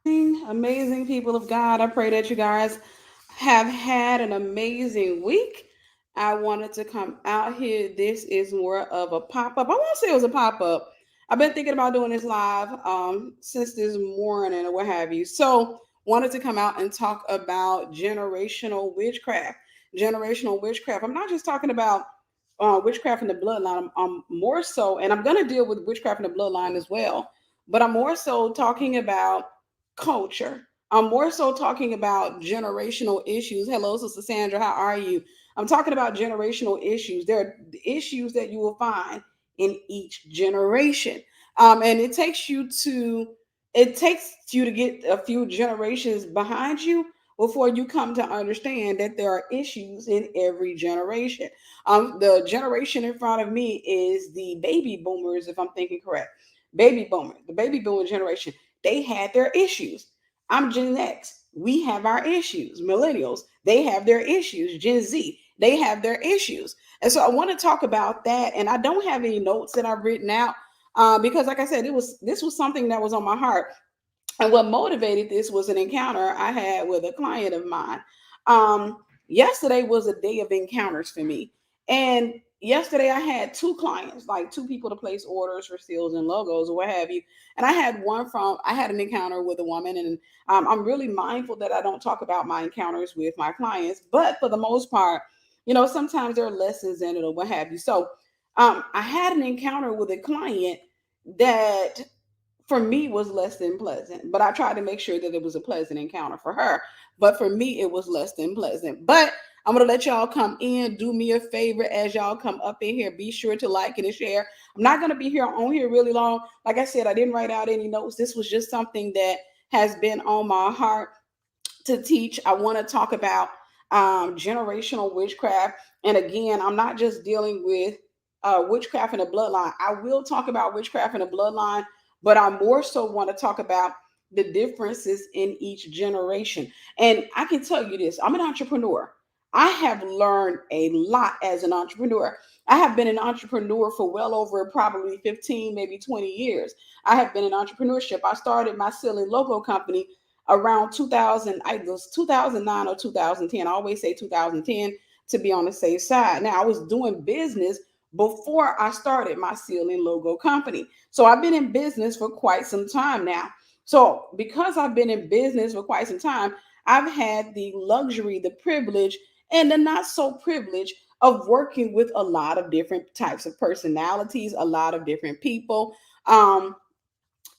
Amazing people of God. I pray that you guys have had an amazing week. I wanted to come out here. This is more of a pop up. I won't say it was a pop up. I've been thinking about doing this live since this morning or what have you. So, wanted to come out and talk about generational witchcraft. Generational witchcraft. I'm not just talking about witchcraft in the bloodline. I'm more so, and I'm going to deal with witchcraft in the bloodline as well. But I'm more so talking about culture. I'm more so talking about generational issues. Hello, Sister Sandra. How are you? I'm talking about generational issues. There are issues that you will find in each generation. And it takes you to get a few generations behind you before you come to understand that there are issues in every generation. The generation in front of me is the baby boomers, if I'm thinking correct. The baby boomer generation, they had their issues. I'm Gen X. We have our issues. Millennials, they have their issues. Gen Z, they have their issues. And so I want to talk about that. And I don't have any notes that I've written out because, like I said, this was something that was on my heart. And what motivated this was an encounter I had with a client of mine. Yesterday was a day of encounters for me. And yesterday I had two clients, like two people to place orders for seals and logos or what have you. And I had an encounter with a woman, and I'm really mindful that I don't talk about my encounters with my clients, but for the most part, sometimes there are lessons in it or what have you. So I had an encounter with a client that for me was less than pleasant, but I tried to make sure that it was a pleasant encounter for her. But for me, it was less than pleasant. But I'm gonna let y'all come in. Do me a favor as y'all come up in here. Be sure to like and share. I'm not gonna be here on here really long. Like I said, I didn't write out any notes. This was just something that has been on my heart to teach. I want to talk about generational witchcraft. And again, I'm not just dealing with witchcraft in the bloodline. I will talk about witchcraft in the bloodline, but I more so want to talk about the differences in each generation. And I can tell you this, I'm an entrepreneur. I have learned a lot as an entrepreneur. I have been an entrepreneur for well over probably 15, maybe 20 years. I have been in entrepreneurship. I started my selling logo company around 2000, I was 2009 or 2010. I always say 2010 to be on the safe side. Now, I was doing business before I started my sealing logo company. So I've been in business for quite some time now. So because I've been in business for quite some time, I've had the luxury, the privilege, and the not so privilege of working with a lot of different types of personalities, a lot of different people.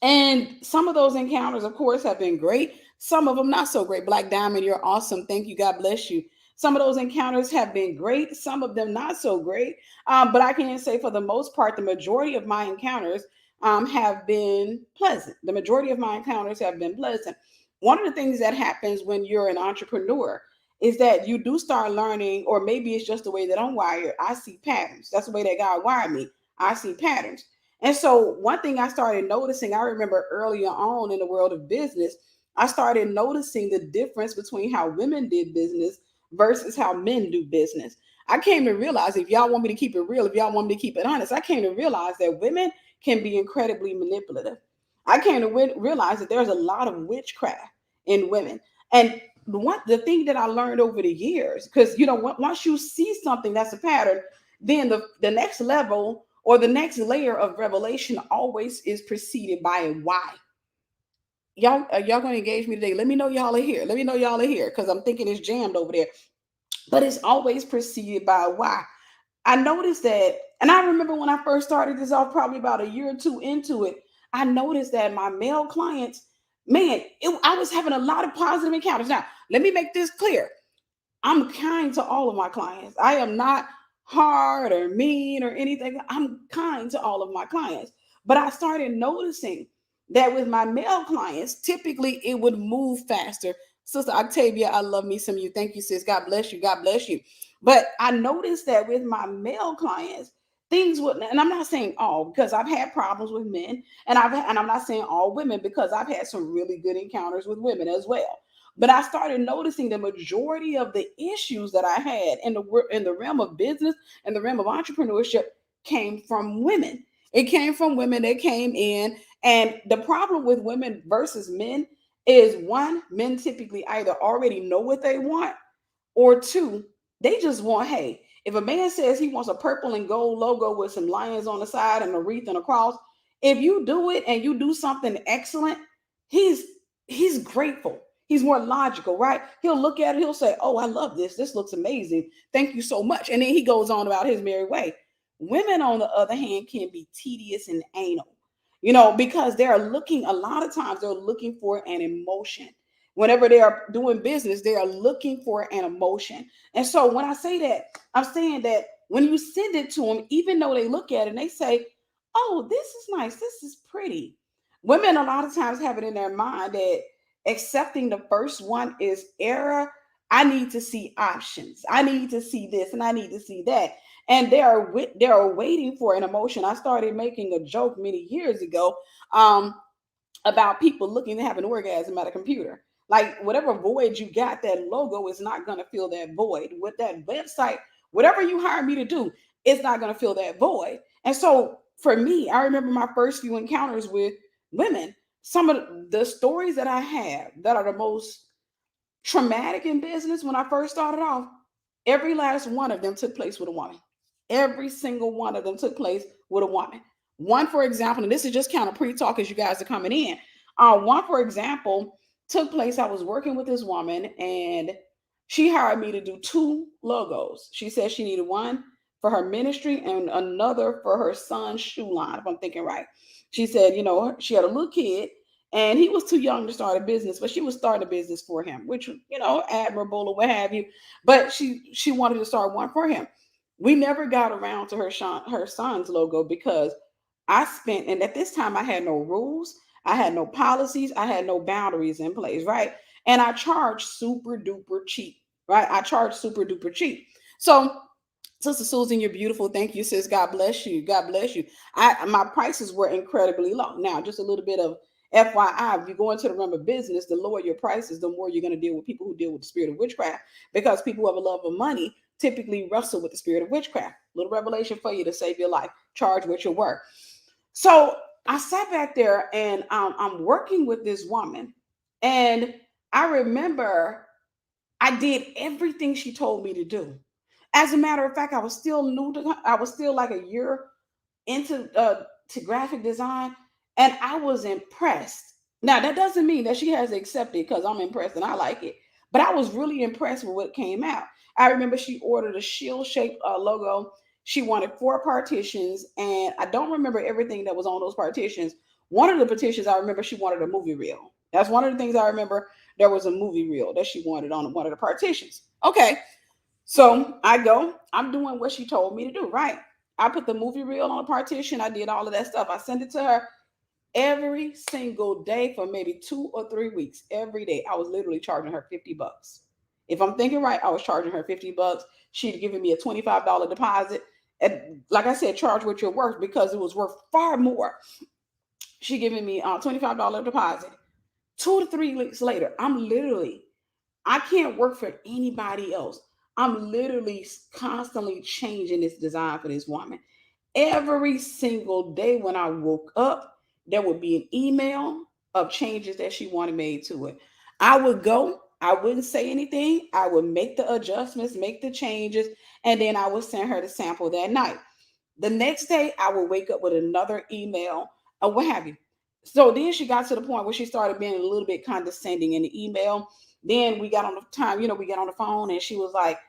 And some of those encounters, of course, have been great. Some of them not so great. Black Diamond, you're awesome. Thank you. God bless you. Some of those encounters have been great. Some of them not so great. But I can say for the most part, the majority of my encounters have been pleasant. The majority of my encounters have been pleasant. One of the things that happens when you're an entrepreneur is that you do start learning, or maybe it's just the way that I'm wired. I see patterns. That's the way that God wired me. I see patterns. And so, one thing I started noticing, I remember earlier on in the world of business, I started noticing the difference between how women did business versus how men do business. I came to realize, if y'all want me to keep it real, if y'all want me to keep it honest, I came to realize that women can be incredibly manipulative. I came to realize that there's a lot of witchcraft in women. And the thing that I learned over the years, because once you see something that's a pattern, then the next level or the next layer of revelation always is preceded by a why. Y'all gonna engage me today? Let me know y'all are here. Let me know y'all are here because I'm thinking it's jammed over there. But it's always preceded by a why. I noticed that, and I remember when I first started this off, probably about a year or two into it, I noticed that my male clients, man, I was having a lot of positive encounters. Now, let me make this clear. I'm kind to all of my clients. I am not hard or mean or anything. I'm kind to all of my clients. But I started noticing that with my male clients, typically it would move faster. Sister Octavia, I love me some of you. Thank you, sis. God bless you. God bless you. But I noticed that with my male clients, things would, and I'm not saying all because I've had problems with men, and I'm not saying all women because I've had some really good encounters with women as well. But I started noticing the majority of the issues that I had in the realm of business and the realm of entrepreneurship came from women. It came from women that came in, and the problem with women versus men is one, men typically either already know what they want, or two, they just want, hey, if a man says he wants a purple and gold logo with some lions on the side and a wreath and a cross, if you do it and you do something excellent, he's he's grateful. He's more logical, right? He'll look at it, he'll say, oh, I love this. This looks amazing. Thank you so much. And then he goes on about his merry way. Women, on the other hand, can be tedious and anal, because they're looking, a lot of times, they're looking for an emotion. Whenever they are doing business, they are looking for an emotion. And so when I say that, I'm saying that when you send it to them, even though they look at it and they say, oh, this is nice, this is pretty. Women a lot of times have it in their mind that accepting the first one is error. I need to see options. I need to see this and I need to see that. And they are waiting for an emotion. I started making a joke many years ago. About people looking to have an orgasm at a computer. Like whatever void you got, that logo is not going to fill that void. With that website, whatever you hire me to do, it's not going to fill that void. And so for me, I remember my first few encounters with women. Some of the stories that I have that are the most traumatic in business when I first started off, every last one of them took place with a woman. Every single one of them took place with a woman. One, for example, and this is just kind of pre-talk as you guys are coming in. One, for example, took place. I was working with this woman and she hired me to do two logos. She said she needed one for her ministry and another for her son's shoe line, if I'm thinking right. She said, she had a little kid and he was too young to start a business, but she was starting a business for him, which, admirable or what have you. But she wanted to start one for him. We never got around to her son's logo because I spent, and at this time I had no rules, I had no policies, I had no boundaries in place, right? And I charged super duper cheap, right? I charged super duper cheap. So, Sister Susan, you're beautiful. Thank you, sis. God bless you. God bless you. My prices were incredibly low. Now, just a little bit of FYI, if you go into the realm of business, the lower your prices, the more you're going to deal with people who deal with the spirit of witchcraft, because people who have a love of money typically wrestle with the spirit of witchcraft. Little revelation for you to save your life. Charge what you're worth. So I sat back there and I'm working with this woman, and I remember I did everything she told me to do. As a matter of fact, I was still new to. I was still like a year into to graphic design, and I was impressed. Now that doesn't mean that she has accepted because I'm impressed and I like it, but I was really impressed with what came out. I remember she ordered a shield shaped logo. She wanted 4 partitions, and I don't remember everything that was on those partitions. One of the petitions I remember she wanted a movie reel. That's one of the things I remember. There was a movie reel that she wanted on one of the partitions. Okay, so I'm doing what she told me to do, right? I put the movie reel on a partition. I did all of that stuff. I sent it to her every single day for maybe 2 or 3 weeks. Every day, I was literally charging her $50. If I'm thinking right, I was charging her $50. She'd given me a $25 deposit. And like I said, charge what you're worth because it was worth far more. She giving me a $25 deposit. 2 to 3 weeks later, I can't work for anybody else. I'm literally constantly changing this design for this woman. Every single day when I woke up, there would be an email of changes that she wanted made to it. I would go, I wouldn't say anything. I would make the adjustments, make the changes, and then I would send her the sample that night. The next day, I would wake up with another email or what have you. So then she got to the point where she started being a little bit condescending in the email. Then we got on the time, we got on the phone and she was like,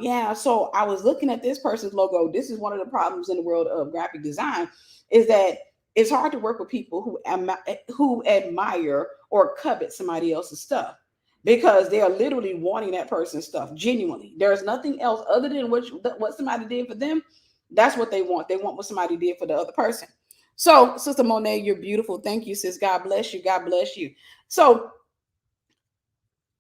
yeah, so I was looking at this person's logo. This is one of the problems in the world of graphic design is that it's hard to work with people who admire or covet somebody else's stuff because they are literally wanting that person's stuff genuinely. There's nothing else other than what somebody did for them. That's what they want. They want what somebody did for the other person. So, Sister Monet, you're beautiful. Thank you, sis. God bless you. God bless you. So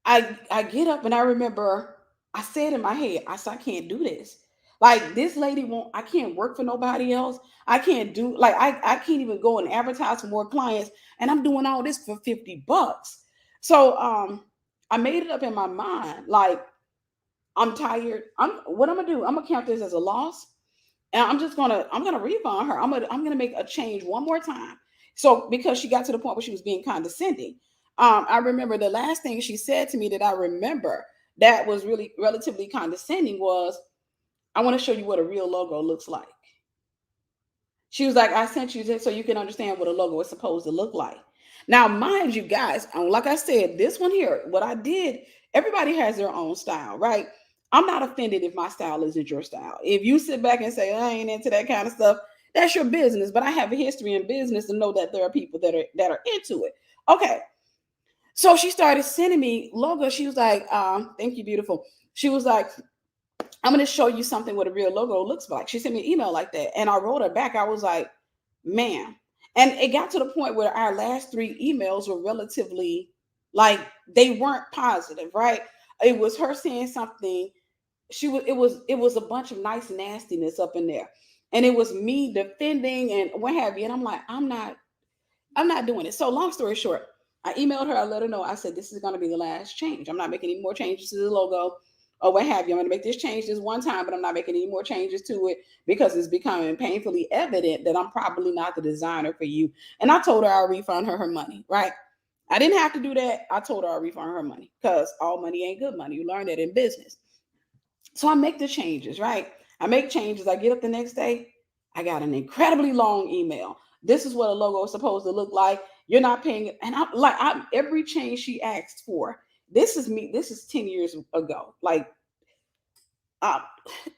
I get up and I remember I said in my head, I said, I can't do this. Like this lady won't, I can't work for nobody else. I can't do like I can't even go and advertise for more clients. And I'm doing all this for $50. So I made it up in my mind, like I'm tired. What I'm gonna do, I'm gonna count this as a loss. And I'm gonna refund her. I'm gonna make a change one more time. So because she got to the point where she was being condescending, I remember the last thing she said to me that I remember that was really relatively condescending was, I want to show you what a real logo looks like. She was like, I sent you this so you can understand what a logo is supposed to look like. Now, mind you guys, like I said, this one here, what I did, everybody has their own style, right? I'm not offended if my style isn't your style. If you sit back and say, I ain't into that kind of stuff, that's your business. But I have a history in business to know that there are people that are into it. Okay. So she started sending me logos. She was like, thank you, beautiful. She was like, I'm going to show you something what a real logo looks like. She sent me an email like that. And I wrote her back. I was like, man. And it got to the point where our last three emails were relatively like they weren't positive, right? It was her saying something. It was a bunch of nice nastiness up in there. And it was me defending and what have you. And I'm like, I'm not doing it. So long story short, I emailed her. I let her know. I said, this is going to be the last change. I'm not making any more changes to the logo or what have you. I'm going to make this change this one time, but I'm not making any more changes to it because it's becoming painfully evident that I'm probably not the designer for you. And I told her I'll refund her money, right? I didn't have to do that. I told her I'll refund her money because all money ain't good money. You learn that in business. So I make the changes, right? I make changes. I get up the next day. I got an incredibly long email. This is what a logo is supposed to look like. You're not paying it. And I'm like, every change she asked for. This is me. This is 10 years ago. Like, uh,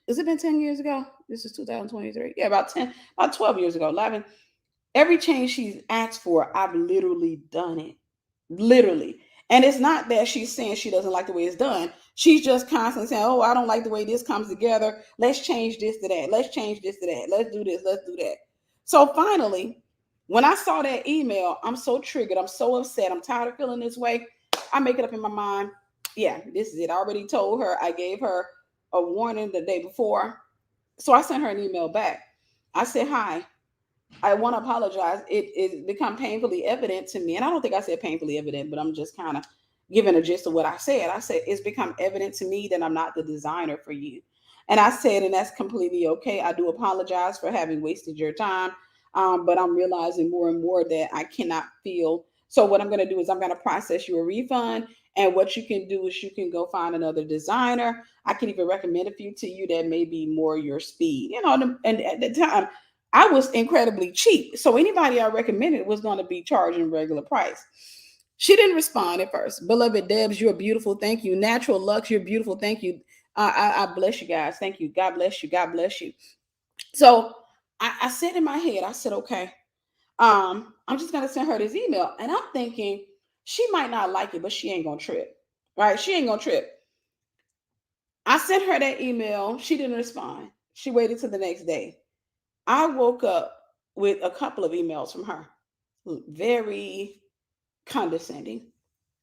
has it been 10 years ago? This is 2023. Yeah, about 12 years ago, 11. Every change she's asked for, I've literally done it. Literally. And it's not that she's saying she doesn't like the way it's done. She's just constantly saying, oh, I don't like the way this comes together. Let's change this to that. Let's change this to that. Let's do this. Let's do that. So finally, when I saw that email, I'm so triggered. I'm so upset. I'm tired of feeling this way. I make it up in my mind. Yeah, this is it. I already told her. I gave her a warning the day before. So I sent her an email back. I said, hi. I want to apologize. It become painfully evident to me, and I don't think I said painfully evident, but I'm just kind of giving a gist of what I said. I said it's become evident to me that I'm not the designer for you, and I said, and that's completely okay. I do apologize for having wasted your time, but I'm realizing more and more that I cannot feel. So what I'm going to do is I'm going to process you a refund, and what you can do is you can go find another designer. I can even recommend a few to you that may be more your speed. And at the time I was incredibly cheap. So anybody I recommended was going to be charging regular price. She didn't respond at first. Beloved Debs, you're beautiful. Thank you. Natural Lux, you're beautiful. Thank you. I bless you guys. Thank you. God bless you. God bless you. So I said in my head, I said, okay, I'm just gonna send her this email. And I'm thinking she might not like it, but she ain't gonna trip. Right? She ain't gonna trip. I sent her that email. She didn't respond. She waited till the next day. I woke up with a couple of emails from her, very condescending.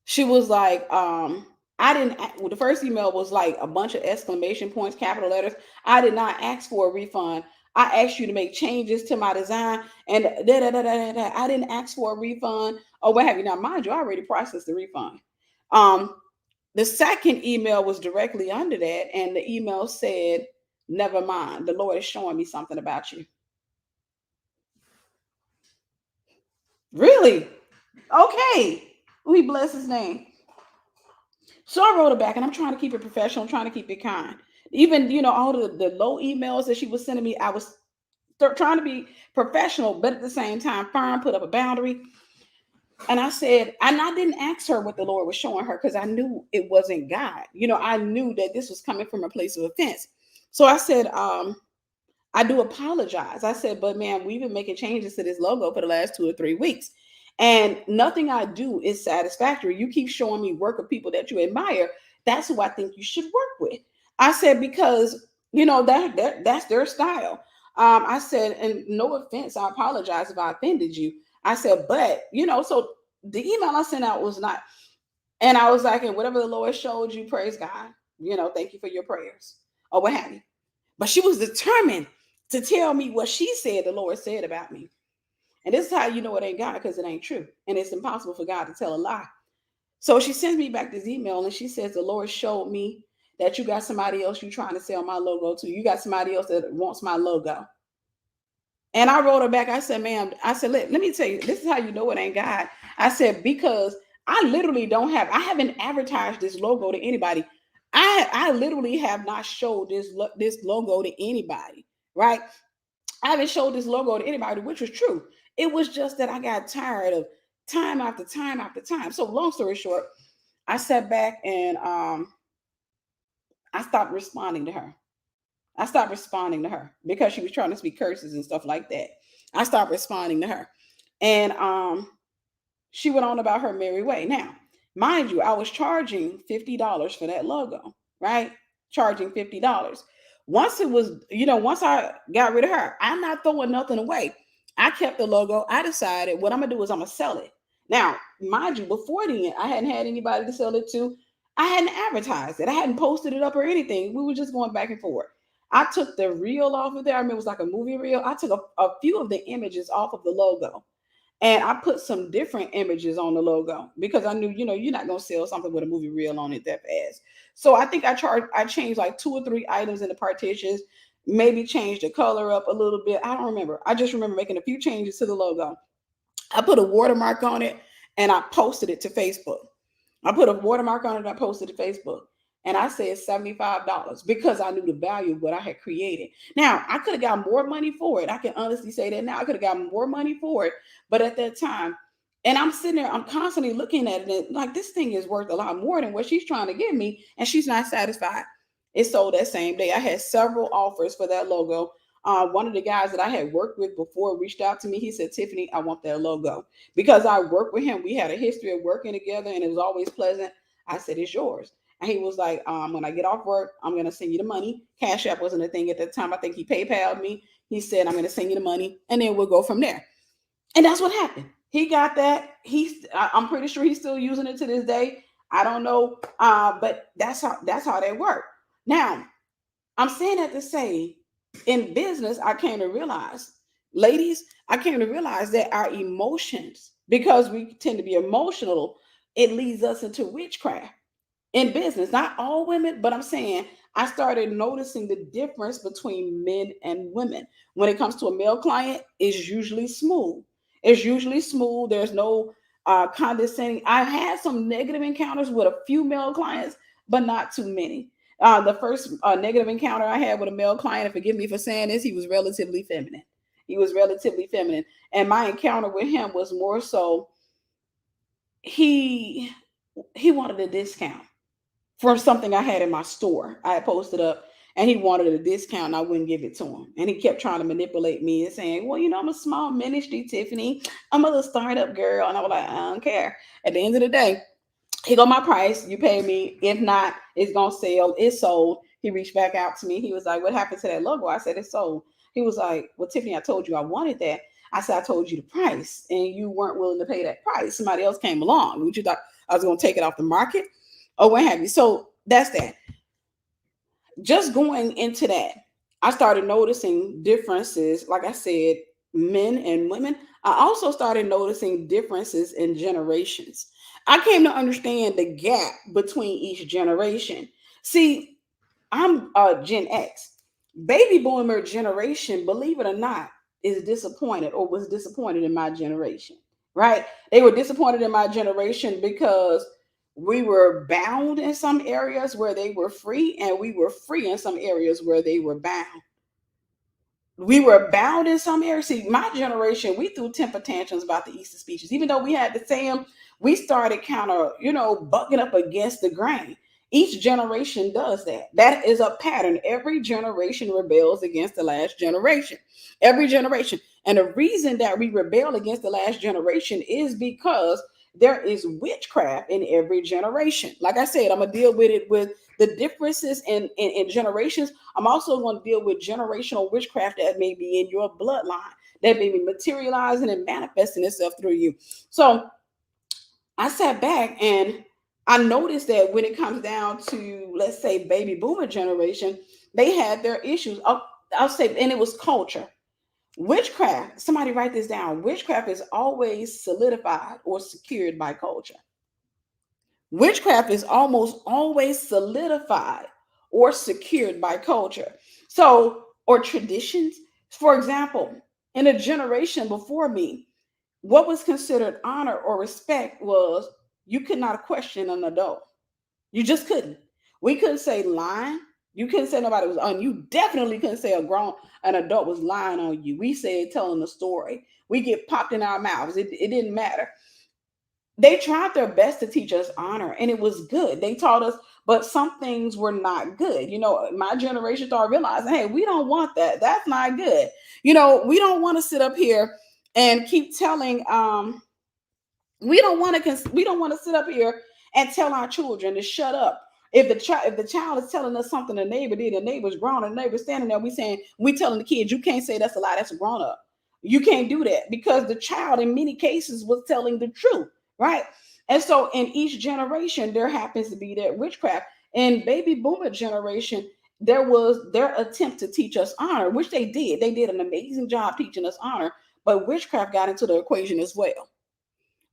She was like, I didn't, well, the first email was like a bunch of exclamation points, capital letters. I did not ask for a refund. I asked you to make changes to my design and da da da da da. I didn't ask for a refund or what have you. Now, mind you, I already processed the refund. Um, the second email was directly under that, and the email said, never mind. The Lord is showing me something about you. Really? Okay. We bless his name. So I wrote it back and I'm trying to keep it professional, I'm trying to keep it kind. Even, all the low emails that she was sending me, I was trying to be professional, but at the same time, firm, put up a boundary. And I said, and I didn't ask her what the Lord was showing her because I knew it wasn't God. I knew that this was coming from a place of offense. So I said, I do apologize. I said, but man, we've been making changes to this logo for the last 2 or 3 weeks. And nothing I do is satisfactory. You keep showing me work of people that you admire. That's who I think you should work with. I said, because that's their style. I said, and no offense, I apologize if I offended you. I said, but so the email I sent out was not, and I was like, and whatever the Lord showed you, praise God. Thank you for your prayers or what have you. But she was determined to tell me what she said the Lord said about me. And this is how you know it ain't God, because it ain't true. And it's impossible for God to tell a lie. So she sends me back this email and she says, the Lord showed me that you got somebody else you trying to sell my logo to. You got somebody else that wants my logo. And I wrote her back. I said, ma'am, I said, let me tell you, this is how you know it ain't God. I said, because I literally don't have, I haven't advertised this logo to anybody. I literally have not showed this logo to anybody, right? I haven't showed this logo to anybody, which was true. It was just that I got tired of time after time after time. So long story short, I sat back and I stopped responding to her. I stopped responding to her because she was trying to speak curses and stuff like that. I stopped responding to her. And she went on about her merry way. Now, mind you, I was charging $50 for that logo, right? Charging $50. Once it was, once I got rid of her, I'm not throwing nothing away. I kept the logo. I decided what I'm gonna do is I'm gonna sell it. Now, mind you, before then, I hadn't had anybody to sell it to. I hadn't advertised it. I hadn't posted it up or anything. We were just going back and forth. I took the reel off of there. I mean, it was like a movie reel. I took a few of the images off of the logo. And I put some different images on the logo because I knew, you're not gonna sell something with a movie reel on it that fast. So I think I changed like 2 or 3 items in the partitions, maybe changed the color up a little bit. I don't remember. I just remember making a few changes to the logo. I put a watermark on it and I posted it to Facebook. I put a watermark on it and I posted to Facebook. And I said $75 because I knew the value of what I had created. Now, I could have got more money for it. I can honestly say that now. I could have gotten more money for it. But at that time, and I'm sitting there, I'm constantly looking at it and like this thing is worth a lot more than what she's trying to give me. And she's not satisfied. It sold that same day. I had several offers for that logo. One of the guys that I had worked with before reached out to me. He said, Tiffany, I want that logo. Because I worked with him. We had a history of working together and it was always pleasant. I said, it's yours. And he was like, when I get off work, I'm going to send you the money. Cash App wasn't a thing at the time. I think he PayPal'd me. He said, I'm going to send you the money and then we'll go from there. And that's what happened. He got that. I'm pretty sure he's still using it to this day. I don't know. But that's how they work. Now, I'm saying that to say in business, I came to realize, ladies, I came to realize that our emotions, because we tend to be emotional, it leads us into witchcraft in business. Not all women, but I'm saying I started noticing the difference between men and women. When it comes to a male client, it's usually smooth. It's usually smooth. There's no condescending. I've had some negative encounters with a few male clients, but not too many. The first negative encounter I had with a male client, and forgive me for saying this, he was relatively feminine. He was relatively feminine. And my encounter with him was more so he wanted a discount from something I had in my store. I had posted up and he wanted a discount and I wouldn't give it to him. And he kept trying to manipulate me and saying, well, I'm a small ministry, Tiffany. I'm a little startup girl. And I was like, I don't care. At the end of the day, he got my price. You pay me. If not, it's going to sell. It's sold. He reached back out to me. He was like, what happened to that logo? I said, it's sold. He was like, well, Tiffany, I told you I wanted that. I said, I told you the price and you weren't willing to pay that price. Somebody else came along. Would you thought I was going to take it off the market or what have you? So that's that. Just going into that, I started noticing differences. Like I said, men and women. I also started noticing differences in generations. I came to understand the gap between each generation. See, I'm Gen X. Baby boomer generation, believe it or not, is disappointed or was disappointed in my generation, right? They were disappointed in my generation because we were bound in some areas where they were free, and we were free in some areas where they were bound. We were bound in some areas. See, my generation, we threw temper tantrums about the Easter speeches. Even though we had to say them, we started kind of, bucking up against the grain. Each generation does that. That is a pattern. Every generation rebels against the last generation. Every generation. And the reason that we rebel against the last generation is because there is witchcraft in every generation. Like I said, I'm going to deal with it with the differences in generations. I'm also going to deal with generational witchcraft that may be in your bloodline, that may be materializing and manifesting itself through you. So I sat back and I noticed that when it comes down to, let's say, baby boomer generation, they had their issues. I'll say, and it was culture. Witchcraft, somebody write this down. Witchcraft is always solidified or secured by culture. Witchcraft is almost always solidified or secured by culture. So, or traditions. For example, in a generation before me, what was considered honor or respect was You could not question an adult. You just couldn't. We couldn't say lying. You couldn't say nobody was on. You definitely couldn't say an adult was lying on you. We said telling a story. We get popped in our mouths. It didn't matter. They tried their best to teach us honor, and it was good. They taught us, but some things were not good. My generation started realizing, hey, we don't want that. That's not good. We don't want to sit up here and keep telling we don't want to sit up here and tell our children to shut up. If the child is telling us something the neighbor did, the neighbor's grown, and the neighbor's standing there, we telling the kids, you can't say that's a lie, that's a grown up. You can't do that because the child in many cases was telling the truth, right? And so in each generation, there happens to be that witchcraft. In baby boomer generation, there was their attempt to teach us honor, which they did. They did an amazing job teaching us honor, but witchcraft got into the equation as well.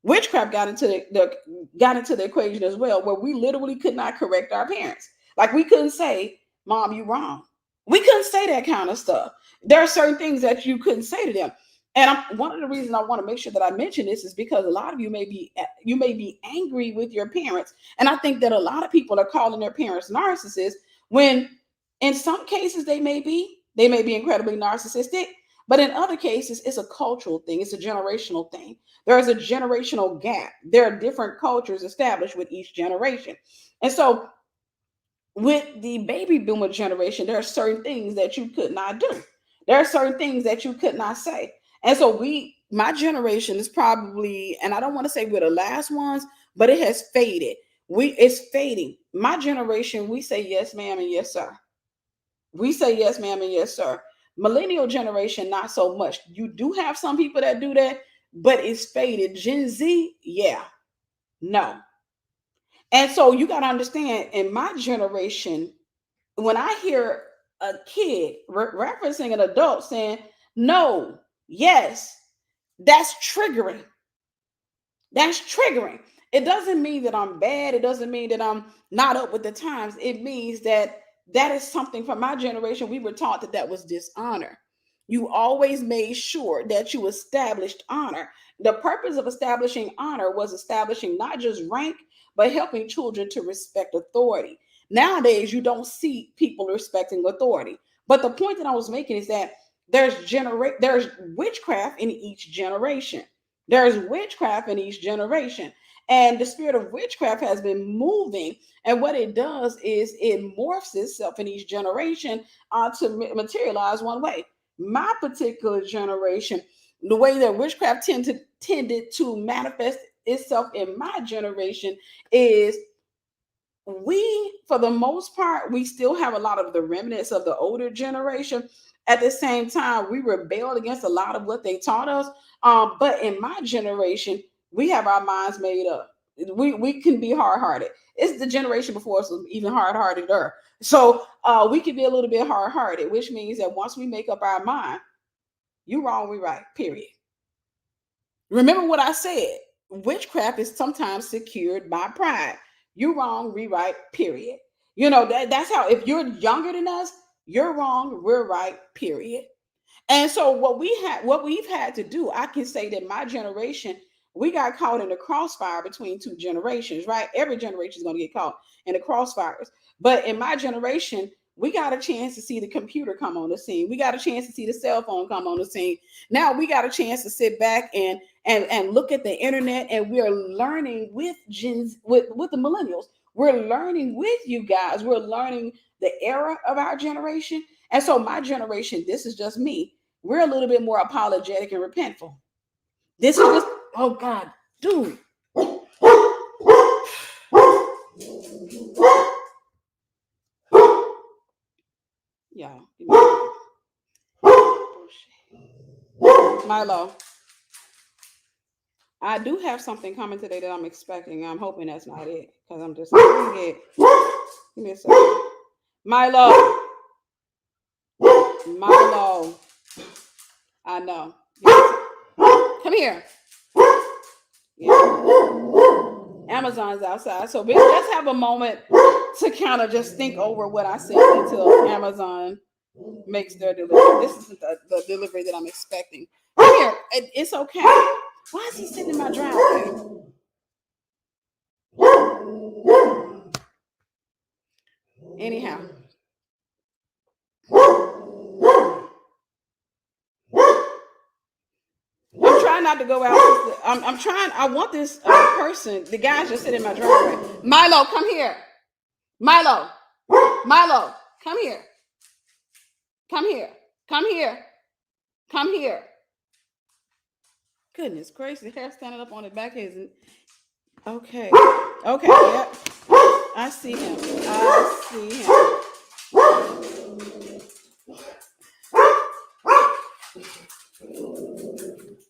Witchcraft got into the equation as well, where we literally could not correct our parents. Like we couldn't say, "Mom, you wrong." We couldn't say that kind of stuff. There are certain things that you couldn't say to them. And one of the reasons I want to make sure that I mention this is because a lot of you may be angry with your parents, and I think that a lot of people are calling their parents narcissists when, in some cases, they may be incredibly narcissistic, but in other cases, it's a cultural thing. It's a generational thing. There is a generational gap. There are different cultures established with each generation, and so with the baby boomer generation, there are certain things that you could not do. There are certain things that you could not say. And so my generation is probably, and I don't want to say we're the last ones, but it has faded. It's fading. My generation, we say yes, ma'am, and yes, sir. We say yes, ma'am, and yes, sir. Millennial generation, not so much. You do have some people that do that, but it's faded. Gen Z, yeah, no. And so you got to understand, in my generation, when I hear a kid referencing an adult saying no, yes, that's triggering. That's triggering. It doesn't mean that I'm bad. It doesn't mean that I'm not up with the times. It means that is something from my generation. We were taught that was dishonor. You always made sure that you established honor. The purpose of establishing honor was establishing not just rank, but helping children to respect authority. Nowadays, you don't see people respecting authority. But the point that I was making is that there's witchcraft in each generation. There's witchcraft in each generation. And the spirit of witchcraft has been moving. And what it does is it morphs itself in each generation to materialize one way. My particular generation, the way that witchcraft tended to manifest itself in my generation is for the most part, we still have a lot of the remnants of the older generation. At the same time, we rebelled against a lot of what they taught us. But in my generation, we have our minds made up. We can be hard-hearted. It's the generation before us was even hard-hearted. So we can be a little bit hard-hearted, which means that once we make up our mind, you wrong, we right, period. Remember what I said. Witchcraft is sometimes secured by pride. You wrong, rewrite, period. That's how, if you're younger than us, you're wrong, we're right, period. And so what we've had to do, I can say that my generation, we got caught in the crossfire between two generations, right? Every generation is going to get caught in the crossfires. But in my generation, we got a chance to see the computer come on the scene. We got a chance to see the cell phone come on the scene. Now we got a chance to sit back and look at the internet, and we are learning with with the millennials. We're learning with you guys. We're learning the era of our generation. And so my generation, this is just me. We're a little bit more apologetic and repentful. This is just, oh God, dude. Y'all, Milo, I do have something coming today that I'm expecting. I'm hoping that's not it, because I'm just it. Give me a second. Milo. I know. Come here. Yeah. Amazon's outside. So let's have a moment to kind of just think over what I said until Amazon makes their delivery. This isn't the delivery that I'm expecting. Come here. It's okay. Why is he sitting in my driveway? Anyhow, I'm trying not to go out. I'm trying. I want this person. The guy's just sitting in my driveway. Milo, come here. Milo, Milo, come here. Come here. Come here. Come here. Goodness gracious, the hair standing up on his back is okay. Okay, yep. I see him. I see him.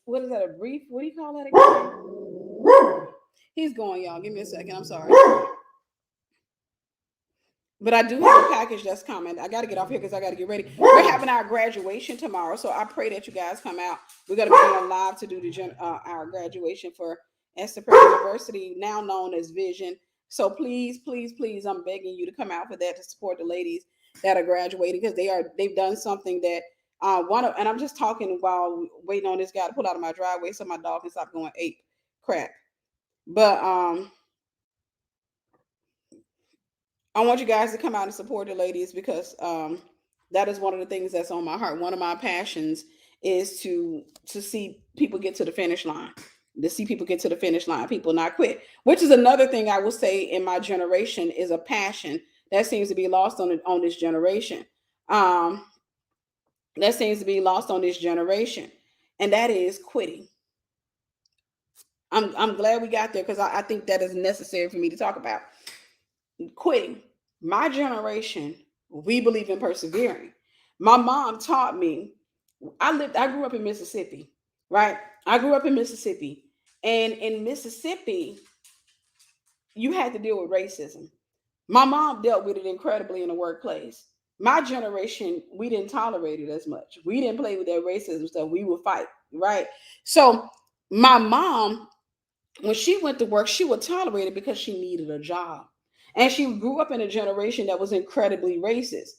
What is that? A brief? What do you call that again? He's going, y'all. Give me a second. I'm sorry. But I do have a package that's coming. I got to get off here because I got to get ready. We're having our graduation tomorrow, so I pray that you guys come out. We're going to be going live to do our graduation for Esther University, now known as Vision. So please, please, please, I'm begging you to come out for that to support the ladies that are graduating because they've done something that and I'm just talking while waiting on this guy to pull out of my driveway so my dog can stop going ape crap. But I want you guys to come out and support the ladies because that is one of the things that's on my heart. One of my passions is to see people get to the finish line, people not quit, which is another thing I will say in my generation is a passion that seems to be lost on this generation. That seems to be lost on this generation, and that is quitting. I'm glad we got there because I think that is necessary for me to talk about. Quitting. My generation, we believe in persevering. My mom taught me. I grew up in Mississippi, right? I grew up in Mississippi, and in Mississippi, you had to deal with racism. My mom dealt with it incredibly in the workplace. My generation, we didn't tolerate it as much. We didn't play with that racism stuff. We would fight, right? So my mom, when she went to work, she would tolerate it because she needed a job. And she grew up in a generation that was incredibly racist.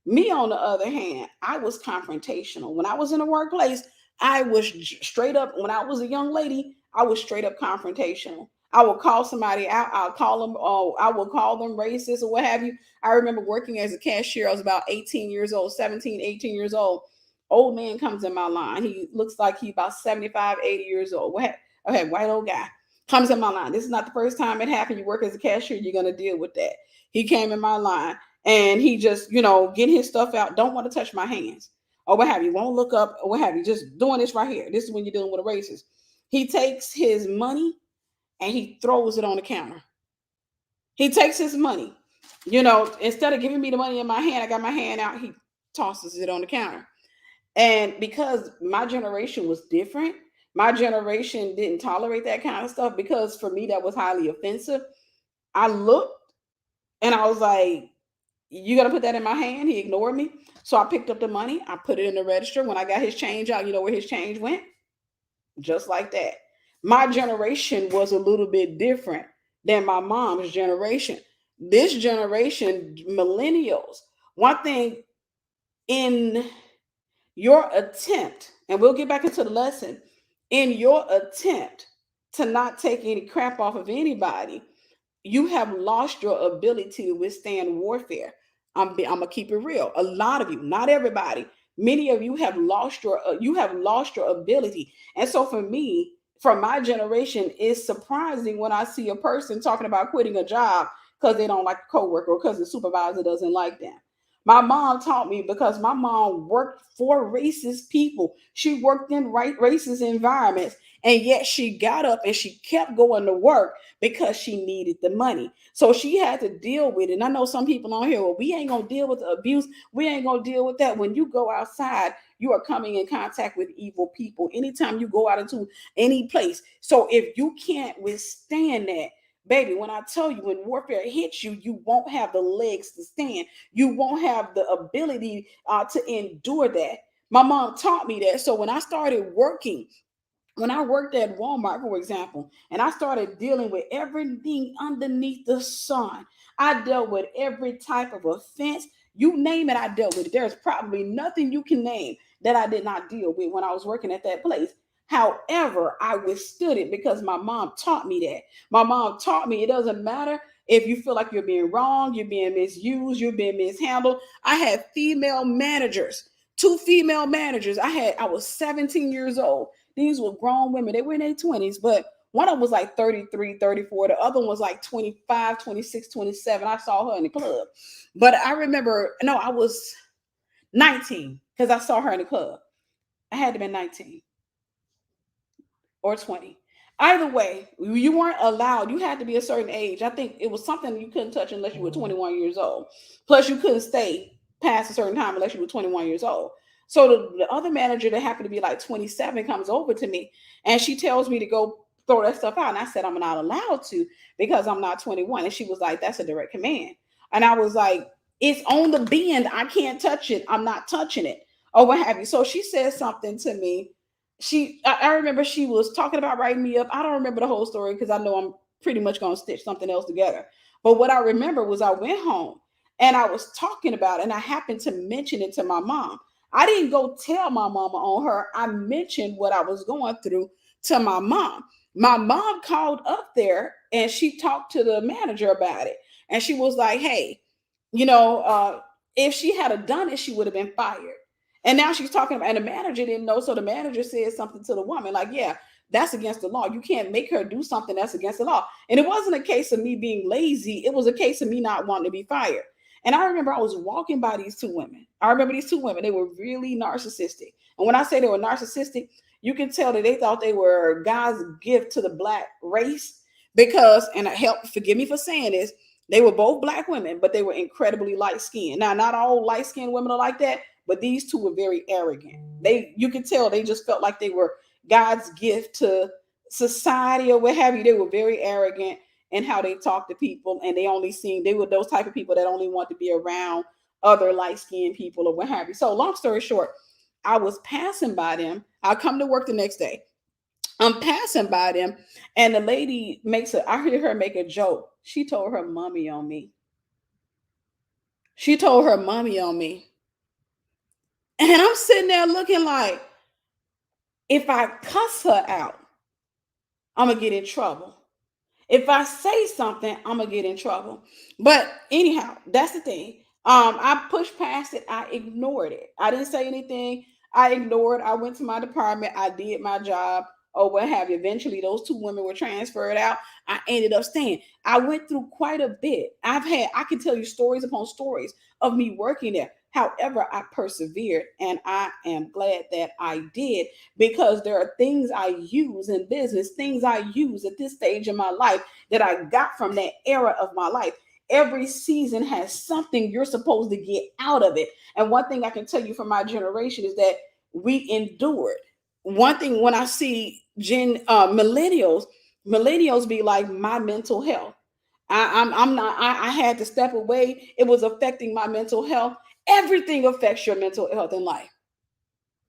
Me, on the other hand, I was confrontational. When I was in the workplace, I was straight up, when I was a young lady, I was straight up confrontational. I would call somebody out. I'll call them, I will call them racist or what have you. I remember working as a cashier. I was about 18 years old, 17, 18 years old. Old man comes in my line. He looks like he's about 75, 80 years old. Okay, white old guy comes in my line. This is not the first time it happened. You work as a cashier, you're going to deal with that. He came in my line and he just, getting his stuff out. Don't want to touch my hands or what have you. Won't look up or what have you. Just doing this right here. This is when you're dealing with a racist. He takes his money and he throws it on the counter. He takes his money. Instead of giving me the money in my hand, I got my hand out. He tosses it on the counter. And because my generation was different, my generation didn't tolerate that kind of stuff because for me, that was highly offensive. I looked and I was like, you got to put that in my hand? He ignored me. So I picked up the money. I put it in the register. When I got his change out, you know where his change went? Just like that. My generation was a little bit different than my mom's generation. This generation, millennials, one thing in your attempt, and we'll get back into the lesson, in your attempt to not take any crap off of anybody, you have lost your ability to withstand warfare. I'm gonna keep it real. A lot of you, not everybody, many of you have lost your ability. And so for me, from my generation, it's surprising when I see a person talking about quitting a job because they don't like a coworker or because the supervisor doesn't like them. My mom taught me because my mom worked for racist people. She worked in racist environments, and yet she got up and she kept going to work because she needed the money. So she had to deal with it. And I know some people on here, well, we ain't going to deal with the abuse. We ain't going to deal with that. When you go outside, you are coming in contact with evil people anytime you go out into any place. So if you can't withstand that, baby, when I tell you, when warfare hits you, you won't have the legs to stand. You won't have the ability to endure that. My mom taught me that. So when I started working, when I worked at Walmart, for example, and I started dealing with everything underneath the sun, I dealt with every type of offense. You name it, I dealt with it. There's probably nothing you can name that I did not deal with when I was working at that place. However, I withstood it because my mom taught me that. My mom taught me it doesn't matter if you feel like you're being wrong, you're being misused, you're being mishandled. I had female managers, two female managers. I was 17 years old. These were grown women. They were in their 20s, but one of them was like 33, 34. The other one was like 25, 26, 27. I saw her in the club. But I remember, no, I was 19 because I saw her in the club. I had to be 19 or 20. Either way, you weren't allowed. You had to be a certain age. I think it was something you couldn't touch unless you were 21 years old. Plus, you couldn't stay past a certain time unless you were 21 years old. So the other manager that happened to be like 27 comes over to me and she tells me to go throw that stuff out. And I said, I'm not allowed to because I'm not 21. And she was like, that's a direct command. And I was like, it's on the bend. I can't touch it. I'm not touching it. Or what have you. So she said something to me. I remember she was talking about writing me up. I don't remember the whole story because I know I'm pretty much going to stitch something else together. But what I remember was I went home and I was talking about it and I happened to mention it to my mom. I didn't go tell my mama on her. I mentioned what I was going through to my mom. My mom called up there and she talked to the manager about it. And she was like, hey, you know, if she had done it, she would have been fired. And now she's talking about, and the manager didn't know. So the manager said something to the woman, like, yeah, that's against the law. You can't make her do something that's against the law. And it wasn't a case of me being lazy. It was a case of me not wanting to be fired. And I remember I was walking by these two women. I remember these two women. They were really narcissistic. And when I say they were narcissistic, you can tell that they thought they were God's gift to the black race because, and forgive me for saying this, they were both black women, but they were incredibly light skinned. Now, not all light skinned women are like that, but these two were very arrogant. You could tell they just felt like they were God's gift to society or what have you. They were very arrogant in how they talked to people, and they were those type of people that only want to be around other light-skinned people or what have you. So long story short, I was passing by them. I come to work the next day. I'm passing by them, and the lady I hear her make a joke. She told her mommy on me. She told her mommy on me. And I'm sitting there looking like, if I cuss her out, I'm going to get in trouble. If I say something, I'm going to get in trouble. But anyhow, that's the thing. I pushed past it. I ignored it. I didn't say anything. I ignored. I went to my department. I did my job or what have you. Eventually, those two women were transferred out. I ended up staying. I went through quite a bit. I can tell you stories upon stories of me working there. However, I persevered and I am glad that I did because there are things I use in business, things I use at this stage in my life that I got from that era of my life. Every season has something you're supposed to get out of it. And one thing I can tell you from my generation is that we endured. One thing when I see millennials be like my mental health. I'm not. I had to step away. It was affecting my mental health. Everything affects your mental health in life.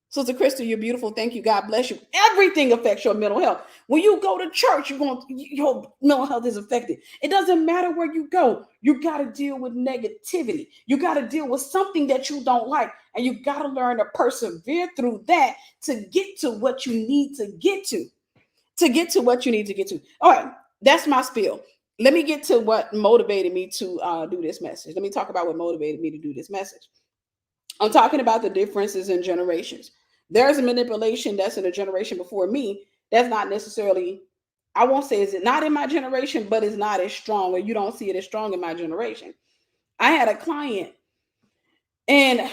Sister Crystal, you're beautiful. Thank you. God bless you. Everything affects your mental health. When you go to church, your mental health is affected. It doesn't matter where you go. You got to deal with negativity. You got to deal with something that you don't like. And you got to learn to persevere through that to get to what you need to get to what you need to get to. All right. That's my spiel. Let me get to what motivated me to do this message. Let me talk about what motivated me to do this message. I'm talking about the differences in generations. There's a manipulation that's in a generation before me that's not necessarily, I won't say is it not in my generation, but it's not as strong, or you don't see it as strong in my generation. I had a client, and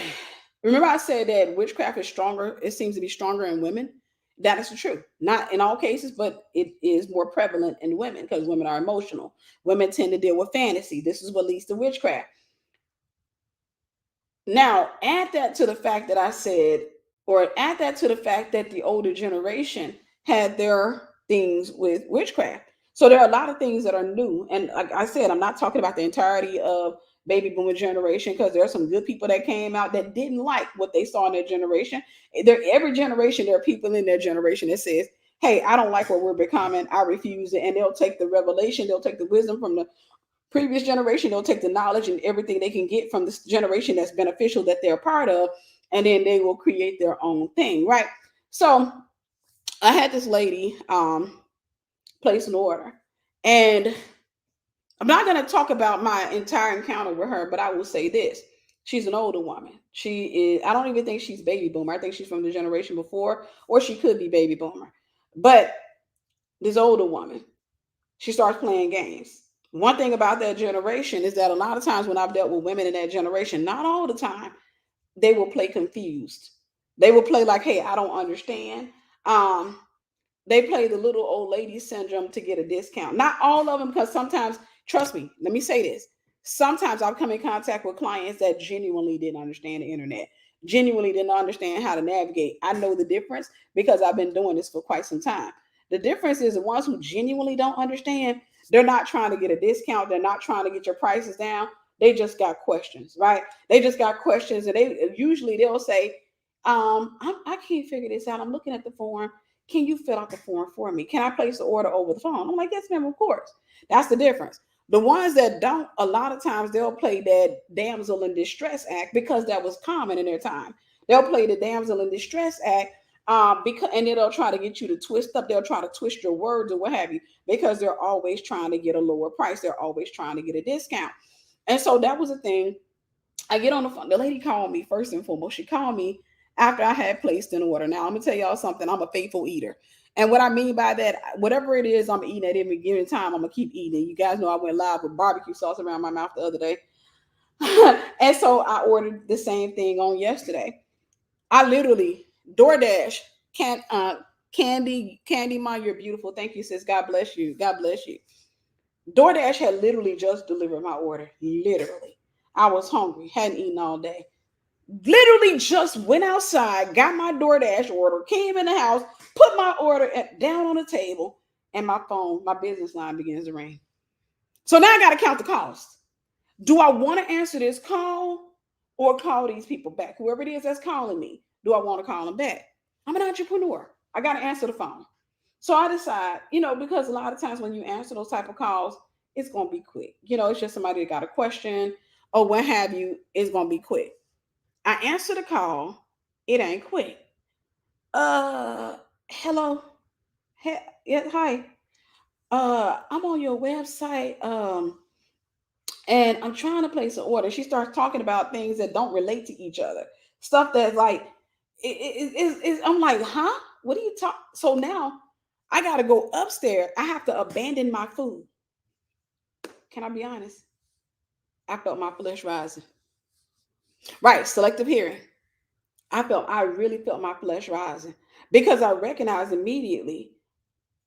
remember I said that witchcraft is stronger, it seems to be stronger in women. That is the truth. Not in all cases, but it is more prevalent in women because women are emotional. Women tend to deal with fantasy. This is what leads to witchcraft. Now, add that to the fact that I said, or add that to the fact that the older generation had their things with witchcraft. So there are a lot of things that are new. And like I said, I'm not talking about the entirety of baby boomer generation because there are some good people that came out that didn't like what they saw in their generation. Every generation, there are people in their generation that says, hey, I don't like what we're becoming. I refuse it. And they'll take the revelation, they'll take the wisdom from the previous generation, they'll take the knowledge and everything they can get from this generation that's beneficial that they're a part of, and then they will create their own thing, right? So I had this lady place an order, and I'm not going to talk about my entire encounter with her, but I will say this. She's an older woman. She is, I don't even think she's baby boomer. I think she's from the generation before, or she could be baby boomer. But this older woman, she starts playing games. One thing about that generation is that a lot of times when I've dealt with women in that generation, not all the time, they will play confused. They will play like, hey, I don't understand. Um, they play the little old lady syndrome to get a discount. Not all of them, because sometimes, trust me, let me say this. Sometimes I've come in contact with clients that genuinely didn't understand the internet, genuinely didn't understand how to navigate. I know the difference because I've been doing this for quite some time. The difference is the ones who genuinely don't understand, they're not trying to get a discount. They're not trying to get your prices down. They just got questions, right? They just got questions, and they'll say, I can't figure this out. I'm looking at the form. Can you fill out the form for me? Can I place the order over the phone? I'm like, yes, ma'am, of course. That's the difference. The ones that don't, a lot of times they'll play that damsel in distress act because that was common in their time. They'll play the damsel in distress act because, and then they'll try to get you to twist up. They'll try to twist your words or what have you because they're always trying to get a lower price. They're always trying to get a discount. And so that was a thing. I get on the phone. The lady called me first and foremost. She called me after I had placed an order. Now I'm gonna tell y'all something. I'm a faithful eater, and what I mean by that, whatever it is I'm eating at any given time, I'm gonna keep eating. You guys know I went live with barbecue sauce around my mouth the other day, and so I ordered the same thing on yesterday. I literally DoorDash can Candy Mom, you're beautiful. Thank you, sis. God bless you. God bless you. DoorDash had literally just delivered my order. Literally, I was hungry, hadn't eaten all day. Literally just went outside, got my DoorDash order, came in the house, put my order down on the table, and my phone, my business line begins to ring. So now I got to count the cost. Do I want to answer this call or call these people back? Whoever it is that's calling me, do I want to call them back? I'm an entrepreneur. I got to answer the phone. So I decide, because a lot of times when you answer those type of calls, it's going to be quick. It's just somebody that got a question or what have you. It's going to be quick. I answer the call. It ain't quick. Hello. Yeah, hi. I'm on your website. And I'm trying to place an order. She starts talking about things that don't relate to each other. Stuff that's like, I'm like, huh? What are you talking? So now I got to go upstairs. I have to abandon my food. Can I be honest? I felt my flesh rising. Right, selective hearing. I really felt my flesh rising because I recognized immediately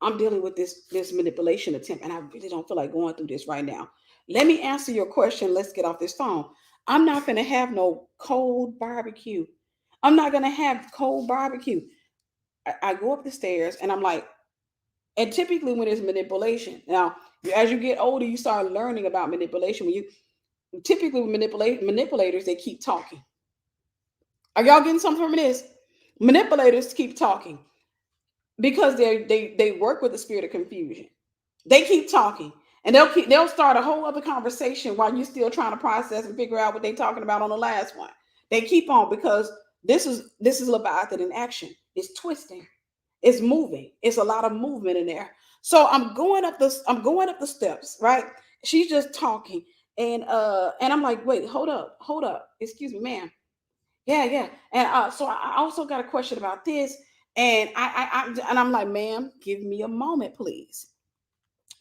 I'm dealing with this manipulation attempt, and I really don't feel like going through this right now. Let me answer your question. Let's get off this phone. I'm not gonna have no cold barbecue. I'm not gonna have cold barbecue. I go up the stairs and I'm like, and typically when it's manipulation, now as you get older, you start learning about manipulation. When you typically with manipulators, they keep talking. Are y'all getting something from this? Manipulators keep talking because they work with the spirit of confusion. They keep talking, and they'll start a whole other conversation while you're still trying to process and figure out what they're talking about on the last one. They keep on because this is Leviathan in action. It's twisting, it's moving, it's a lot of movement in there. So I'm going up the steps, right? She's just talking, and I'm like, wait, hold up, excuse me, ma'am. Yeah, yeah. And so I also got a question about this, and I'm like, ma'am, give me a moment, please.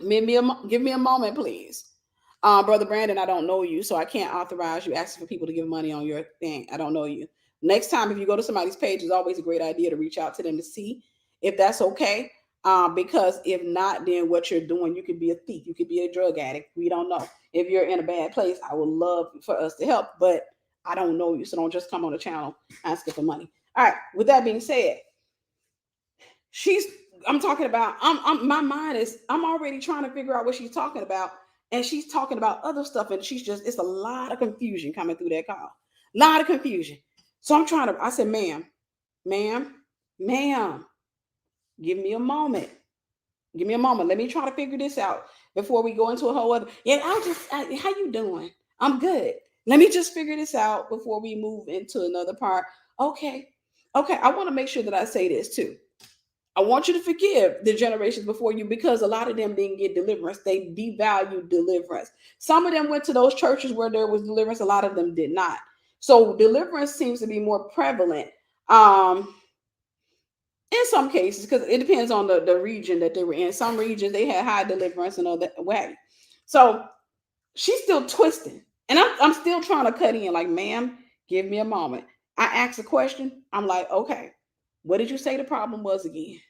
Give me a moment, please. Brother Brandon, I don't know you, so I can't authorize you asking for people to give money on your thing. I don't know you. Next time, if you go to somebody's page, it's always a great idea to reach out to them to see if that's okay. Because if not, then what you're doing, you could be a thief, you could be a drug addict. We don't know. If you're in a bad place, I would love for us to help, but I don't know you, so don't just come on the channel asking for money. All right. With that being said, she's I'm talking about my mind is I'm already trying to figure out what she's talking about, and she's talking about other stuff, and it's a lot of confusion coming through that call. A lot of confusion. So I said, ma'am, ma'am, give me a moment. Give me a moment. Let me try to figure this out before we go into a whole other. Yeah, how you doing? I'm good. Let me just figure this out before we move into another part. Okay. Okay. I want to make sure that I say this too. I want you to forgive the generations before you because a lot of them didn't get deliverance. They devalued deliverance. Some of them went to those churches where there was deliverance. A lot of them did not. So deliverance seems to be more prevalent in some cases because it depends on the region that they were in. Some regions they had high deliverance and all that way. So she's still twisting. And I'm still trying to cut in, like, ma'am, give me a moment. I asked a question. I'm like, okay, what did you say the problem was again?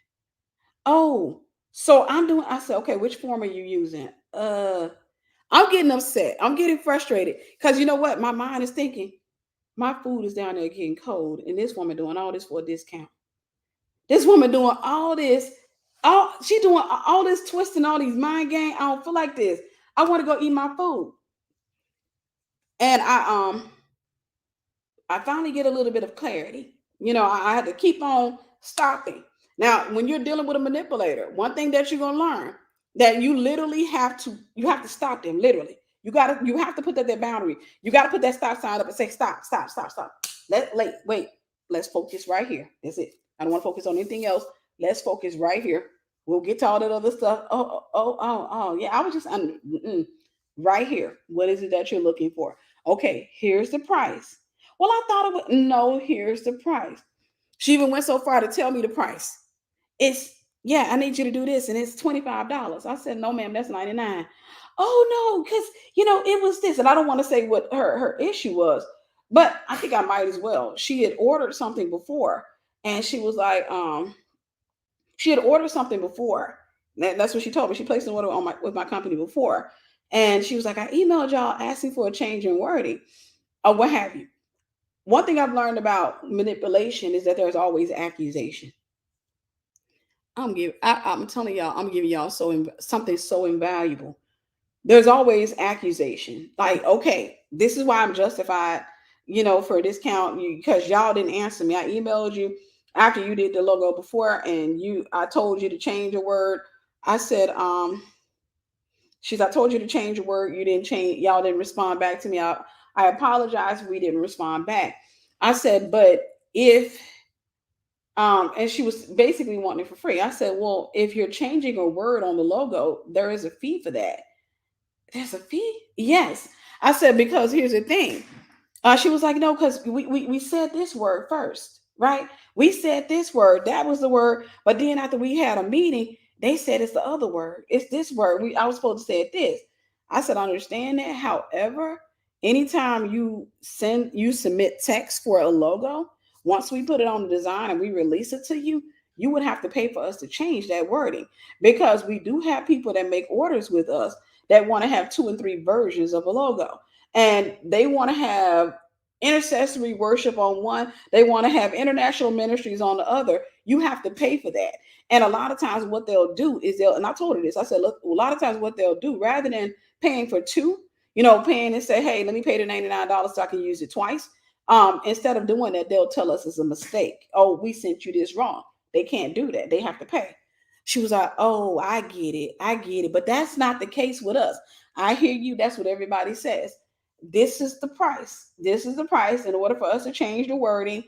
Oh, so I said, okay, which form are you using? I'm getting upset. I'm getting frustrated. Because you know what? My mind is thinking, my food is down there getting cold, and this woman doing all this for a discount. This woman doing all this, she doing all this twisting, all these mind games. I don't feel like this. I want to go eat my food. And I finally get a little bit of clarity. I had to keep on stopping. Now, when you're dealing with a manipulator, one thing that you're gonna learn that you have to stop them. Literally, you have to put that boundary. You got to put that stop sign up and say stop, stop, stop, stop. Wait. Let's focus right here. That's it. I don't want to focus on anything else. Let's focus right here. We'll get to all that other stuff. Oh. Yeah, I was just right here. What is it that you're looking for? Okay, here's the price. Well, I thought it would. No, here's the price. She even went so far to tell me the price. It's, yeah, I need you to do this, and it's $25. I said, no, ma'am, that's 99. Oh no, because it was this, and I don't want to say what her issue was, but I think I might as well. She had ordered something before, and she was like, she had ordered something before. That's what she told me. She placed an order with my company before, and she was like, I emailed y'all asking for a change in wording or what have you. One thing I've learned about manipulation is that there's always accusation. I'm telling y'all, I'm giving y'all something so invaluable. There's always accusation. Like, okay, this is why I'm justified, for a discount because y'all didn't answer me. I emailed you after you did the logo before, and I told you to change a word. I said, I told you to change your word. You didn't change. Y'all didn't respond back to me. I apologize. We didn't respond back. I said, but if and she was basically wanting it for free. I said, well, if you're changing a word on the logo, there is a fee for that. There's a fee? Yes. I said, because here's the thing. She was like, no, because we said this word first, right? We said this word. That was the word. But then after we had a meeting, they said it's the other word. It's this word. I was supposed to say this. I said, I understand that. However, anytime you submit text for a logo, once we put it on the design and we release it to you, you would have to pay for us to change that wording because we do have people that make orders with us that want to have 2 and 3 versions of a logo. And they want to have intercessory worship on one, they want to have international ministries on the other. You have to pay for that. And a lot of times what they'll do is and I told her this, I said, look, a lot of times what they'll do rather than paying for 2, paying and say, hey, let me pay the $99 so I can use it twice. Instead of doing that, they'll tell us it's a mistake. Oh, we sent you this wrong. They can't do that. They have to pay. She was like, oh, I get it. I get it. But that's not the case with us. I hear you. That's what everybody says. This is the price. This is the price. In order for us to change the wording,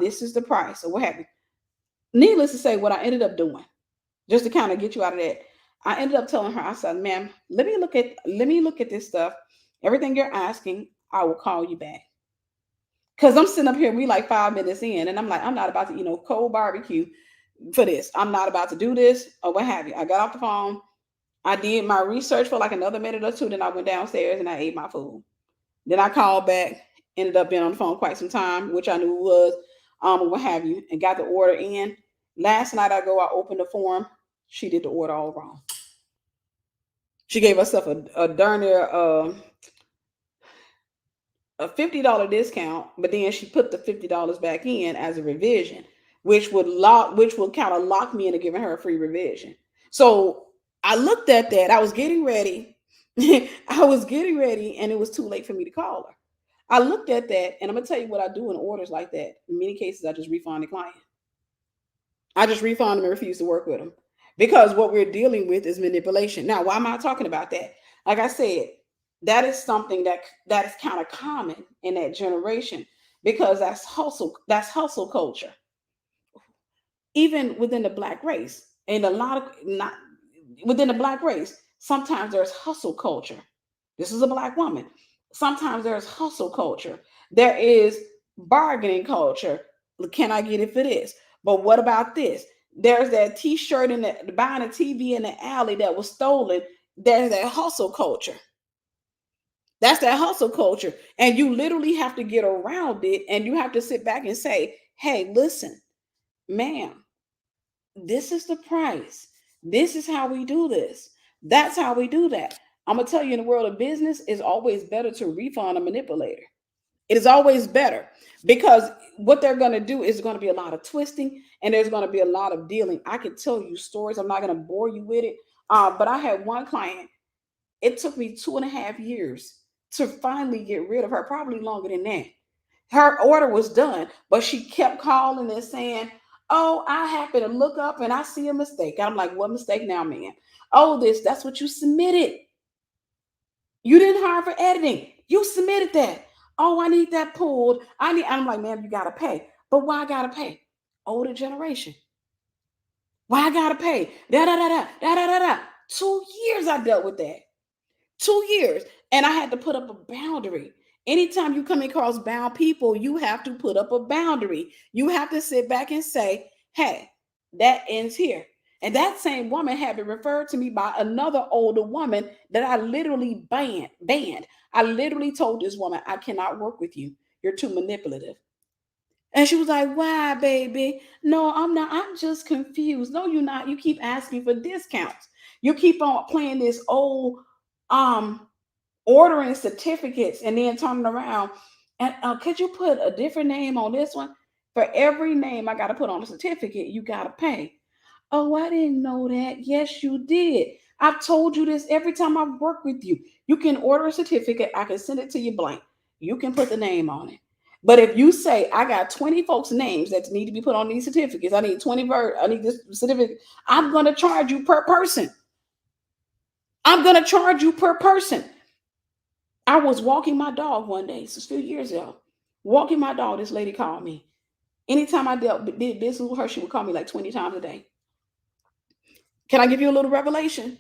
this is the price or what have you. Needless to say, what I ended up doing, just to kind of get you out of that, I ended up telling her, I said, ma'am, let me look at this stuff. Everything you're asking, I will call you back. Because I'm sitting up here, we like 5 minutes in, and I'm like, I'm not about to eat no cold barbecue for this. I'm not about to do this or what have you. I got off the phone. I did my research for like another minute or two. Then I went downstairs and I ate my food. Then I called back, ended up being on the phone quite some time, which I knew was what have you, and got the order in. Last night I opened the form. She did the order all wrong. She gave herself a darn near a $50 discount, but then she put the $50 back in as a revision, which will kind of lock me into giving her a free revision. So I looked at that. I was getting ready. And it was too late for me to call her. I looked at that, and I'm gonna tell you what I do in orders like that. In many cases, I just refund the client. I just refund them and refuse to work with them because what we're dealing with is manipulation. Now, why am I talking about that? Like I said, that is something that is kind of common in that generation because that's hustle culture. even within the black race, and a lot of not within the black race, sometimes there's hustle culture. This is a black woman. Sometimes there's hustle culture. There is bargaining culture. Can I get it for this? But what about this? There's that t-shirt in the buying a TV in the alley that was stolen. There's that hustle culture. That's that hustle culture. And you literally have to get around it, and you have to sit back and say, hey, listen, ma'am, this is the price. This is how we do this. That's how we do that. I'm gonna tell you, in the world of business, it's always better to refund a manipulator. It is always better, because what they're gonna do is going to be a lot of twisting, and there's going to be a lot of dealing. I could tell you stories. I'm not gonna bore you with it. But I had one client. It took me 2.5 years to finally get rid of her, probably longer than that. Her order was done, but she kept calling and saying, oh, I happen to look up and I see a mistake. I'm like, what mistake now, man? Oh, that's what you submitted. You didn't hire for editing. You submitted that. Oh, I need that pulled. I'm like, man, you gotta pay. But why I gotta pay? Older generation. Why I gotta pay? Da da da da da da da da. 2 years I dealt with that. 2 years. And I had to put up a boundary. Anytime you come across bound people, you have to put up a boundary. You have to sit back and say, hey, that ends here. And that same woman had been referred to me by another older woman that I literally banned. I literally told this woman, I cannot work with you. You're too manipulative. And she was like, why, baby? No, I'm not. I'm just confused. No, you're not. You keep asking for discounts. You keep on playing this old um ordering certificates and then turning around. And could you put a different name on this one? For every name I got to put on a certificate, you got to pay. Oh, I didn't know that. Yes, you did. I've told you this every time I've worked with you. You can order a certificate. I can send it to you blank. You can put the name on it. But if you say I got 20 folks' names that need to be put on these certificates, I need 20 I need this certificate, I'm gonna charge you per person. I'm gonna charge you per person. I was walking my dog one day, it's a few years ago. Walking my dog, this lady called me. Anytime I did business with her, she would call me like 20 times a day. Can I give you a little revelation?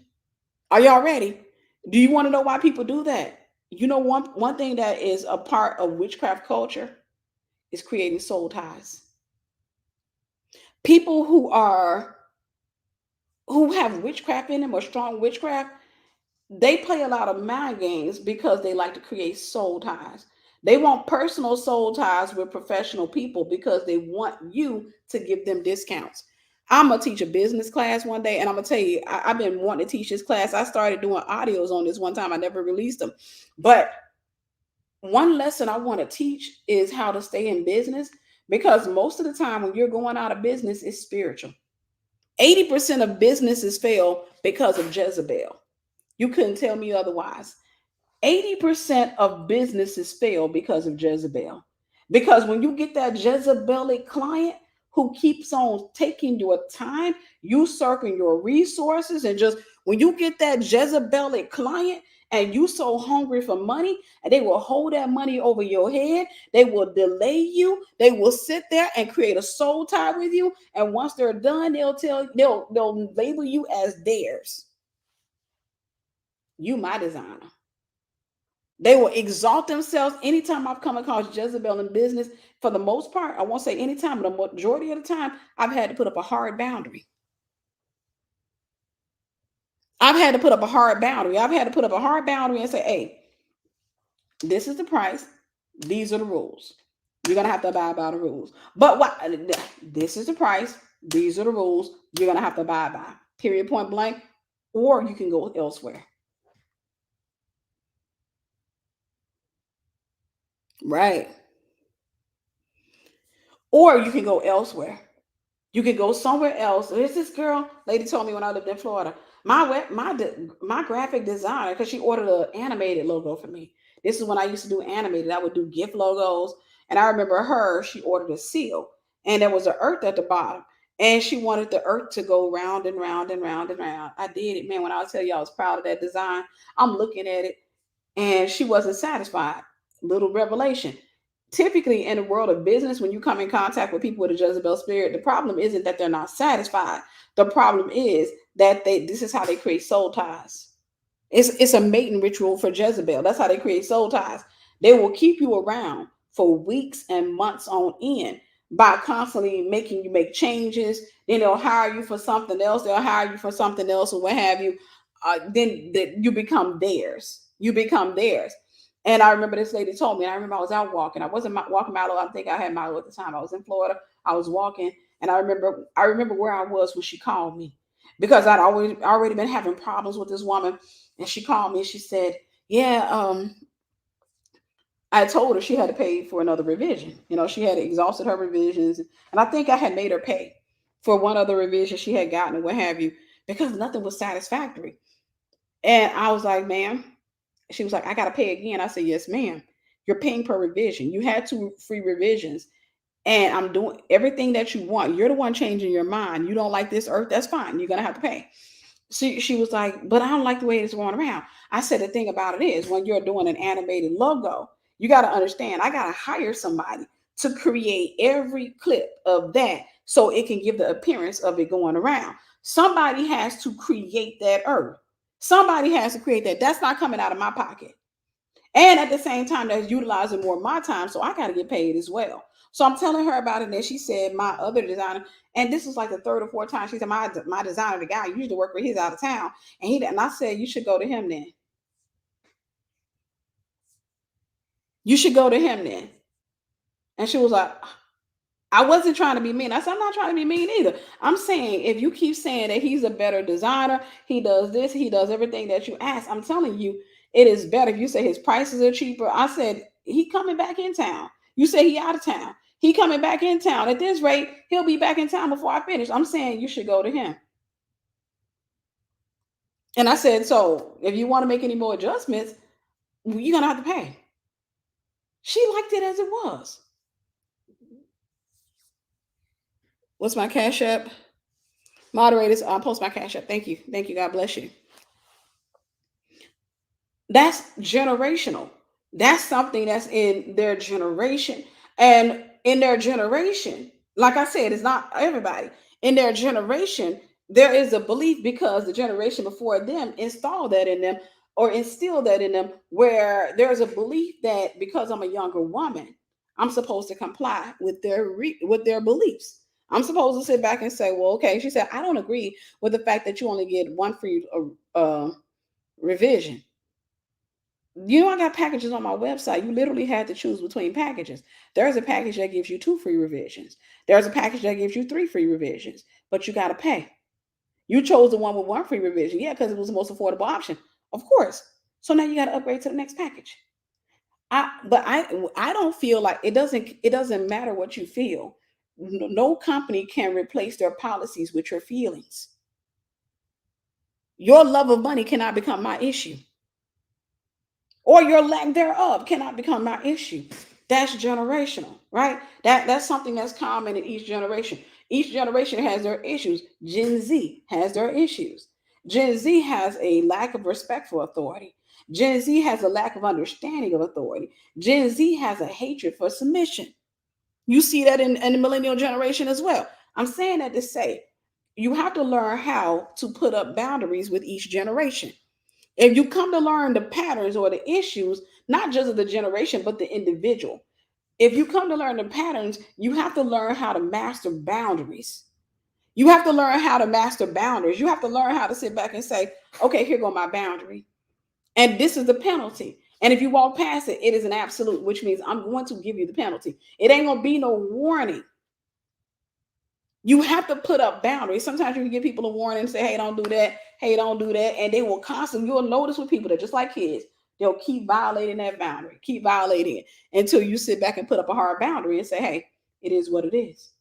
Are y'all ready? Do you want to know why people do that? You know, one thing that is a part of witchcraft culture is creating soul ties. People who have witchcraft in them or strong witchcraft, they play a lot of mind games because they like to create soul ties. They want personal soul ties with professional people because they want you to give them discounts. I'm gonna teach a business class one day, and I'm gonna tell you, I've been wanting to teach this class. I started doing audios on this one time. I never released them, but one lesson I want to teach is how to stay in business, because most of the time when you're going out of business, it's spiritual. 80% of businesses fail because of Jezebel. You couldn't tell me otherwise. 80% of businesses fail because of Jezebel. Because when you get that Jezebelic client who keeps on taking your time, usurping your resources, and just when you get that Jezebelic client and you so hungry for money, and they will hold that money over your head, they will delay you, they will sit there and create a soul tie with you, and once they're done, they'll label you as theirs. You my designer. They will exalt themselves. Anytime I've come across Jezebel in business, for the most part, I won't say anytime, but the majority of the time, I've had to put up a hard boundary. I've had to put up a hard boundary. I've had to put up a hard boundary and say, hey, this is the price. These are the rules. You're going to have to abide by the rules. But what? This is the price. These are the rules. You're going to have to abide by. Period, point blank. Or you can go elsewhere. Right. Or you can go elsewhere. You could go somewhere else. There's this girl, lady told me when I lived in Florida. My graphic designer, because she ordered an animated logo for me. This is when I used to do animated. I would do gift logos, and I remember her. She ordered a seal, and there was an earth at the bottom, and she wanted the earth to go round and round and round and round. I did it, man. When I tell you I was proud of that design, I'm looking at it, and she wasn't satisfied. Little revelation. Typically in the world of business, when you come in contact with people with a Jezebel spirit, the problem isn't that they're not satisfied. The problem is that this is how they create soul ties. It's a mating ritual for Jezebel. That's how they create soul ties. They will keep you around for weeks and months on end by constantly making you make changes. Then they'll hire you for something else. They'll hire you for something else or what have you. Then you become theirs. You become theirs. And I remember this lady told me, and I remember I was out walking. I wasn't walking Milo. I think I had Milo at the time. I was in Florida. I was walking, and I remember where I was when she called me, because I'd already been having problems with this woman. And she called me and she said, yeah, I told her she had to pay for another revision. She had exhausted her revisions. And I think I had made her pay for one other revision she had gotten or what have you, because nothing was satisfactory. And I was like, ma'am, she was like, I got to pay again. I said, yes, ma'am. You're paying per revision. You had two free revisions. And I'm doing everything that you want. You're the one changing your mind. You don't like this earth. That's fine. You're going to have to pay. She was like, but I don't like the way it's going around. I said, the thing about it is, when you're doing an animated logo, you got to understand, I got to hire somebody to create every clip of that so it can give the appearance of it going around. Somebody has to create that earth. Somebody has to create that. That's not coming out of my pocket. And at the same time, that's utilizing more of my time. So I got to get paid as well. So I'm telling her about it. And she said, my other designer, and this was like the third or fourth time, she said, my designer, the guy I used to work with, he's out of town. And I said, you should go to him then. You should go to him then. And she was like, I wasn't trying to be mean. I said, I'm not trying to be mean either. I'm saying, if you keep saying that he's a better designer, he does this, he does everything that you ask, I'm telling you, it is better. If you say his prices are cheaper, I said, he coming back in town. You say he out of town. He coming back in town. At this rate, he'll be back in town before I finish. I'm saying you should go to him. And I said, so if you want to make any more adjustments, you're going to have to pay. She liked it as it was. What's my cash app? Moderators, I'll post my cash app. Thank you. Thank you. God bless you. That's generational. That's something that's in their generation. And in their generation, like I said, it's not everybody. In their generation, there is a belief, because the generation before them installed that in them or instilled that in them, where there's a belief that because I'm a younger woman, I'm supposed to comply with with their beliefs. I'm supposed to sit back and say, well, okay. She said, I don't agree with the fact that you only get one free revision. I got packages on my website. You literally had to choose between packages. There's a package that gives you two free revisions. There's a package that gives you three free revisions, but you got to pay. You chose the one with one free revision, yeah, because it was the most affordable option, of course. So now you got to upgrade to the next package. I don't feel like it doesn't matter what you feel. No company can replace their policies with your feelings. Your love of money cannot become my issue, or your lack thereof cannot become my issue. That's generational, right? That's something that's common in each generation. Each generation has their issues. Gen Z has their issues. Gen Z has a lack of respect for authority. Gen Z has a lack of understanding of authority. Gen Z has a hatred for submission. You see that in the millennial generation as well. I'm saying that to say, you have to learn how to put up boundaries with each generation. If you come to learn the patterns or the issues, not just of the generation, but the individual, if you come to learn the patterns, you have to learn how to master boundaries. You have to learn how to master boundaries. You have to learn how to sit back and say, okay, here go my boundary. And this is the penalty. And if you walk past it, it is an absolute, which means I'm going to give you the penalty. It ain't going to be no warning. You have to put up boundaries. Sometimes you can give people a warning and say, hey, don't do that. Hey, don't do that. And they will constantly, you'll notice with people that just like kids, they'll keep violating that boundary, keep violating it until you sit back and put up a hard boundary and say, hey, it is what it is.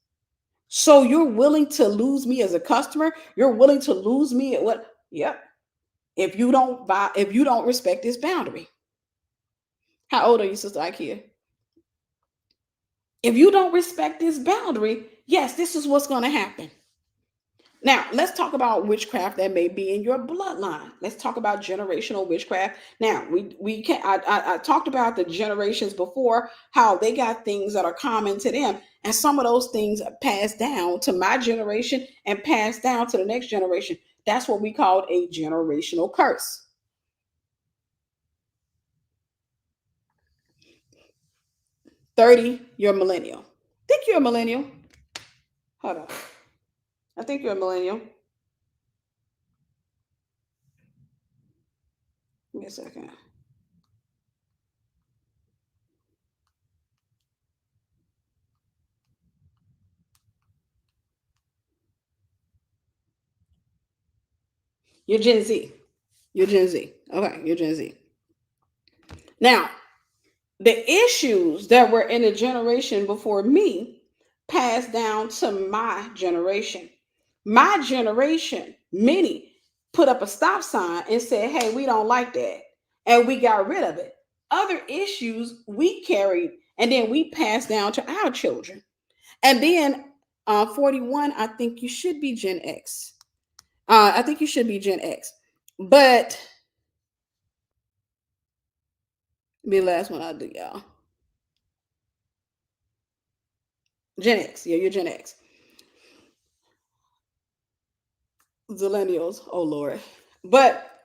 So you're willing to lose me as a customer? You're willing to lose me at what? Yep. If you don't respect this boundary. How old are you, Sister Ikea? If you don't respect this boundary, yes, this is what's going to happen. Now, let's talk about witchcraft that may be in your bloodline. Let's talk about generational witchcraft. Now, we can I talked about the generations before, how they got things that are common to them, and some of those things are passed down to my generation and passed down to the next generation. That's what we call a generational curse. 30, you're a millennial. Think you're a millennial. Hold on. I think you're a millennial. Give me a second. You're Gen Z. You're Gen Z. Okay, you're Gen Z. Now, the issues that were in the generation before me passed down to my generation. My generation, many put up a stop sign and said, hey, we don't like that. And we got rid of it. Other issues we carried and then we passed down to our children. And then 41, I think you should be Gen X. I think you should be Gen X. But be the last one I'll do, y'all. Gen X. Yeah, you're Gen X. Zillennials. Oh Lord. But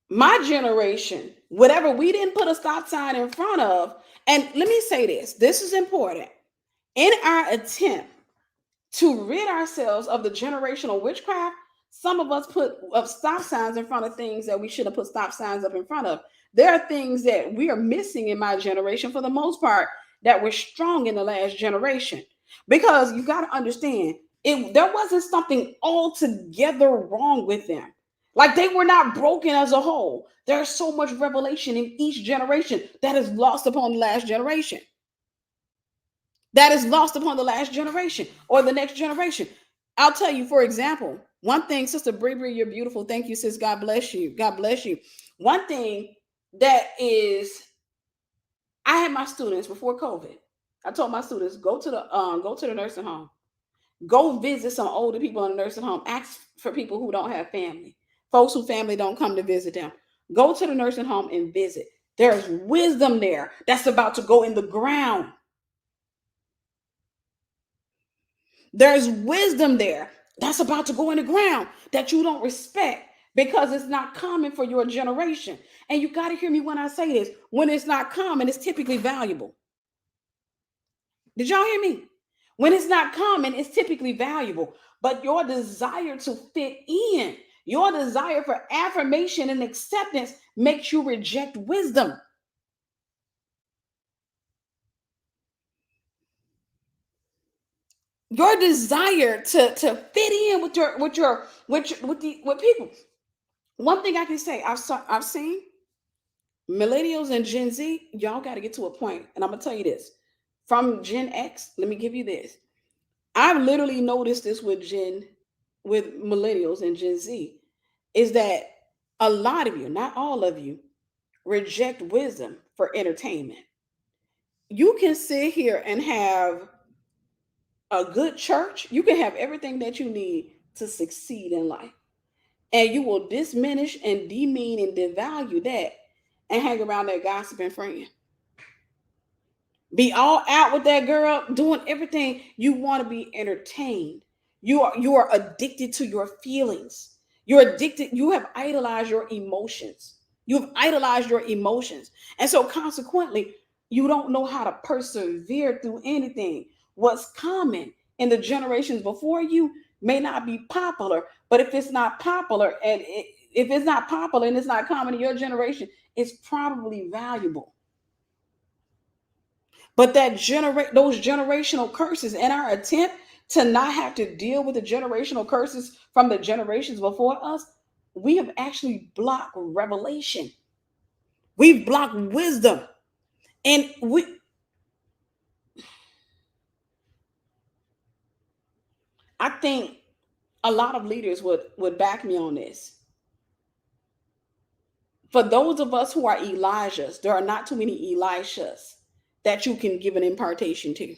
my generation, whatever we didn't put a stop sign in front of, and let me say this, this is important. In our attempt to rid ourselves of the generational witchcraft, some of us put up stop signs in front of things that we should have put stop signs up in front of. There are things that we are missing in my generation for the most part that were strong in the last generation. Because you got to understand, there wasn't something altogether wrong with them. Like they were not broken as a whole. There's so much revelation in each generation that is lost upon the last generation, that is lost upon the last generation or the next generation. I'll tell you, for example, one thing, Sister Brie, you're beautiful. Thank you, sis. God bless you. God bless you. One thing that is, I had my students before COVID. I told my students, go to the nursing home, go visit some older people in the nursing home. Ask for people who don't have family, folks who family don't come to visit them. Go to the nursing home and visit. There's wisdom there that's about to go in the ground. There's wisdom there that's about to go in the ground that you don't respect because it's not common for your generation. And you got to hear me when I say this. When it's not common, it's typically valuable. Did y'all hear me? When it's not common, it's typically valuable. But your desire to fit in, your desire for affirmation and acceptance makes you reject wisdom. Your desire to fit in with people. One thing I can say, I've seen millennials and Gen Z, y'all got to get to a point, and I'm gonna tell you this. From Gen X, let me give you this. I've literally noticed this with millennials and Gen Z, is that a lot of you, not all of you, reject wisdom for entertainment. You can sit here and have a good church. You can have everything that you need to succeed in life, and you will diminish and demean and devalue that and hang around that gossiping friend. Be all out with that girl, doing everything. You want to be entertained. You are addicted to your feelings. You're addicted. You have idolized your emotions. You've idolized your emotions. And so consequently, you don't know how to persevere through anything. What's common in the generations before you may not be popular, but if it's not popular if it's not popular and it's not common in your generation, it's probably valuable. But those generational curses and our attempt to not have to deal with the generational curses from the generations before us, we have actually blocked revelation. We've blocked wisdom. And I think a lot of leaders would back me on this. For those of us who are Elijahs, there are not too many Elishas that you can give an impartation to.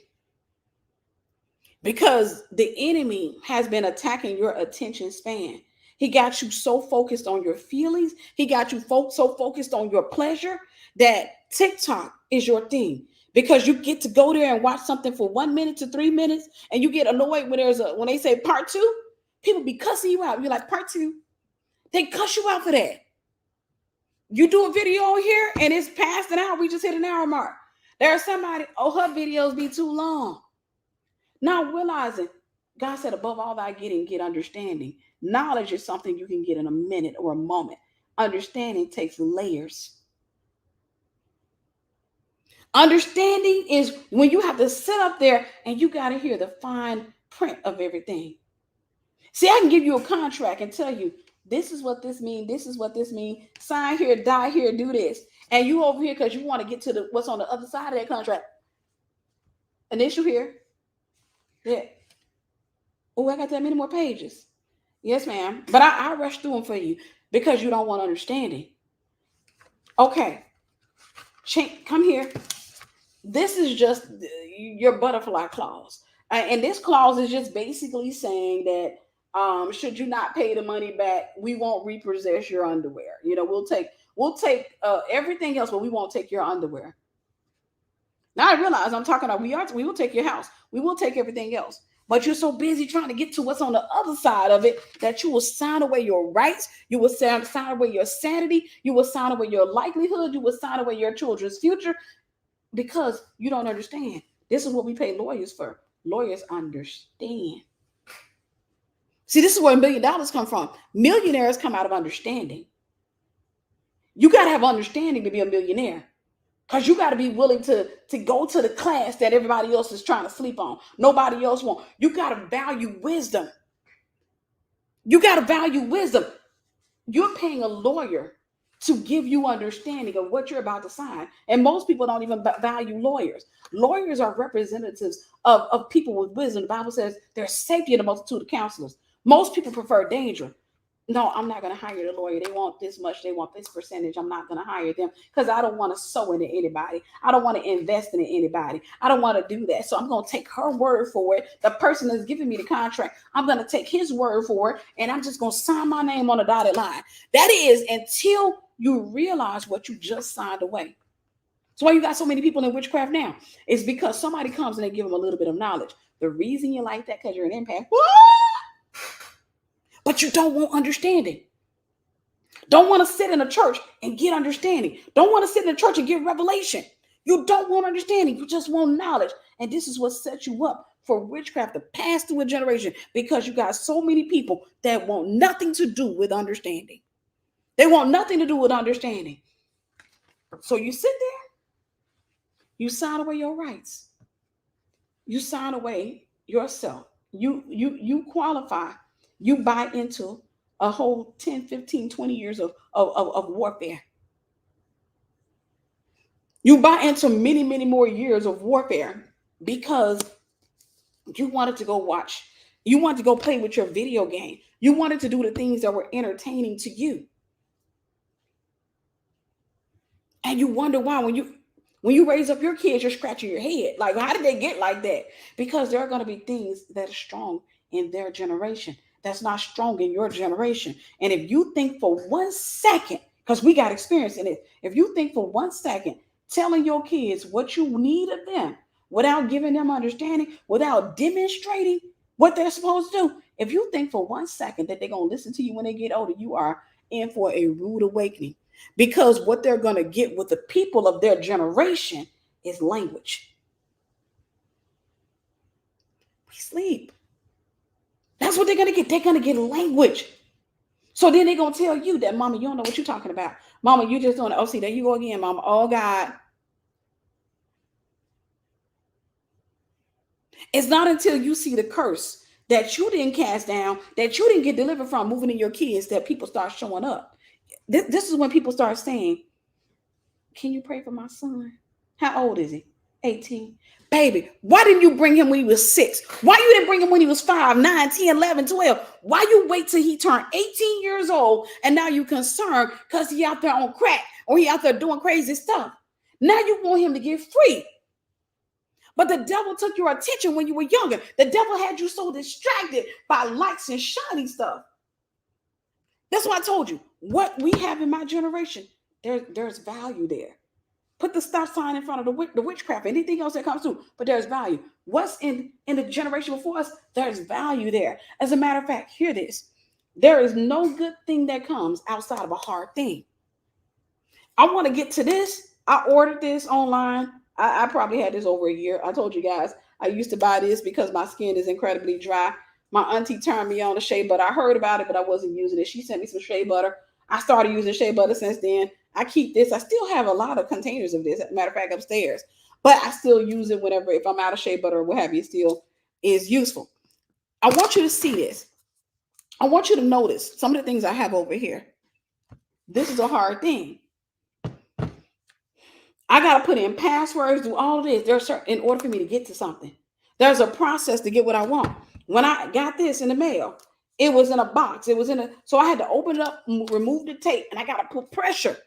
because the enemy has been attacking your attention span. He got you so focused on your feelings. He got you so focused on your pleasure that TikTok is your thing, because you get to go there and watch something for 1 minute to 3 minutes, and you get annoyed when they say part two. People be cussing you out. You're like, part two. They cuss you out for that. You do a video here and it's past an hour. We just hit an hour mark. There's somebody, her videos be too long. Now realizing God said, above all thy getting, get understanding. Knowledge is something you can get in a minute or a moment. Understanding takes layers. Understanding is when you have to sit up there and you got to hear the fine print of everything. See, I can give you a contract and tell you, this is what this means. This is what this means. Sign here, die here, do this. And you over here because you want to get to what's on the other side of that contract. Initial here. Yeah. Oh, I got that many more pages. Yes, ma'am. But I rush through them for you because you don't want understanding. Okay. Come here. This is just your butterfly clause. And this clause is just basically saying that should you not pay the money back, we won't repossess your underwear. We'll take everything else, but we won't take your underwear. Now I realize I'm talking about we will take your house. We will take everything else. But you're so busy trying to get to what's on the other side of it that you will sign away your rights. You will sign away your sanity. You will sign away your likelihood. You will sign away your children's future because you don't understand. This is what we pay lawyers for. Lawyers understand. See, this is where $1 million come from. Millionaires come out of understanding. You got to have understanding to be a millionaire. Because you got to be willing to go to the class that everybody else is trying to sleep on. Nobody else wants. You got to value wisdom. You got to value wisdom. You're paying a lawyer to give you understanding of what you're about to sign. And most people don't even value lawyers. Lawyers are representatives of people with wisdom. The Bible says there's safety in the multitude of counselors. Most people prefer danger. No, I'm not going to hire the lawyer. They want this much. They want this percentage. I'm not going to hire them because I don't want to sow into anybody. I don't want to invest in anybody. I don't want to do that. So I'm going to take her word for it. The person that's giving me the contract, I'm going to take his word for it. And I'm just going to sign my name on a dotted line. That is until you realize what you just signed away. So why you got so many people in witchcraft now? It's because somebody comes and they give them a little bit of knowledge. The reason you like that because you're an empath. But you don't want understanding. Don't want to sit in a church and get understanding. Don't want to sit in a church and get revelation. You don't want understanding. You just want knowledge. And this is what sets you up for witchcraft to pass through a generation because you got so many people that want nothing to do with understanding. They want nothing to do with understanding. So you sit there. You sign away your rights. You sign away yourself. You qualify. You buy into a whole 10, 15, 20 years of warfare. You buy into many, many more years of warfare because you wanted to go watch. You wanted to go play with your video game. You wanted to do the things that were entertaining to you. And you wonder why when you raise up your kids, you're scratching your head. Like, how did they get like that? Because there are going to be things that are strong in their generation that's not strong in your generation. And if you think for 1 second, because we got experience in it, if you think for 1 second, telling your kids what you need of them without giving them understanding, without demonstrating what they're supposed to do, if you think for 1 second that they're going to listen to you when they get older, you are in for a rude awakening. Because what they're going to get with the people of their generation is language. We sleep. That's what they're going to get. They're going to get language. So then they're going to tell you that, Mama, you don't know what you're talking about. Mama, you just doing it. Oh, see, there you go again, Mama. Oh, God. It's not until you see the curse that you didn't cast down, that you didn't get delivered from moving in your kids, that people start showing up. This is when people start saying, can you pray for my son? How old is he? 18. Baby, why didn't you bring him when he was 6? Why you didn't bring him when he was 5, 9, 10, 11, 12? Why you wait till he turned 18 years old and now you concerned because he out there on crack or he out there doing crazy stuff? Now you want him to get free. But the devil took your attention when you were younger. The devil had you so distracted by lights and shiny stuff. That's why I told you what we have in my generation. There's value there. Put the stop sign in front of the witchcraft, anything else that comes through, but there's value. What's in the generation before us? There's value there. As a matter of fact, hear this: there is no good thing that comes outside of a hard thing. I want to get to this. I ordered this online. I probably had this over a year. I told you guys I used to buy this because my skin is incredibly dry. My auntie turned me on to shea butter. I heard about it, but I wasn't using it. She sent me some shea butter. I started using shea butter since then. I keep this. I still have a lot of containers of this. As a matter of fact, upstairs. But I still use it whenever, if I'm out of shea butter or what have you, it still is useful. I want you to see this. I want you to notice some of the things I have over here. This is a hard thing. I got to put in passwords, do all of this. In order for me to get to something. There's a process to get what I want. When I got this in the mail, it was in a box. So I had to open it up, remove the tape, and I got to put pressure.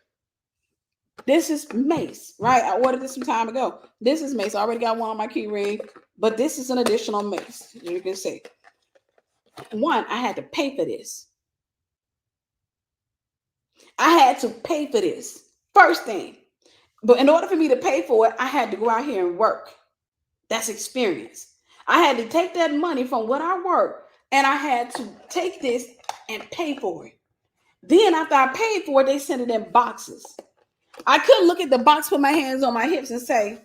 This is mace, right? I ordered this some time ago. This is mace. I already got one on my key ring, but this is an additional mace. You can see. One, I had to pay for this. I had to pay for this. First thing. But in order for me to pay for it, I had to go out here and work. That's experience. I had to take that money from what I work, and I had to take this and pay for it. Then after I paid for it, they sent it in boxes. I couldn't look at the box, put my hands on my hips and say,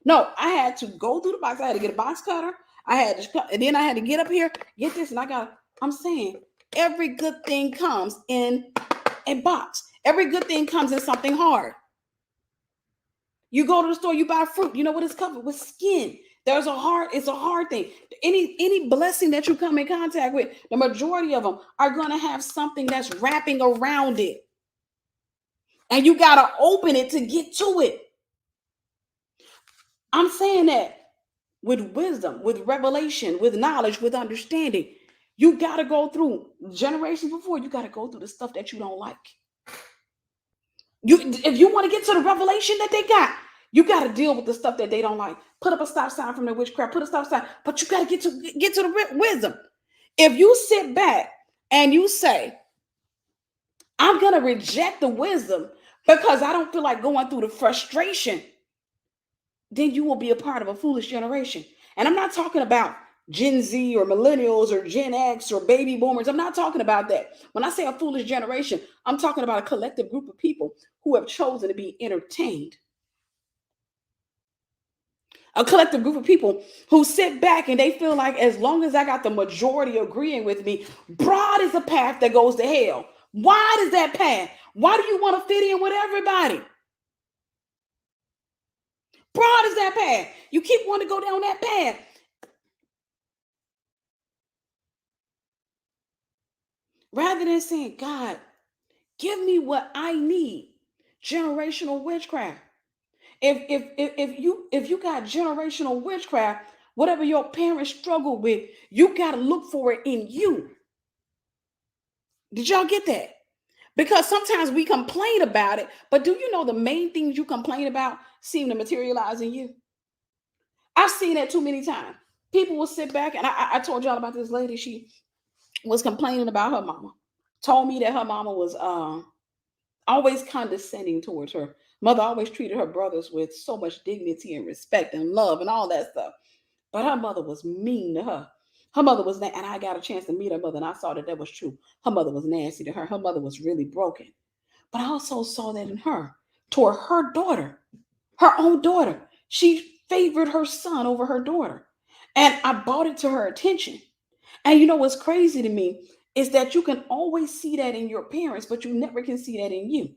no, I had to go through the box. I had to get a box cutter. And then I had to get up here, get this, and I'm saying every good thing comes in a box. Every good thing comes in something hard. You go to the store, you buy fruit. You know what it's covered with? Skin. It's a hard thing. Any blessing that you come in contact with, the majority of them are going to have something that's wrapping around it. And you got to open it to get to it. I'm saying that with wisdom, with revelation, with knowledge, with understanding. You got to go through generations before. You got to go through the stuff that you don't like. If you want to get to the revelation that they got, you got to deal with the stuff that they don't like. Put up a stop sign from the witchcraft. Put a stop sign, but you got to get to the wisdom. If you sit back and you say, "I'm gonna reject the wisdom because I don't feel like going through the frustration," then you will be a part of a foolish generation. And I'm not talking about Gen Z or millennials or Gen X or baby boomers. I'm not talking about that. When I say a foolish generation, I'm talking about a collective group of people who have chosen to be entertained. A collective group of people who sit back and they feel like as long as I got the majority agreeing with me, broad is a path that goes to hell. Wide is that path. Why do you want to fit in with everybody? Broad is that path. You keep wanting to go down that path. Rather than saying, God, give me what I need. Generational witchcraft. If you got generational witchcraft, whatever your parents struggle with, you got to look for it in you. Did y'all get that? Because sometimes we complain about it, but do you know the main things you complain about seem to materialize in you? I've seen that too many times. People will sit back, and I told y'all about this lady. She was complaining about her mama. Told me that her mama was always condescending towards her. Mother always treated her brothers with so much dignity and respect and love and all that stuff. But her mother was mean to her. Her mother was, and I got a chance to meet her mother, and I saw that was true. Her mother was nasty to her. Her mother was really broken. But I also saw that in her, toward her daughter, her own daughter. She favored her son over her daughter. And I brought it to her attention. And you know what's crazy to me is that you can always see that in your parents, but you never can see that in you.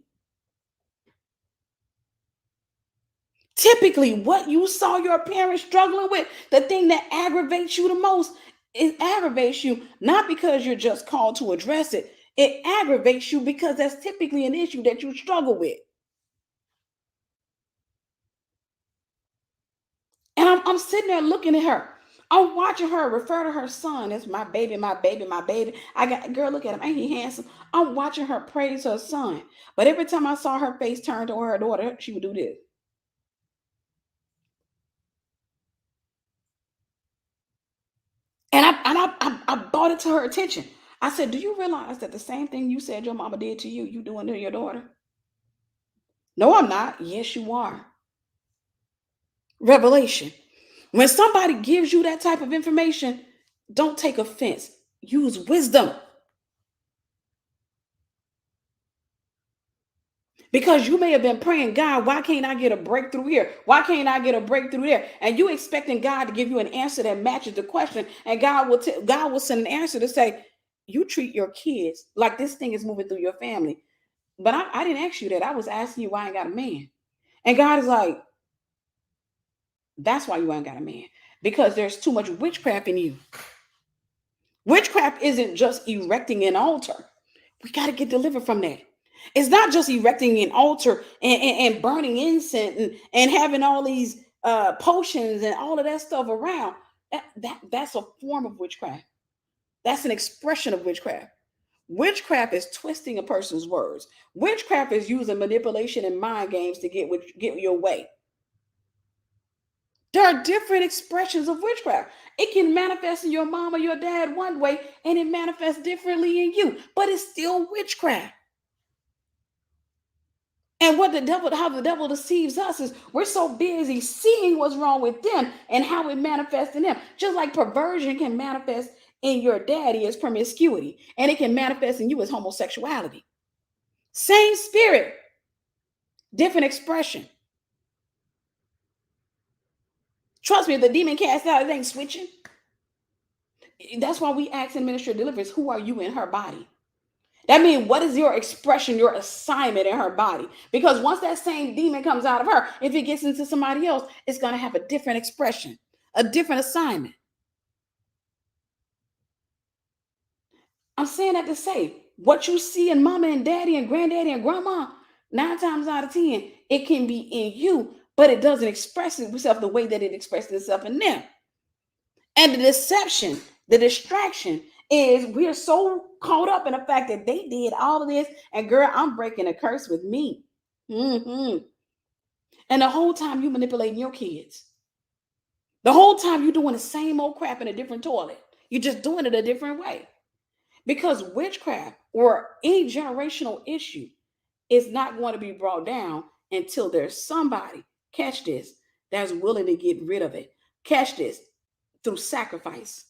Typically, what you saw your parents struggling with, the thing that aggravates you the most, it aggravates you not because you're just called to address it. It aggravates you because that's typically an issue that you struggle with. And I'm sitting there looking at her. I'm watching her refer to her son as my baby, my baby, my baby. I got, girl, look at him. Ain't he handsome? I'm watching her praise her son. But every time I saw her face turn to her daughter, she would do this. I brought it to her attention. I said, do you realize that the same thing you said your mama did to you, you doing to your daughter? No, I'm not. Yes, you are. Revelation. When somebody gives you that type of information, don't take offense. Use wisdom. Because you may have been praying, God, why can't I get a breakthrough here? Why can't I get a breakthrough there? And you expecting God to give you an answer that matches the question. And God will send an answer to say, you treat your kids like this thing is moving through your family. But I didn't ask you that. I was asking you why I ain't got a man. And God is like, that's why you ain't got a man. Because there's too much witchcraft in you. Witchcraft isn't just erecting an altar. We got to get delivered from that. It's not just erecting an altar and burning incense and having all these potions and all of that stuff around. That's a form of witchcraft. That's an expression of witchcraft. Witchcraft is twisting a person's words. Witchcraft is using manipulation and mind games to get your way. There are different expressions of witchcraft. It can manifest in your mom or your dad one way, and it manifests differently in you, but it's still witchcraft. And how the devil deceives us is we're so busy seeing what's wrong with them and how it manifests in them. Just like perversion can manifest in your daddy as promiscuity, and it can manifest in you as homosexuality. Same spirit, different expression. Trust me, if the demon cast out, it ain't switching. That's why we ask in ministry of deliverance, who are you in her body? That means, what is your expression, your assignment in her body? Because once that same demon comes out of her, if it gets into somebody else, it's going to have a different expression, a different assignment. I'm saying that to say, what you see in mama and daddy and granddaddy and grandma, 9 times out of 10, it can be in you, but it doesn't express itself the way that it expresses itself in them. And the deception, the distraction is we're so caught up in the fact that they did all of this, and girl, I'm breaking a curse with me. And the whole time you manipulating your kids. The whole time you're doing the same old crap in a different toilet. You're just doing it a different way. Because witchcraft or any generational issue is not going to be brought down until there's somebody, catch this, that's willing to get rid of it. Catch this, through sacrifice.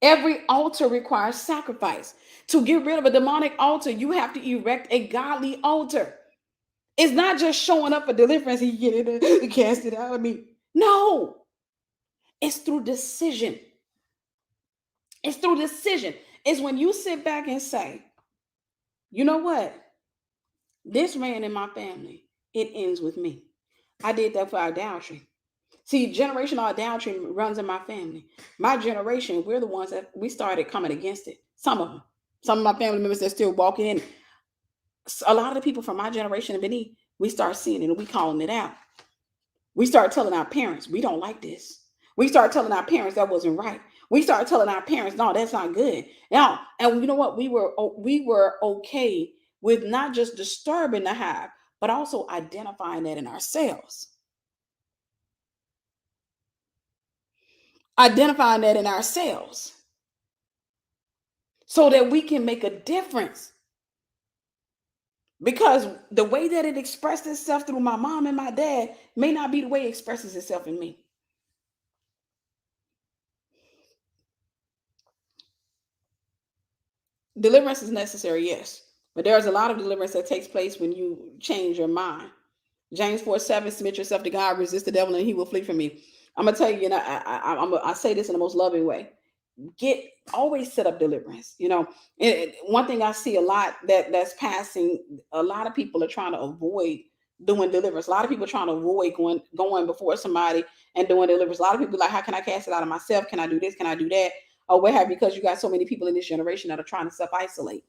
Every altar requires sacrifice. To get rid of a demonic altar, you have to erect a godly altar. It's not just showing up for deliverance and you get it, cast it out of me. No, it's through decision. It's through decision. It's when you sit back and say, you know what? This ran in my family. It ends with me. I did that for idolatry. See, generational idolatry runs in my family. My generation, we're the ones that we started coming against it. Some of them. Some of my family members that still walking in. A lot of the people from my generation and beneath, we start seeing it and we calling it out. We start telling our parents, we don't like this. We start telling our parents that wasn't right. We start telling our parents, no, that's not good. Now, and you know what? We were okay with not just disturbing the hive, but also identifying that in ourselves. Identifying that in ourselves so that we can make a difference. Because the way that it expressed itself through my mom and my dad may not be the way it expresses itself in me. Deliverance is necessary, yes. But there's a lot of deliverance that takes place when you change your mind. James 4:7, submit yourself to God, resist the devil, and he will flee from you. I'm gonna tell you, and I say this in the most loving way. Always set up deliverance. One thing I see a lot that's passing, a lot of people are trying to avoid doing deliverance. A lot of people are trying to avoid going before somebody and doing deliverance. A lot of people are like, how can I cast it out of myself? Can I do this? Can I do that? Or what have you? Because you got so many people in this generation that are trying to self-isolate.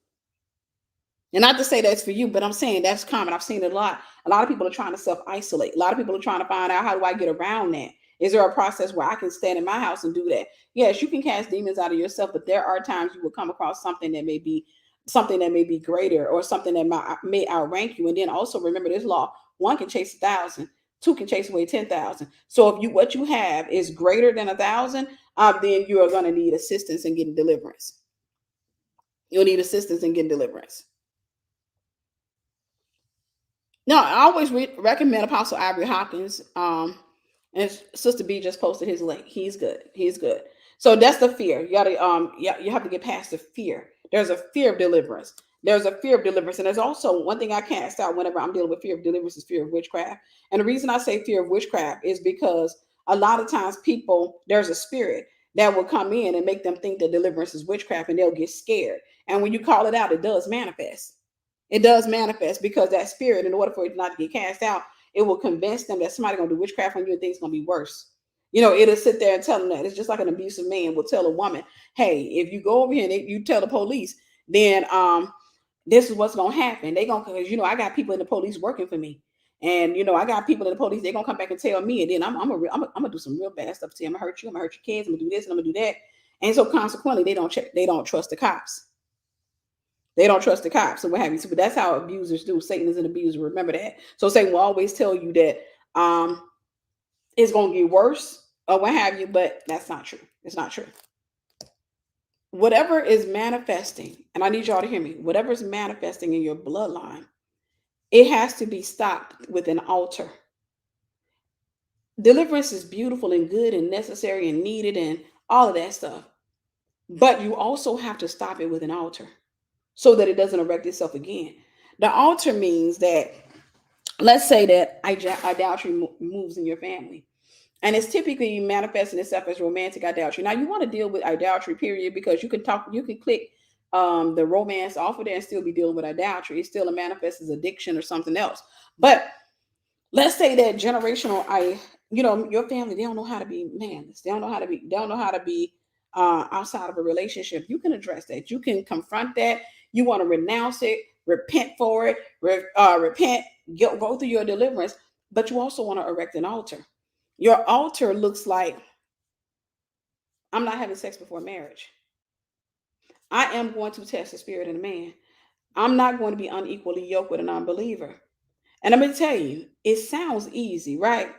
And not to say that's for you, but I'm saying that's common. I've seen it a lot. A lot of people are trying to self-isolate. A lot of people are trying to find out, how do I get around that? Is there a process where I can stand in my house and do that? Yes, you can cast demons out of yourself, but there are times you will come across something that may be greater, or something that may outrank you. And then also remember this law: one can chase 1,000, two can chase away 10,000. So if what you have is greater than 1,000, then you are going to need assistance in getting deliverance. You'll need assistance in getting deliverance. No, I always recommend Apostle Ivory Hopkins. And Sister B just posted his link. He's good. He's good. So that's the fear. You gotta yeah, you have to get past the fear. There's a fear of deliverance. There's a fear of deliverance. And there's also one thing I cast out whenever I'm dealing with fear of deliverance is fear of witchcraft. And the reason I say fear of witchcraft is because a lot of times people, there's a spirit that will come in and make them think that deliverance is witchcraft and they'll get scared. And when you call it out, it does manifest. It does manifest because that spirit, in order for it not to get cast out, it will convince them that somebody gonna do witchcraft on you and things gonna be worse. It'll sit there and tell them that. It's just like an abusive man will tell a woman, "Hey, if you go over here and you tell the police, then this is what's gonna happen. They gonna, because I got people in the police working for me, and I got people in the police. They're gonna come back and tell me, and then I'm gonna do some real bad stuff to you. I'm gonna hurt you. I'm gonna hurt your kids. I'm gonna do this and I'm gonna do that. And so consequently, they don't check. They don't trust the cops. They don't trust the cops and what have you. So, but that's how abusers do. Satan is an abuser. Remember that. So Satan will always tell you that it's going to get worse or what have you, but that's not true. It's not true. Whatever is manifesting, and I need y'all to hear me, whatever is manifesting in your bloodline, it has to be stopped with an altar. Deliverance is beautiful and good and necessary and needed and all of that stuff. But you also have to stop it with an altar so that it doesn't erect itself again. The altar means that, let's say that idolatry moves in your family, and it's typically manifesting itself as romantic idolatry. Now, you want to deal with idolatry, period, because you can click the romance off of there and still be dealing with idolatry. It still manifests as addiction or something else. But let's say that generational, your family, they don't know how to be manless. They don't know how to be outside of a relationship. You can address that. You can confront that. You want to renounce it, repent for it, repent, go through your deliverance. But you also want to erect an altar. Your altar looks like, I'm not having sex before marriage. I am going to test the spirit in a man. I'm not going to be unequally yoked with an unbeliever. And I'm going to tell you, it sounds easy, right?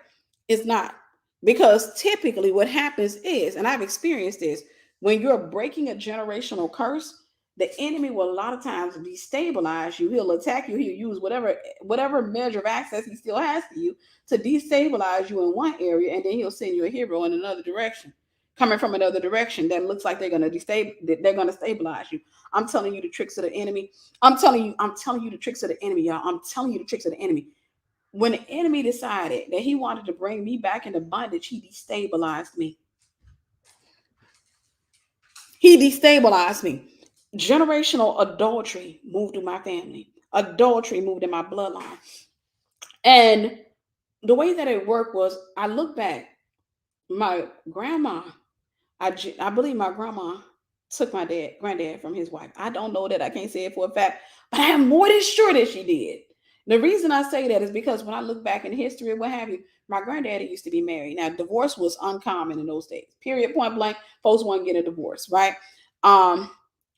It's not. Because typically what happens is, and I've experienced this, when you're breaking a generational curse, the enemy will a lot of times destabilize you. He'll attack you. He'll use whatever measure of access he still has to you to destabilize you in one area, and then he'll send you a hero in another direction, coming from another direction that looks like they're going to stabilize you. I'm telling you the tricks of the enemy. I'm telling you the tricks of the enemy, y'all. I'm telling you the tricks of the enemy. When the enemy decided that he wanted to bring me back into bondage, he destabilized me. He destabilized me. Generational adultery moved through my family. Adultery moved in my bloodline. And the way that it worked was, I look back, my grandma, I believe my grandma took my granddad from his wife. I don't know that. I can't say it for a fact, but I am more than sure that she did. The reason I say that is because when I look back in history or what have you, my granddaddy used to be married. Now, divorce was uncommon in those days. Period, point blank. Folks weren't getting a divorce, right? Um,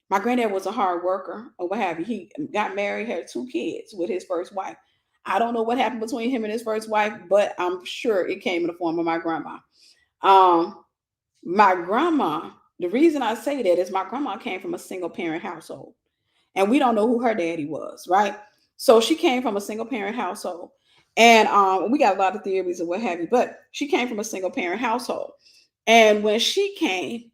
my granddad was a hard worker or what have you. He got married, had 2 kids with his first wife. I don't know what happened between him and his first wife, but I'm sure it came in the form of my grandma. Um, my grandma, the reason I say that is my grandma came from a single parent household, and we don't know who her daddy was, right? So she came from a single parent household, and we got a lot of theories and what have you, but she came from a single parent household. And when she came,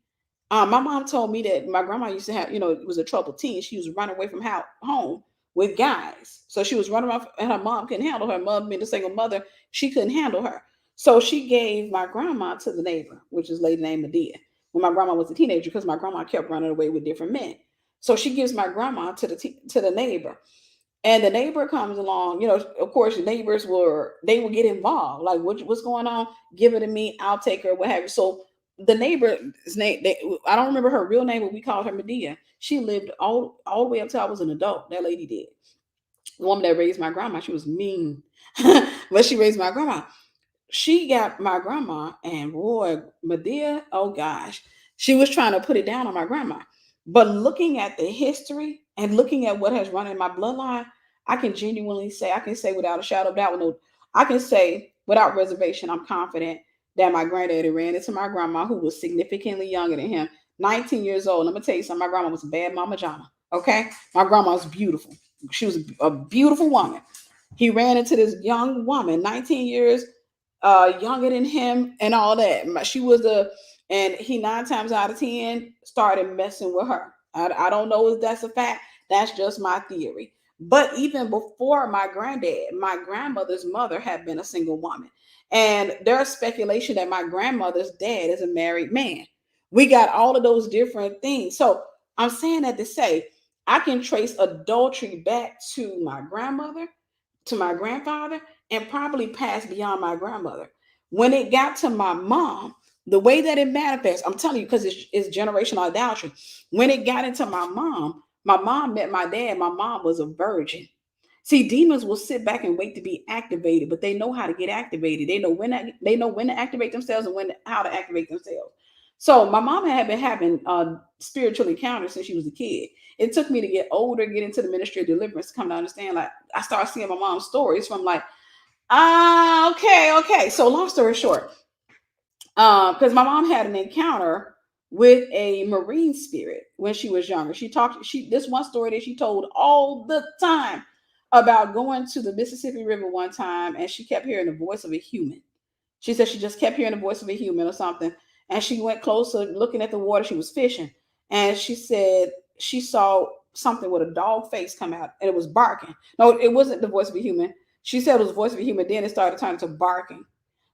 my mom told me that my grandma used to have, it was a troubled teen. She was running away from home with guys. So she was running around, and her mom couldn't handle her. Mom being a single mother, she couldn't handle her. So she gave my grandma to the neighbor, which is a lady named Medea, when my grandma was a teenager, because my grandma kept running away with different men. So she gives my grandma to the neighbor. And the neighbor comes along, of course, the neighbors they will get involved. Like, what's going on? Give it to me. I'll take her, what have you. So the neighbor's name, I don't remember her real name, but we called her Medea. She lived all the way up till I was an adult. That lady did. The woman that raised my grandma, she was mean, but she raised my grandma. She got my grandma, and boy, Medea, oh gosh, she was trying to put it down on my grandma. But looking at the history and looking at what has run in my bloodline, I can genuinely say, I can say without a shadow of doubt, no, I can say without reservation, I'm confident that my granddaddy ran into my grandma, who was significantly younger than him, 19 years old. Let me tell you something. My grandma was a bad mama jama. Okay, my grandma was beautiful. She was a beautiful woman. He ran into this young woman, 19 years younger than him, and all that. She was and he 9 times out of 10 started messing with her. I don't know if that's a fact. That's just my theory. But even before my granddad, my grandmother's mother had been a single woman. And there's speculation that my grandmother's dad is a married man. We got all of those different things. So I'm saying that to say I can trace adultery back to my grandmother, to my grandfather, and probably pass beyond my grandmother. When it got to my mom, the way that it manifests, I'm telling you, because it's generational idolatry. When it got into my mom met my dad. My mom was a virgin. See, demons will sit back and wait to be activated, but they know how to get activated. They know when to activate themselves and how to activate themselves. So my mom had been having spiritual encounters since she was a kid. It took me to get older, get into the ministry of deliverance, come to understand. Like I started seeing my mom's stories from like, okay. So long story short, because my mom had an encounter with a marine spirit when she was younger. She this one story that she told all the time about going to the Mississippi River one time, and she kept hearing the voice of a human. She said she just kept hearing the voice of a human or something. And she went closer, looking at the water. She was fishing. And she said she saw something with a dog face come out, and it was barking. No, it wasn't the voice of a human. She said it was the voice of a human. Then it started turning to barking.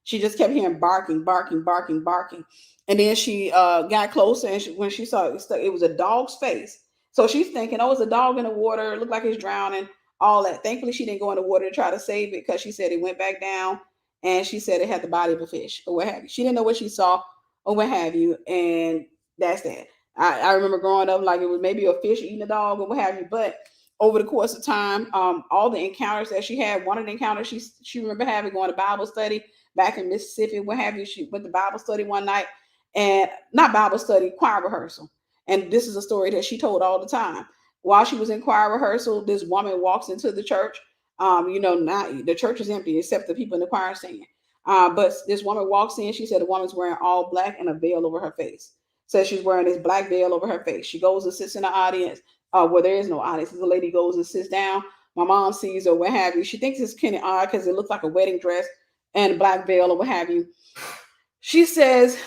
She just kept hearing barking, barking, barking, barking. And then she got closer, and when she saw it, it was a dog's face. So she's thinking, oh, it's a dog in the water. It looked like it's drowning, all that. Thankfully, she didn't go in the water to try to save it, because she said it went back down, and she said it had the body of a fish or what have you. She didn't know what she saw or what have you, and that's that. I remember growing up like it was maybe a fish eating a dog or what have you, but over the course of time, all the encounters that she had, one of the encounters she remember having going to Bible study back in Mississippi, what have you. She went to Bible study one night, and not Bible study, choir rehearsal. And this is a story that she told all the time. While she was in choir rehearsal, this woman walks into the church. Not the church is empty except the people in the choir singing. But this woman walks in. She said the woman's wearing all black and a veil over her face. Says she's wearing this black veil over her face. She goes and sits in the audience, where there is no audience. The lady goes and sits down. My mom sees her, what have you. She thinks it's kind of odd because it looks like a wedding dress and a black veil or what have you. She says,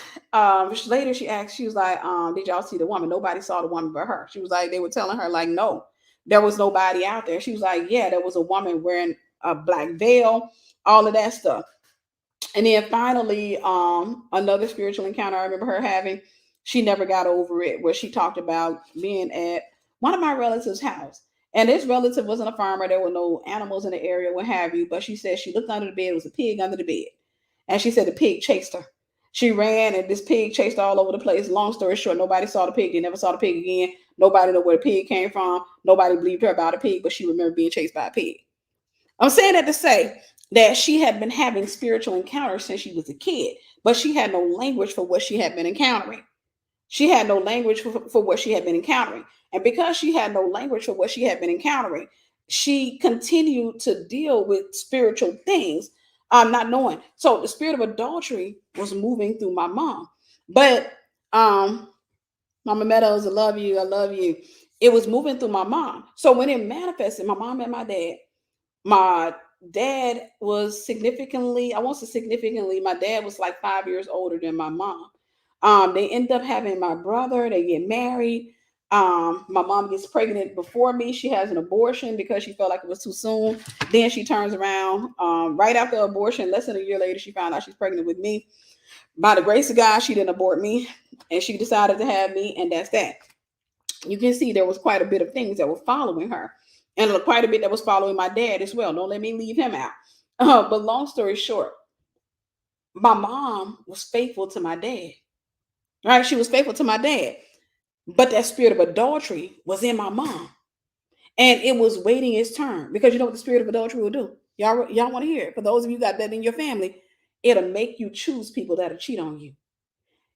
later she asked, she was like, did y'all see the woman? Nobody saw the woman but her. She was like, they were telling her, like, no, there was nobody out there. She was like, yeah, there was a woman wearing a black veil, all of that stuff. And then finally, another spiritual encounter I remember her having, she never got over it, where she talked about being at one of my relatives' house. And this relative wasn't a farmer. There were no animals in the area, what have you. But she said she looked under the bed. It was a pig under the bed. And she said the pig chased her. She ran, and this pig chased all over the place. Long story short, nobody saw the pig. They never saw the pig again. Nobody knew where the pig came from. Nobody believed her about a pig, but she remembered being chased by a pig. I'm saying that to say that she had been having spiritual encounters since she was a kid, but she had no language for what she had been encountering. She had no language for what she had been encountering. And because she had no language for what she had been encountering, she continued to deal with spiritual things, not knowing. So the spirit of adultery was moving through my mom. But Mama Meadows, I love you. I love you. It was moving through my mom. So when it manifested, my mom and my dad was significantly, I won't say significantly, my dad was like 5 years older than my mom. They end up having my brother, they get married. My mom gets pregnant before me. She has an abortion because she felt like it was too soon. Then she turns around right after abortion, less than a year later, she found out she's pregnant with me. By the grace of God, she didn't abort me, and she decided to have me, and that's that. You can see there was quite a bit of things that were following her, and quite a bit that was following my dad as well. Don't let me leave him out. But long story short, my mom was faithful to my dad. Right? She was faithful to my dad. But that spirit of adultery was in my mom. And it was waiting its turn. Because you know what the spirit of adultery will do? Y'all want to hear it. For those of you got that in your family, it'll make you choose people that'll cheat on you.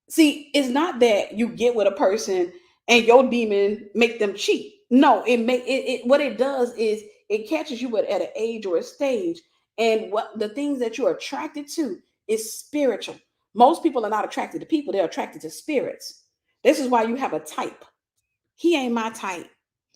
See, it's not that you get with a person and your demon make them cheat. No, it what it does is it catches you at an age or a stage, and what the things that you're attracted to is spiritual. Most people are not attracted to people, they're attracted to spirits. This is why you have a type. He ain't my type.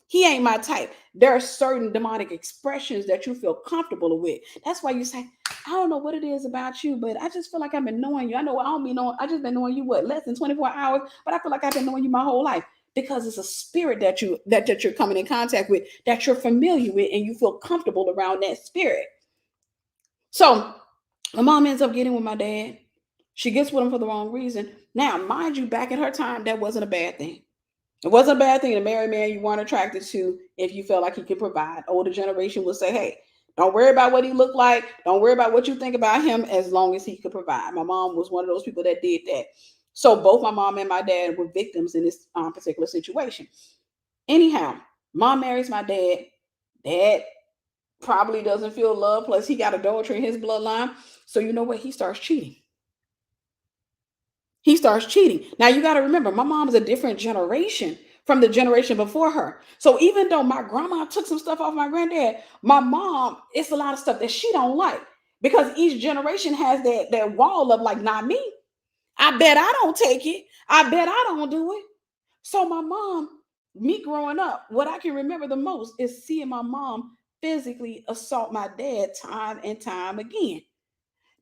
He ain't my type. There are certain demonic expressions that you feel comfortable with. That's why you say, I don't know what it is about you, but I just feel like I've been knowing you. I know I don't be knowing, I just been knowing you what, less than 24 hours, but I feel like I've been knowing you my whole life. Because it's a spirit that you're coming in contact with, that you're familiar with, and you feel comfortable around that spirit. So my mom ends up getting with my dad. She gets with him for the wrong reason. Now, mind you, back in her time, that wasn't a bad thing. It wasn't a bad thing to marry a man you weren't attracted to if you felt like he could provide. Older generation would say, hey, don't worry about what he looked like. Don't worry about what you think about him as long as he could provide. My mom was one of those people that did that. So both my mom and my dad were victims in this particular situation. Anyhow, mom marries my dad. Dad probably doesn't feel love. Plus, he got adultery in his bloodline. So you know what? He starts cheating. He starts cheating. Now you got to remember, my mom's a different generation from the generation before her. So even though my grandma took some stuff off my granddad, my mom, it's a lot of stuff that she don't like because each generation has that wall of like, not me. I bet I don't take it. I bet I don't do it. So my mom, me growing up, what I can remember the most is seeing my mom physically assault my dad time and time again.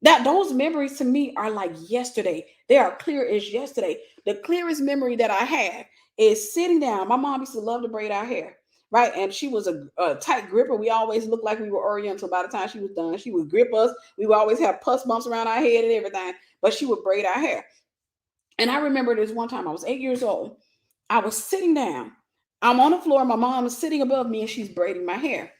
That those memories to me are like yesterday. They are clear as yesterday. The clearest memory that I have is sitting down. My mom used to love to braid our hair, right? And she was a tight gripper. We always looked like we were Oriental by the time she was done. She would grip us. We would always have pus bumps around our head and everything, but she would braid our hair. And I remember this one time I was 8 years old. I was sitting down. I'm on the floor. My mom is sitting above me and she's braiding my hair.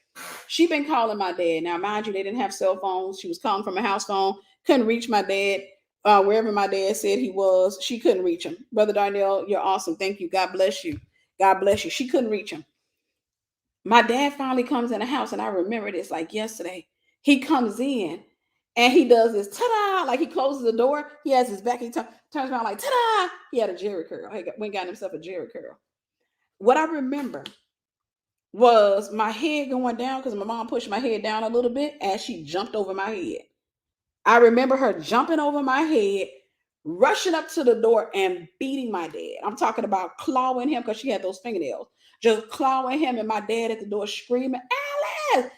She been calling my dad. Now, mind you, they didn't have cell phones. She was calling from a house phone. Couldn't reach my dad. Wherever my dad said he was, she couldn't reach him. Brother Darnell, you're awesome. Thank you. God bless you. God bless you. She couldn't reach him. My dad finally comes in the house, and I remember this like yesterday. He comes in and he does this ta-da, like he closes the door. He has his back. He turns around like ta-da. He had a Jerry curl. He went and got himself a Jerry curl. What I remember was my head going down because my mom pushed my head down a little bit as she jumped over my head. I remember her jumping over my head, rushing up to the door and beating my dad. I'm talking about clawing him because she had those fingernails, just clawing him, and my dad at the door screaming, Alice,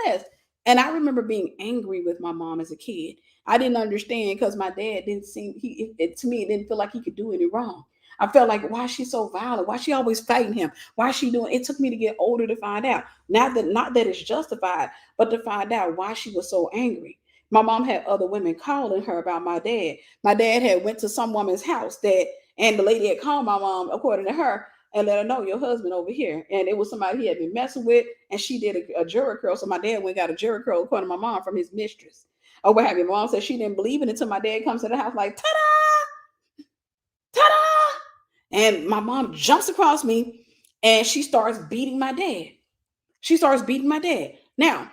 Alice. And I remember being angry with my mom as a kid. I didn't understand because my dad didn't seem, to me, it didn't feel like he could do any wrong. I felt like, why is she so violent? Why is she always fighting him? Why is she doing it? Took me to get older to find out. Not that it's justified, but to find out why she was so angry. My mom had other women calling her about my dad. My dad had went to some woman's house and the lady had called my mom, according to her, and let her know your husband over here. And it was somebody he had been messing with, and she did a jury curl. So my dad went and got a jury curl, according to my mom, from his mistress. Or what have you. My mom said she didn't believe it until my dad comes to the house like, ta-da, ta-da. And my mom jumps across me and she starts beating my dad. She starts beating my dad. Now,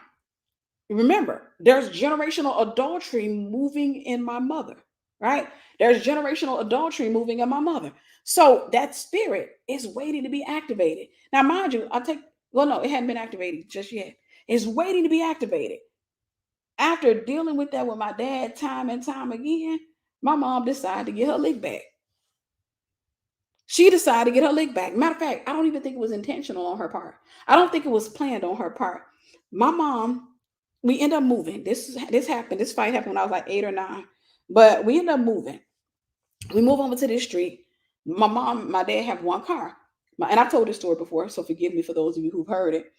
remember, there's generational adultery moving in my mother, right? There's generational adultery moving in my mother. So that spirit is waiting to be activated. Now, mind you, well, no, it hadn't been activated just yet. It's waiting to be activated. After dealing with that with my dad time and time again, my mom decided to get her lick back. She decided to get her lick back. Matter of fact, I don't even think it was intentional on her part. I don't think it was planned on her part. My mom, we end up moving. This happened. This fight happened when I was like 8 or 9. But we end up moving. We move over to this street. My mom, my dad have one car. And I've told this story before, so forgive me for those of you who've heard it.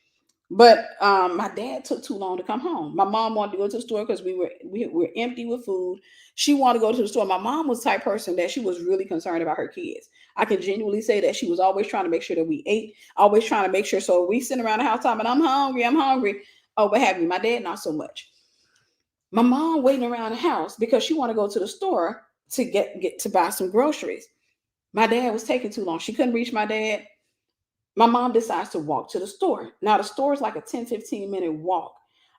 But my dad took too long to come home. My mom wanted to go to the store because we were empty with food. She wanted to go to the store. My mom was the type person that she was really concerned about her kids. I can genuinely say that she was always trying to make sure that we ate, always trying to make sure. So we sitting around the house talking, I'm hungry, I'm hungry. Oh, what have you? My dad, not so much. My mom waiting around the house because she wanted to go to the store to get to buy some groceries. My dad was taking too long. She couldn't reach my dad. My mom decides to walk to the store. Now the store is like a 10-15 minute walk.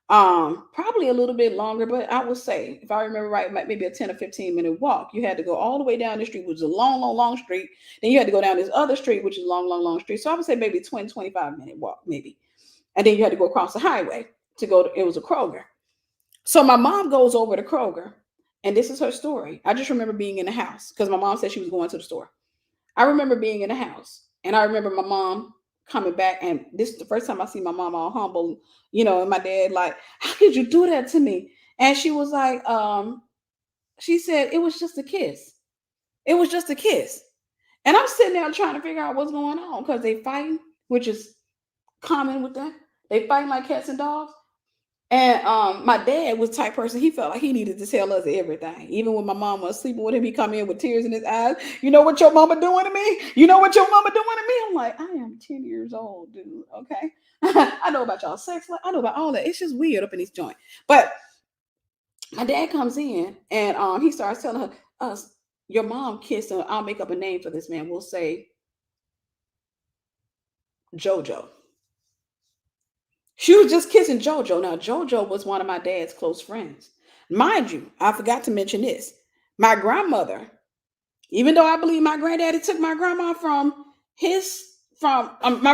Probably a little bit longer, but I would say, if I remember right, maybe a 10 or 15 minute walk. You had to go all the way down the street, which is a long, long, long street. Then you had to go down this other street, which is a long, long, long street. So I would say maybe 20-25 minute walk, maybe. And then you had to go across the highway to go to, it was a Kroger. So my mom goes over to Kroger And this is her story. I just remember being in the house because my mom said she was going to the store. I remember being in the house, and I remember my mom coming back, and this is the first time I see my mom all humble, and my dad like, "How could you do that to me?" And she was like, she said, "It was just a kiss. It was just a kiss." And I'm sitting there trying to figure out what's going on because they fighting, which is common with them. They fighting like cats and dogs. And my dad was the type person, he felt like he needed to tell us everything. Even when my mom was sleeping with him, he come in with tears in his eyes. You know what your mama doing to me? You know what your mama doing to me? I'm like, I am 10 years old, dude. Okay. I know about y'all sex life. I know about all that. It's just weird up in this joint. But my dad comes in and he starts telling her, us, your mom kissed him. I'll make up a name for this man. We'll say JoJo. She was just kissing JoJo. Now, JoJo was one of my dad's close friends. Mind you, I forgot to mention this. My grandmother, even though I believe my granddaddy took my grandma my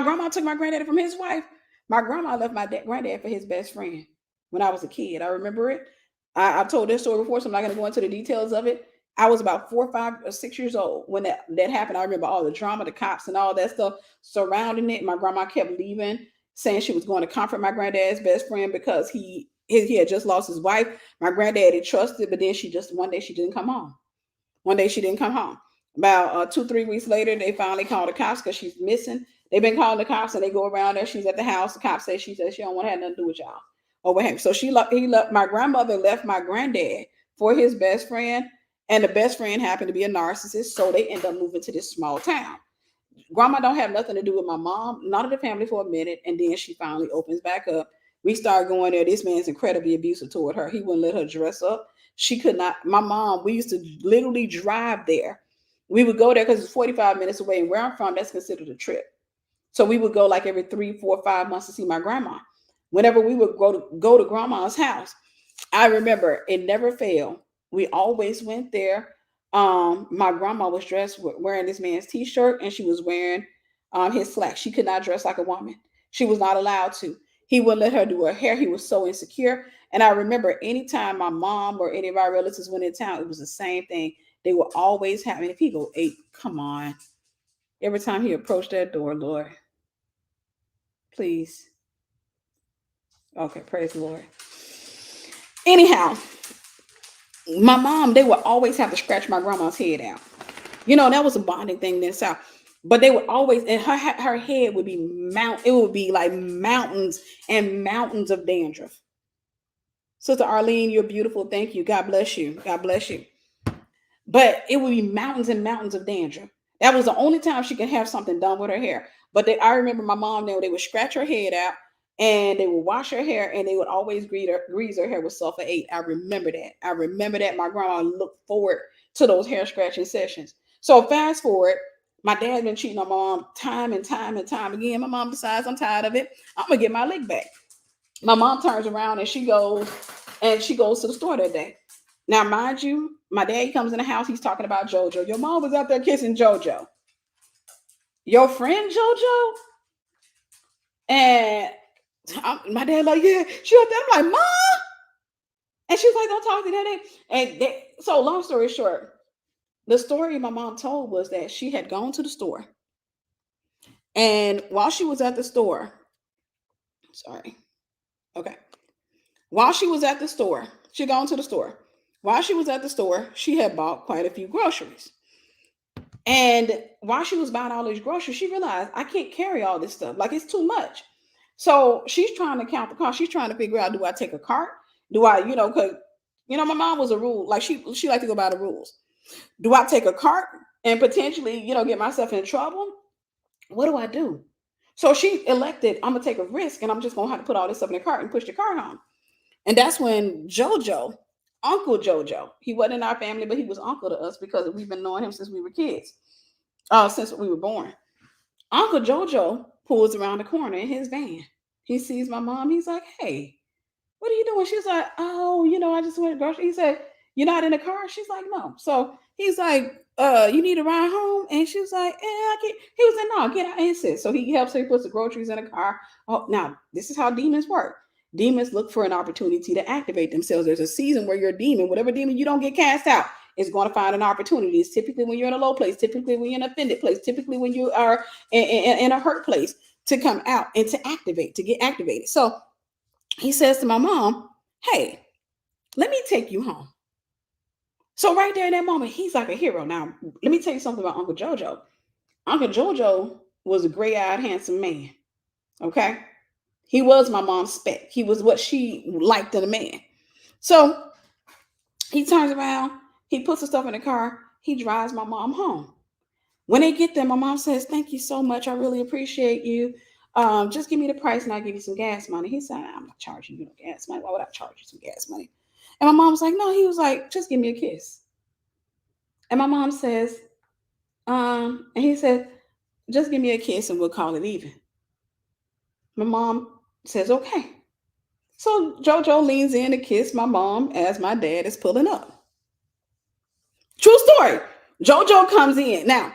grandma took my granddaddy from his wife. My grandma left my granddad for his best friend when I was a kid. I remember it. I've told this story before, so I'm not going to go into the details of it. I was about 4, 5, or 6 years old when that happened. I remember all the drama, the cops, and all that stuff surrounding it. My grandma kept leaving, saying she was going to comfort my granddad's best friend because he had just lost his wife. My granddaddy trusted, but then she just one day she didn't come home. One day she didn't come home. About 2, 3 weeks later, they finally called the cops because she's missing. They've been calling the cops and they go around there. She's at the house. The cops say she says she don't want to have nothing to do with y'all or what have you. So he left. My grandmother left my granddad for his best friend, and the best friend happened to be a narcissist. So they end up moving to this small town. Grandma don't have nothing to do with my mom, none of the family for a minute, and then she finally opens back up. We start going there. This man's incredibly abusive toward her. He wouldn't let her dress up. She could not. My mom, we used to literally drive there. We would go there because it's 45 minutes away, and where I'm from, that's considered a trip. So we would go like every 3, 4, 5 months to see my grandma. Whenever we would go to grandma's house, I remember it never failed. We always went there. My grandma was dressed wearing this man's t-shirt, and she was wearing his slacks. She could not dress like a woman. She was not allowed to. He wouldn't let her do her hair. He was so insecure. And I remember anytime my mom or any of our relatives went in town, it was the same thing. They were always having, if he go 8, come on. Every time he approached that door, Lord, please. Okay, praise the Lord. Anyhow, my mom, they would always have to scratch my grandma's head out. That was a bonding thing in the South. But they would always, and her head would be it would be like mountains and mountains of dandruff. Sister Arlene, you're beautiful. Thank you. God bless you. God bless you. But it would be mountains and mountains of dandruff. That was the only time she could have something done with her hair. But I remember my mom, they would scratch her head out and they would wash her hair and they would always grease her hair with sulfur 8. I remember that. I remember that. My grandma looked forward to those hair scratching sessions. So fast forward, my dad been cheating on my mom time and time and time again. My mom decides I'm tired of it. I'm gonna get my lick back. My mom turns around and she goes to the store that day. Now, mind you, my dad comes in the house. He's talking about JoJo. Your mom was out there kissing JoJo. Your friend JoJo? And my dad like, yeah. She out there. I'm like, Mom. And she's like, don't talk to that. So long story short, the story my mom told was that she had gone to the store. And while she was at the store, sorry. Okay. While she was at the store, she gone to the store. While she was at the store, she had bought quite a few groceries. And while she was buying all these groceries, she realized I can't carry all this stuff. Like, it's too much. So she's trying to count the cost. She's trying to figure out, do I take a cart? Do I, because, my mom was a rule. Like, she liked to go by the rules. Do I take a cart and potentially, get myself in trouble? What do I do? So she elected, I'm going to take a risk and I'm just going to have to put all this stuff in the cart and push the cart home. And that's when JoJo, Uncle JoJo, he wasn't in our family, but he was uncle to us because we've been knowing him since we were kids, since we were born. Uncle JoJo pulls around the corner in his van. He sees my mom. He's like, hey, what are you doing? She's like, oh, I just went to grocery. He said, you're not in the car? She's like, no. So he's like, you need a ride home? And she's like, I can't. He was like, no, get out and sit. So he helps her, he puts the groceries in the car. Oh, now, this is how demons work. Demons look for an opportunity to activate themselves. There's a season where your demon, whatever demon you don't get cast out, is going to find an opportunity. It's typically when you're in a low place, typically when you're in an offended place, typically when you are in a hurt place, to come out and to activate, to get activated. So he says to my mom, hey, let me take you home. So right there in that moment, he's like a hero. Now, let me tell you something about Uncle Jojo. Uncle Jojo was a gray-eyed, handsome man. Okay? He was my mom's spec. He was what she liked in a man. So he turns around, he puts the stuff in the car, he drives my mom home. When they get there, my mom says, thank you so much. I really appreciate you. Just give me the price and I'll give you some gas money. He said, I'm not charging you no gas money. Why would I charge you some gas money? And my mom was like, no, he was like, just give me a kiss. And my mom says, and he said, just give me a kiss and we'll call it even. My mom says, okay. So Jojo leans in to kiss my mom as my dad is pulling up. True story. Jojo comes in. Now,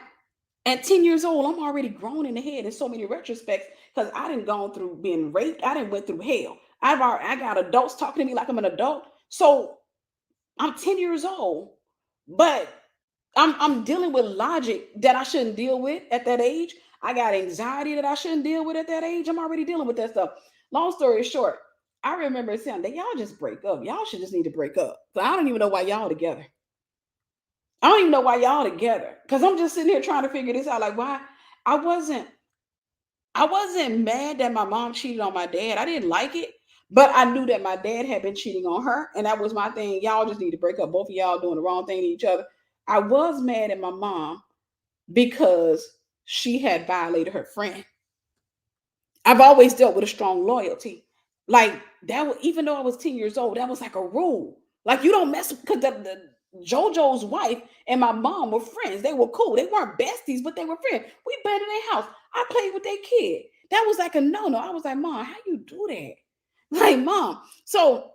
at 10 years old, I'm already grown in the head in so many retrospects because I didn't go through being raped. I didn't went through hell. I got adults talking to me like I'm an adult. So I'm 10 years old, but I'm dealing with logic that I shouldn't deal with at that age. I got anxiety that I shouldn't deal with at that age. I'm already dealing with that stuff. Long story short, I remember saying that y'all just break up. Y'all should just need to break up. So I don't even know why y'all together. I don't even know why y'all together. Because I'm just sitting here trying to figure this out. Like, why I wasn't I wasn't mad that my mom cheated on my dad. I didn't like it, but I knew that my dad had been cheating on her, and that was my thing. Y'all just need to break up. Both of y'all doing the wrong thing to each other. I was mad at my mom because she had violated her friend. I've always dealt with a strong loyalty. Like that was, even though I was 10 years old, that was like a rule. Like you don't mess because the JoJo's wife and my mom were friends. They were cool. They weren't besties, but they were friends. We been in their house. I played with their kid. That was like a no-no. I was like, Mom, how you do that? Like, Mom. So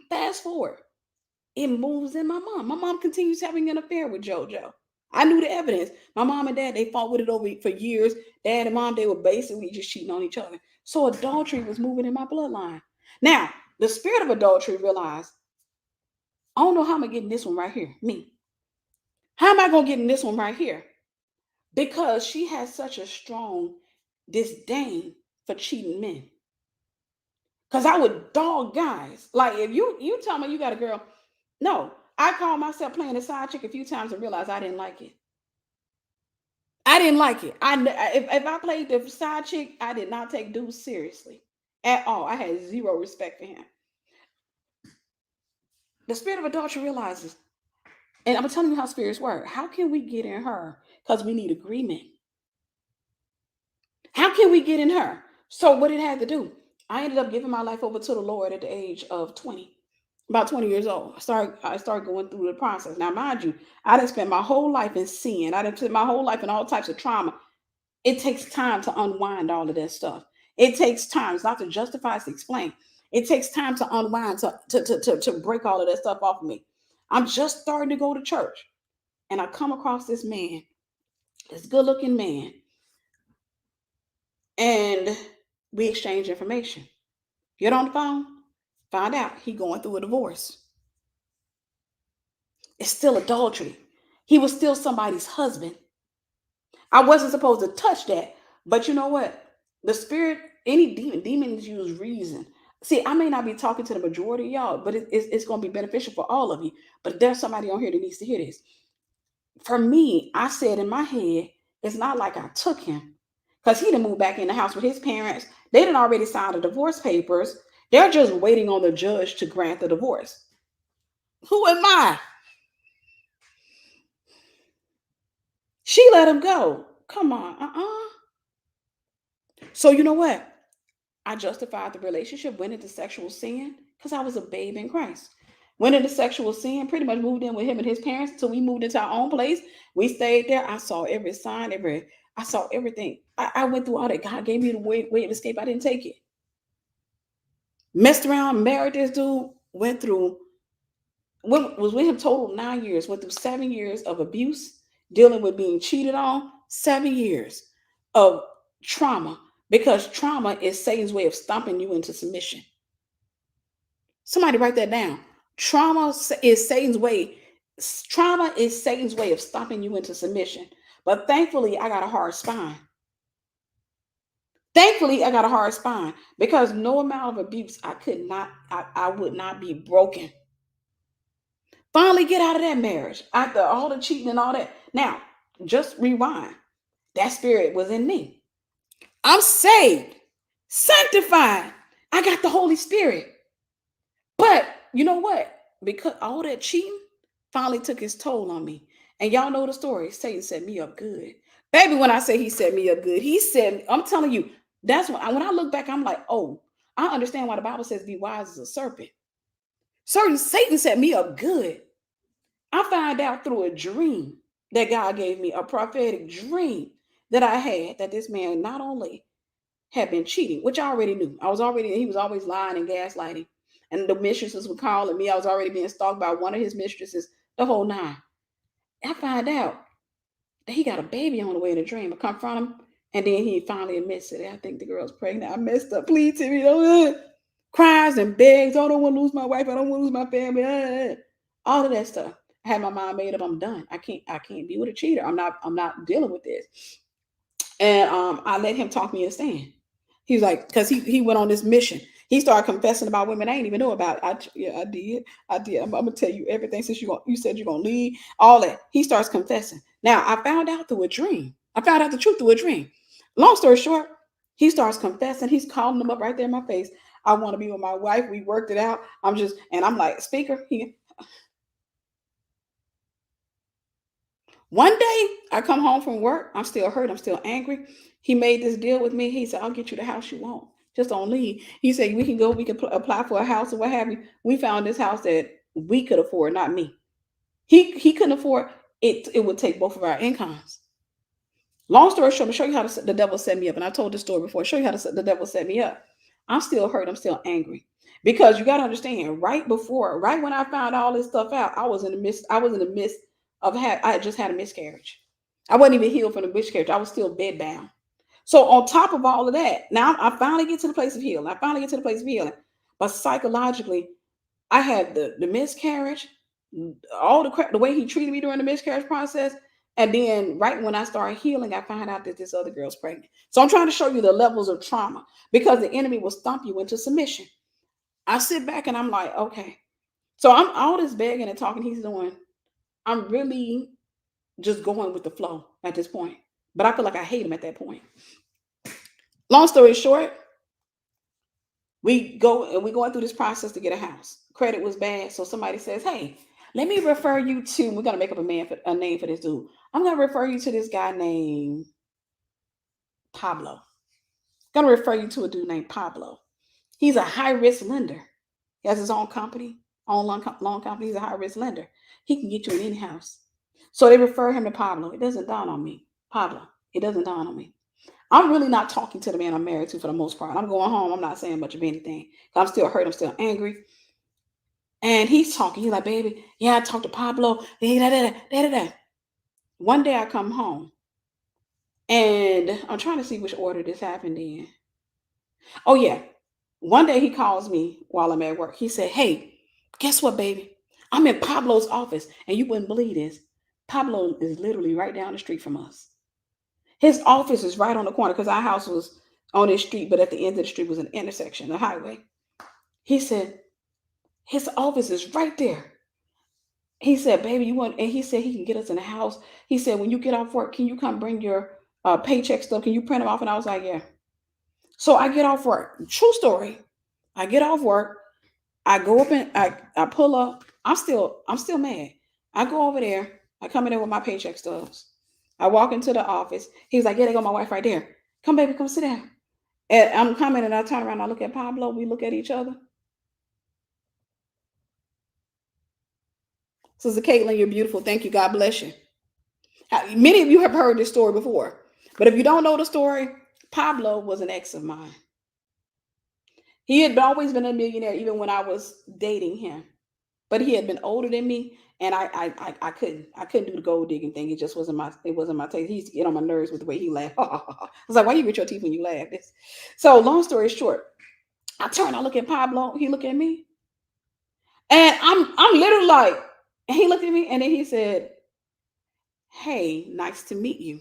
fast forward. It moves in my mom. My mom continues having an affair with JoJo. I knew the evidence. My mom and dad, they fought with it over for years. Dad and mom, they were basically just cheating on each other. So adultery was moving in my bloodline. Now, the spirit of adultery realized, I don't know how I'm gonna get in this one right here. Me. How am I gonna get in this one right here? Because she has such a strong disdain for cheating men. Because I would dog guys. Like if you tell me you got a girl, no, I called myself playing a side chick a few times and realized I didn't like it. I didn't like it. If I played the side chick, I did not take dude seriously at all. I had zero respect for him. The spirit of adultery realizes, and I'm telling you how spirits work. How can we get in her? Because we need agreement. How can we get in her? So what it had to do, I ended up giving my life over to the Lord at the age of 20. About 20 years old. I started going through the process. Now, mind you, I didn't spend my whole life in sin. I didn't spend my whole life in all types of trauma. It takes time to unwind all of that stuff. It takes time. It's not to justify, it's to explain. It takes time to unwind, to break all of that stuff off of me. I'm just starting to go to church. And I come across this man, this good looking man, and we exchange information. Get on the phone, find out he going through a divorce. It's still adultery. He was still somebody's husband. I wasn't supposed to touch that. But you know what? The spirit, any demons use reason. See, I may not be talking to the majority of y'all, but it's going to be beneficial for all of you. But there's somebody on here that needs to hear this. For me, I said in my head, it's not like I took him because he didn't move back in the house with his parents. They didn't already sign the divorce papers. They're just waiting on the judge to grant the divorce. Who am I? She let him go. Come on. So you know what? I justified the relationship, went into sexual sin because I was a babe in Christ. Went into sexual sin, pretty much moved in with him and his parents until we moved into our own place. We stayed there. I saw every sign, I saw everything. I went through all that. God gave me the way of escape. I didn't take it. Messed around, married this dude, was with him total 9 years, went through 7 years of abuse, dealing with being cheated on, 7 years of trauma, because trauma is Satan's way of stomping you into submission. Somebody write that down. Trauma is Satan's way. Trauma is Satan's way of stomping you into submission. But thankfully, I got a hard spine. Thankfully, I got a hard spine because no amount of abuse, I would not be broken. Finally get out of that marriage after all the cheating and all that. Now, just rewind. That spirit was in me. I'm saved, sanctified. I got the Holy Spirit. But you know what? Because all that cheating finally took its toll on me. And y'all know the story. Satan set me up good. Baby, when I say he set me up good, he said, I'm telling you, that's when I look back, I'm like, oh, I understand why the Bible says be wise as a serpent. Certain Satan set me up good. I found out through a dream that God gave me, a prophetic dream that I had, that this man not only had been cheating, which I already knew. He was always lying and gaslighting. And the mistresses were calling me. I was already being stalked by one of his mistresses, the whole nine. I find out that he got a baby on the way in a dream. I confront him, and then he finally admits it. I think the girl's pregnant. I messed up. Please, Tiffany, don't cries and begs. Oh, I don't want to lose my wife. I don't want to lose my family. All of that stuff. I had my mind made up. I'm done. I can't be with a cheater. I'm not dealing with this. And I let him talk me into stand. He was like, because he went on this mission. He started confessing about women I didn't even know about. I did. I'm gonna tell you everything since you said you're gonna leave. All that. He starts confessing. Now I found out through a dream. I found out the truth through a dream. Long story short, he starts confessing. He's calling them up right there in my face. I want to be with my wife. We worked it out. I'm like, speaker. One day I come home from work. I'm still hurt. I'm still angry. He made this deal with me. He said, I'll get you the house you want. Just don't leave. He said, we can go, we can apply for a house or what have you. We found this house that we could afford, not me. He couldn't afford it. It would take both of our incomes. Long story short, I'm going to show you how the devil set me up. And I told this story before. Show you how the devil set me up. I'm still hurt. I'm still angry. Because you got to understand, right when I found all this stuff out, I was in the midst of I had just had a miscarriage. I wasn't even healed from the miscarriage. I was still bedbound. So on top of all of that, now I finally get to the place of healing. But psychologically, I had the miscarriage, all the crap, the way he treated me during the miscarriage process. And then right when I started healing, I found out that this other girl's pregnant. So I'm trying to show you the levels of trauma because the enemy will stomp you into submission. I sit back and I'm like, okay. So I'm all this begging and talking he's doing. I'm really just going with the flow at this point. But I feel like I hate him at that point. Long story short, we're going through this process to get a house. Credit was bad. So somebody says, hey, let me refer you to, we're going to make up a name for this dude. I'm going to refer you to this guy named Pablo. I'm going to refer you to a dude named Pablo. He's a high risk lender. He has his own company, loan company. He's a high risk lender. He can get you in any house. So they refer him to Pablo. It doesn't dawn on me. Pablo. It doesn't dawn on me. I'm really not talking to the man I'm married to for the most part. I'm going home. I'm not saying much of anything. I'm still hurt. I'm still angry. And he's talking. He's like, baby, yeah, I talked to Pablo. One day I come home and I'm trying to see which order this happened in. Oh, yeah. One day he calls me while I'm at work. He said, hey, guess what, baby? I'm in Pablo's office. And you wouldn't believe this. Pablo is literally right down the street from us. His office is right on the corner because our house was on this street, but at the end of the street was an intersection, a highway. He said, his office is right there. He said, baby, and he said he can get us in the house. He said, when you get off work, can you come bring your paycheck stuff? Can you print them off? And I was like, yeah. So I get off work. True story. I get off work. I go up and I pull up. I'm still mad. I go over there. I come in there with my paycheck stubs. I walk into the office. He's like, yeah, they got my wife right there. Come, baby, come sit down. And I'm coming and I turn around. I look at Pablo. We look at each other. Sister Caitlin, you're beautiful. Thank you. God bless you. Many of you have heard this story before. But if you don't know the story, Pablo was an ex of mine. He had always been a millionaire even when I was dating him. But he had been older than me, and I couldn't do the gold digging thing. It just wasn't my taste. He used to get on my nerves with the way he laughed. I was like, why you grit your teeth when you laugh? So long story short, I turn, I look at Pablo, he look at me. I'm literally like, and he looked at me and then he said, "Hey, nice to meet you."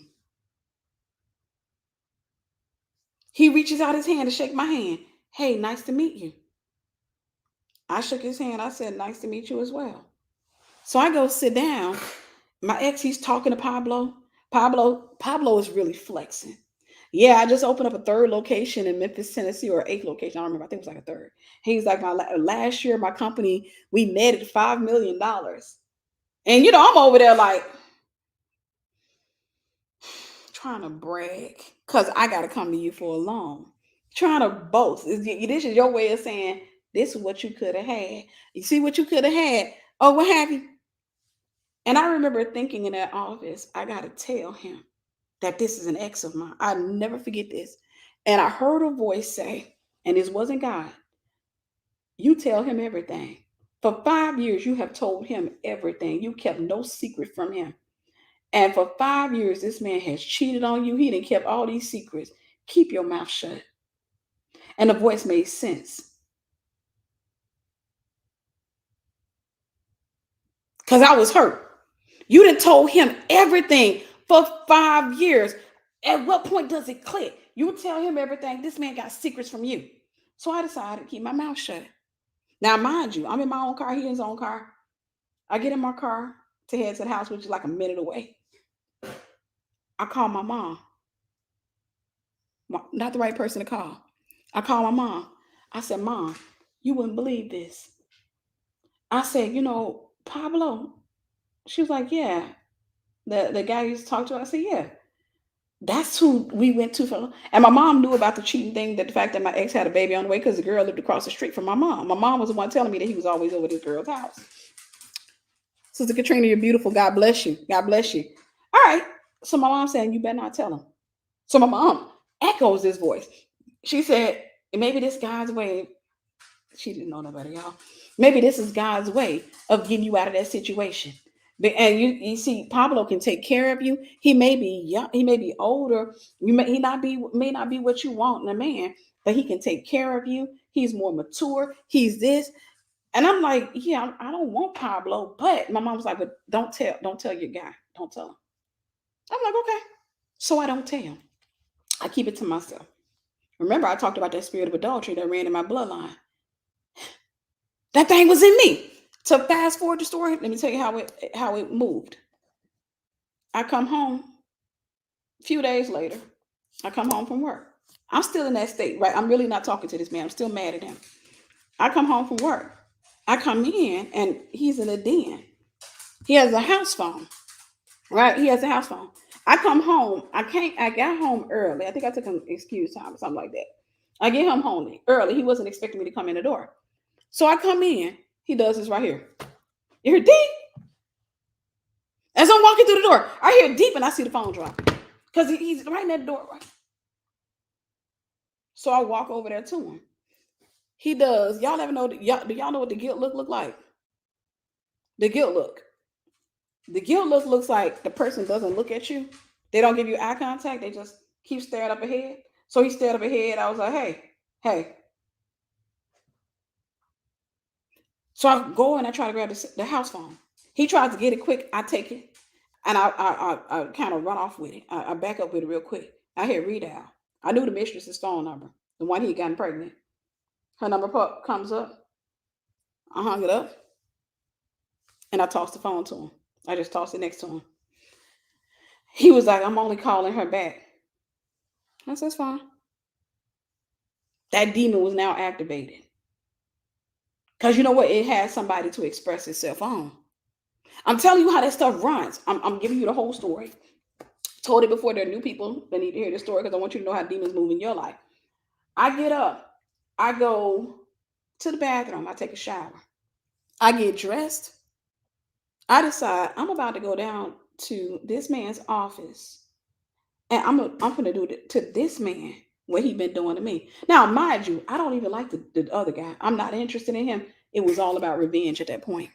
He reaches out his hand to shake my hand. "Hey, nice to meet you." I shook his hand. I said, "Nice to meet you as well." So I go sit down. My ex, he's talking to Pablo. Pablo is really flexing. Yeah, I just opened up a third location in Memphis, Tennessee, or eighth location. I don't remember. I think it was like a third. He's like, my last year, my company, we netted $5 million. And I'm over there like trying to brag because I got to come to you for a loan. Trying to boast. This is your way of saying this is what you could have had. You see what you could have had. Oh, what have you? And I remember thinking in that office, I got to tell him that this is an ex of mine. I never forget this. And I heard a voice say, and this wasn't God, you tell him everything. For 5 years, you have told him everything. You kept no secret from him. And for 5 years, this man has cheated on you. He done kept all these secrets. Keep your mouth shut. And the voice made sense. Because I was hurt. You done told him everything for 5 years. At what point does it click? You tell him everything. This man got secrets from you. So I decided to keep my mouth shut. Now, mind you, I'm in my own car. He in his own car. I get in my car to head to the house, which is like a minute away. I call my mom. Not the right person to call. I call my mom. I said, "Mom, you wouldn't believe this." I said, "Pablo." She was like, "Yeah." The guy you used to talk to. I said, "Yeah." That's who we went to for. And my mom knew about the cheating thing, that the fact that my ex had a baby on the way because the girl lived across the street from my mom. My mom was the one telling me that he was always over this girl's house. Sister Katrina, you're beautiful. God bless you. God bless you. All right. So my mom saying, "You better not tell him." So my mom echoes this voice. She said, "Maybe this God's way." She didn't know nobody, y'all. "Maybe this is God's way of getting you out of that situation." And you see, Pablo can take care of you. He may be young, he may be older. May not be what you want in a man, but he can take care of you. He's more mature. He's this. And I'm like, yeah, I don't want Pablo. But my mom was like, "But don't tell your guy. Don't tell him." I'm like, okay. So I don't tell him. I keep it to myself. Remember, I talked about that spirit of adultery that ran in my bloodline. That thing was in me. To fast forward the story, let me tell you how it moved. I come home a few days later. I come home from work. I'm still in that state, right? I'm really not talking to this man. I'm still mad at him. I come home from work. I come in and he's in a den. He has a house phone, right? He has a house phone. I come home. I got home early. I think I took an excuse time or something like that. I get him home early. He wasn't expecting me to come in the door. So I come in. He does this right here. You hear deep? As I'm walking through the door, I hear deep and I see the phone drop. Because he's right in that door. Right? So I walk over there to him. He does. Y'all ever know? Do y'all know what the guilt look like? The guilt look. The guilt looks like the person doesn't look at you. They don't give you eye contact. They just keep staring up ahead. So he stared up ahead. I was like, "Hey, hey." So I go and I try to grab the house phone. He tries to get it quick. I take it and I kind of run off with it. I back up with it real quick. I hear redial. I knew the mistress's phone number, the one he had gotten pregnant. Her number comes up. I hung it up and I tossed the phone to him. I just tossed it next to him. He was like, "I'm only calling her back." I said, "That's fine." That demon was now activated. Because you know what? It has somebody to express itself on. I'm telling you how that stuff runs. I'm giving you the whole story. Told it before. There are new people that need to hear the story because I want you to know how demons move in your life. I get up. I go to the bathroom. I take a shower. I get dressed. I decide I'm about to go down to this man's office, and I'm gonna do it to this man what he been doing to me. Now, mind you, I don't even like the other guy. I'm not interested in him. It was all about revenge at that point.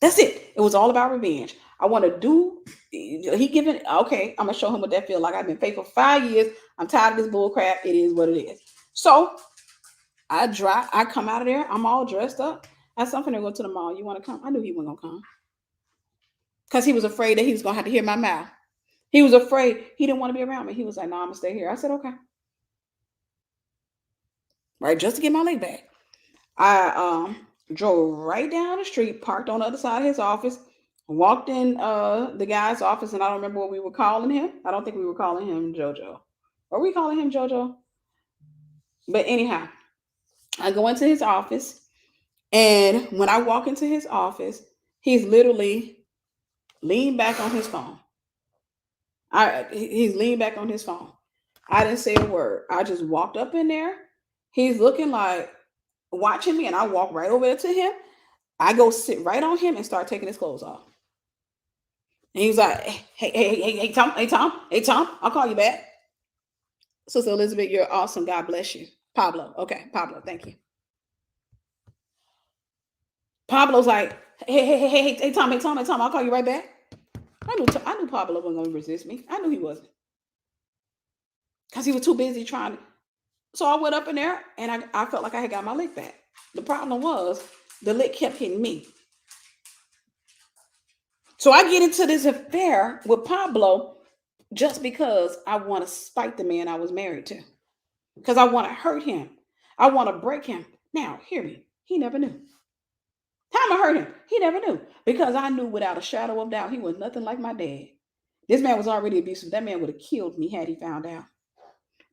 That's it. It was all about revenge. I want to do. He giving. Okay, I'm gonna show him what that feel like. I've been faithful 5 years. I'm tired of this bull crap. It is what it is. So I come out of there. I'm all dressed up. I said, I'm finna go to the mall. You want to come? I knew he wasn't gonna come because he was afraid that he was gonna have to hear my mouth. He was afraid. He didn't want to be around me. He was like, "No, I'm gonna stay here." I said, "Okay." Right, just to get my leg back. I drove right down the street, parked on the other side of his office, walked in the guy's office, and I don't remember what we were calling him. I don't think we were calling him JoJo. Are we calling him JoJo? But anyhow, I go into his office, and when I walk into his office, he's literally leaned back on his phone. He's leaned back on his phone. I didn't say a word. I just walked up in there. He's looking like watching me, and I walk right over there to him. I go sit right on him and start taking his clothes off. And he was like, hey, Tom, hey, Tom, I'll call you back. Sister Elizabeth, you're awesome. God bless you. Pablo. Okay, Pablo, thank you. Pablo's like, hey, Tom, I'll call you right back. I knew Pablo wasn't gonna resist me. I knew he wasn't. Because he was too busy trying to. So I went up in there and I felt like I had got my lick back. The problem was the lick kept hitting me. So I get into this affair with Pablo just because I want to spite the man I was married to. Because I want to hurt him. I want to break him. Now, hear me. He never knew. How am I hurt him? He never knew. Because I knew without a shadow of doubt he was nothing like my dad. This man was already abusive. That man would have killed me had he found out.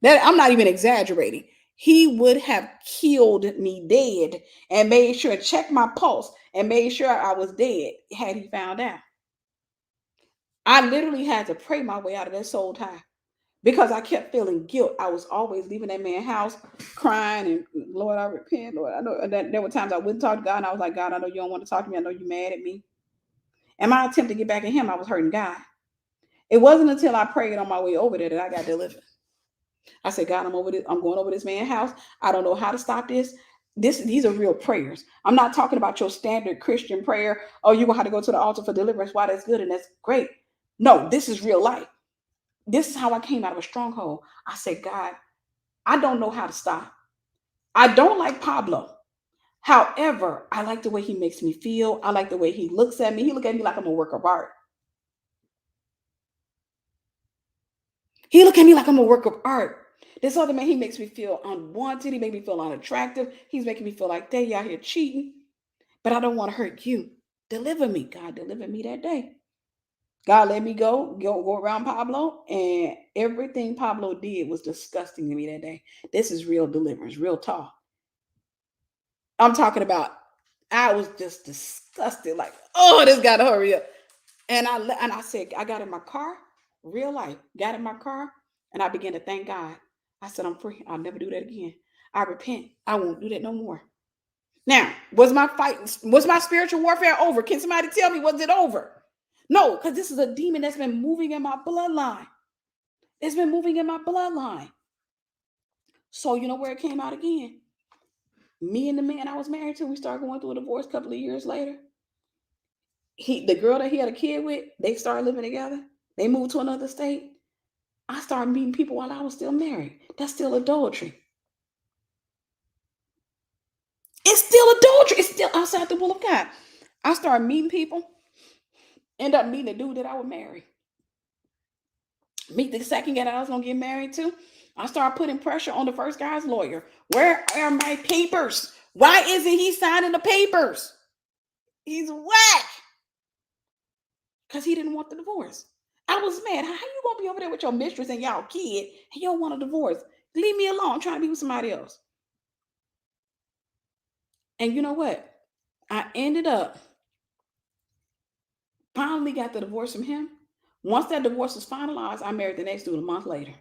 That I'm not even exaggerating. He would have killed me dead and made sure, check my pulse, and made sure I was dead had he found out. I literally had to pray my way out of that soul tie because I kept feeling guilt. I was always leaving that man's house crying and Lord, I repent. Lord, I know that there were times I wouldn't talk to God and I was like, God, I know you don't want to talk to me. I know you're mad at me. And my attempt to get back at him, I was hurting God. It wasn't until I prayed on my way over there that I got delivered. I said, God, I'm over this. I'm going over this man's house. I don't know how to stop this. These are real prayers. I'm not talking about your standard Christian prayer. Oh, you're gonna have to go to the altar for deliverance. Why, that's good and that's great. No, this is real life. This is how I came out of a stronghold. I said, God, I don't know how to stop. I don't like Pablo. However, I like the way he makes me feel. I like the way he looks at me. He look at me like I'm a work of art. He look at me like I'm a work of art. This other man, he makes me feel unwanted. He makes me feel unattractive. He's making me feel like they out here cheating. But I don't want to hurt you. Deliver me. God, deliver me that day. God let me go around Pablo, and everything Pablo did was disgusting to me that day. This is real deliverance, real talk. I'm talking about. I was just disgusted, like, oh, this got to hurry up. And I said, I got in my car, real life, got in my car, and I began to thank God. I said, I'm free. I'll never do that again. I repent. I won't do that no more. Now, was my spiritual warfare over? Can somebody tell me, was it over? No, because this is a demon that's been moving in my bloodline. It's been moving in my bloodline. So you know where it came out again? Me and the man I was married to, we started going through a divorce a couple of years later. The girl that he had a kid with, they started living together. They moved to another state. I started meeting people while I was still married. That's still adultery. It's still adultery. It's still outside the will of God. I started meeting people, end up meeting a dude that I would marry. Meet the second guy that I was gonna get married to. I started putting pressure on the first guy's lawyer. Where are my papers? Why isn't he signing the papers? He's whack. Because he didn't want the divorce. I was mad. How you gonna be over there with your mistress and y'all kid and you don't want a divorce? Leave me alone. I'm trying to be with somebody else. And you know what? I ended up finally got the divorce from him. Once that divorce was finalized, I married the next dude a month later.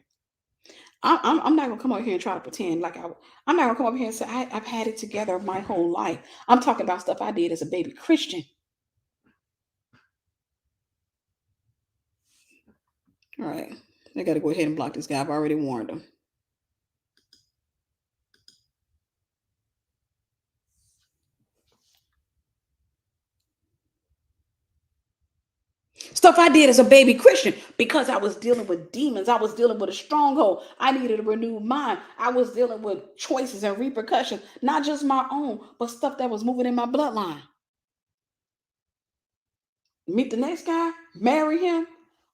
I'm not gonna come over here and try to pretend like I'm not gonna come over here and say I've had it together my whole life. I'm talking about stuff I did as a baby Christian. All right, I gotta go ahead and block this guy. I've already warned him. Stuff I did as a baby Christian because I was dealing with demons. I was dealing with a stronghold. I needed a renewed mind. I was dealing with choices and repercussions, not just my own, but stuff that was moving in my bloodline. Meet the next guy, marry him.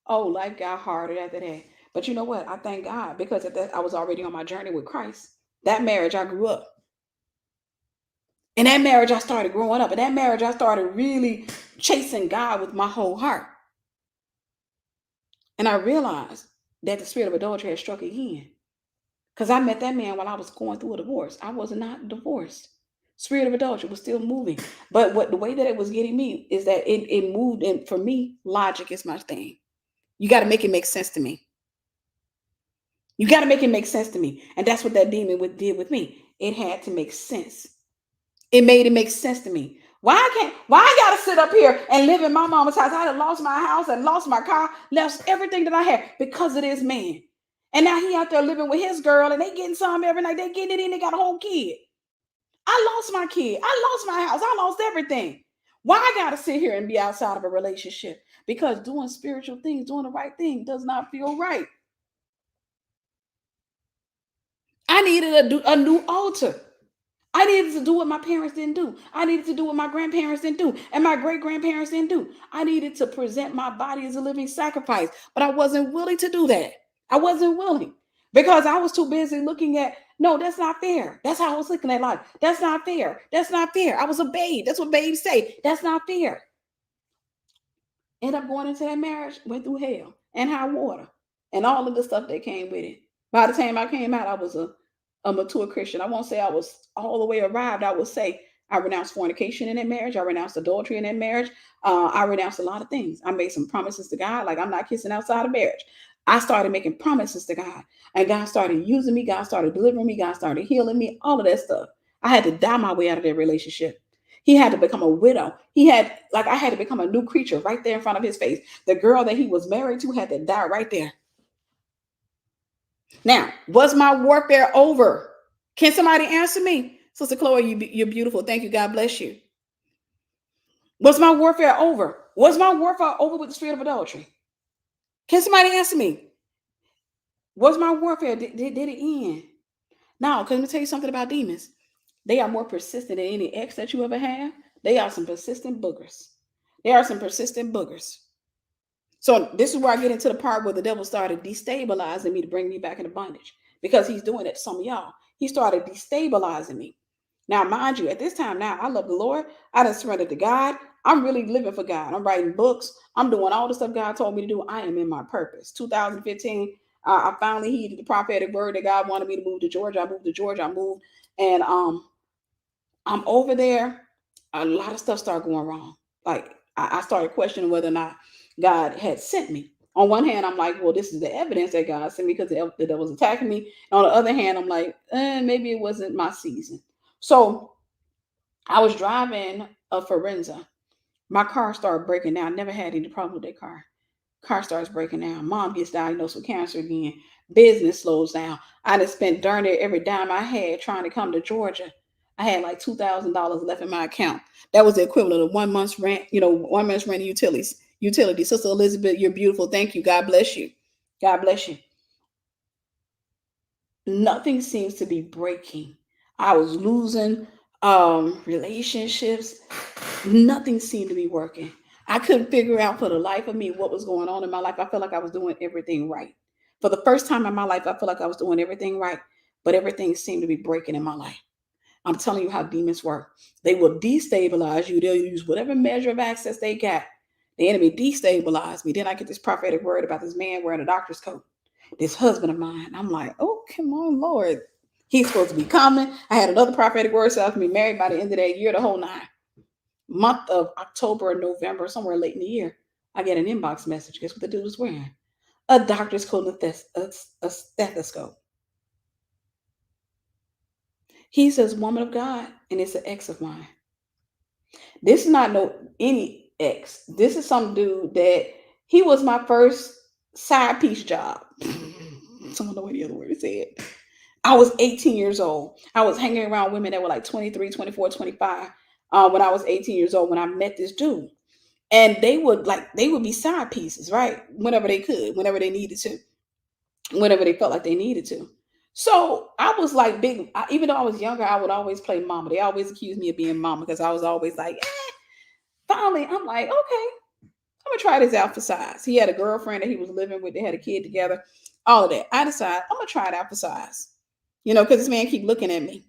Oh, life got harder after that. But you know what? I thank God because at that I was already on my journey with Christ. That marriage, I grew up. In that marriage, I started growing up. In that marriage, I started really chasing God with my whole heart. And I realized that the spirit of adultery had struck again. Because I met that man while I was going through a divorce. I was not divorced. Spirit of adultery was still moving. But what the way that it was getting me is that it moved. And for me, logic is my thing. You got to make it make sense to me. You got to make it make sense to me. And that's what that demon did with me. It had to make sense. It made it make sense to me. Why I gotta sit up here and live in my mama's house? I had lost my house and lost my car, lost everything that I had because of this man. And now he out there living with his girl and they getting some every night. They getting it in, they got a whole kid. I lost my kid. I lost my house. I lost everything. Why I gotta sit here and be outside of a relationship? Because doing spiritual things, doing the right thing does not feel right. I needed a new altar. I needed to do what my parents didn't do. I needed to do what my grandparents didn't do. And my great grandparents didn't do. I needed to present my body as a living sacrifice. But I wasn't willing to do that. I wasn't willing because I was too busy looking at, no, that's not fair. That's how I was looking at life. That's not fair. That's not fair. I was a babe. That's what babes say. That's not fair. End up going into that marriage, went through hell and high water and all of the stuff that came with it. By the time I came out, I was a mature Christian. I won't say I was all the way arrived. I would say I renounced fornication in that marriage. I renounced adultery in that marriage. I renounced a lot of things. I made some promises to God, like I'm not kissing outside of marriage. I started making promises to God, and God started using me. God started delivering me. God started healing me. All of that stuff. I had to die my way out of that relationship. He had to become a widow. I had to become a new creature right there in front of his face. The girl that he was married to had to die right there. Now, was my warfare over? Can somebody answer me? Sister Chloe, you're beautiful. Thank you. God bless you. Was my warfare over? Was my warfare over with the spirit of adultery? Can somebody answer me? Was my warfare, did it end? Now, let me tell you something about demons. They are more persistent than any ex that you ever had. They are some persistent boogers. They are some persistent boogers. So this is where I get into the part where the devil started destabilizing me to bring me back into bondage because he's doing it to some of y'all. He started destabilizing me. Now, mind you, at this time now, I love the Lord. I done surrendered to God. I'm really living for God. I'm writing books. I'm doing all the stuff God told me to do. I am in my purpose. 2015, I finally heeded the prophetic word that God wanted me to move to Georgia. I moved to Georgia. I moved, and I'm over there. A lot of stuff started going wrong. Like I started questioning whether or not God had sent me. On one hand, I'm like, well, this is the evidence that God sent me because the devil was attacking me. And on the other hand, I'm like, maybe it wasn't my season. So I was driving a Forenza. My car started breaking down. I never had any problem with that car. Car starts breaking down. Mom gets diagnosed with cancer again. Business slows down. I done spent darn near every dime I had trying to come to Georgia. I had like $2,000 left in my account. That was the equivalent of 1 month's rent, 1 month's rent of utilities. Sister Elizabeth, you're beautiful. Thank you. God bless you. God bless you. Nothing seems to be breaking. I was losing relationships. Nothing seemed to be working. I couldn't figure out for the life of me what was going on in my life. I felt like I was doing everything right. For the first time in my life, I felt like I was doing everything right, but everything seemed to be breaking in my life. I'm telling you how demons work. They will destabilize you. They'll use whatever measure of access they got. The enemy destabilized me. Then I get this prophetic word about this man wearing a doctor's coat, this husband of mine. I'm like, oh, come on, Lord. He's supposed to be coming. I had another prophetic word, so I was going to be married by the end of that year, the whole 9 month of October or November, somewhere late in the year. I get an inbox message. Guess what the dude was wearing? A doctor's coat and a stethoscope. He says, woman of God, and it's an ex of mine. This is not any ex. This is some dude that he was my first side piece job. I don't know any other word to say it. I was 18 years old. I was hanging around women that were like 23, 24, 25 when I was 18 years old when I met this dude. And they would be side pieces, right? Whenever they could, whenever they needed to, whenever they felt like they needed to. So I was like even though I was younger, I would always play mama. They always accused me of being mama because I was always like, finally, I'm like, okay, I'm gonna try this out for size. He had a girlfriend that he was living with. They had a kid together. All of that. I decided I'm gonna try it out for size. Because this man keep looking at me.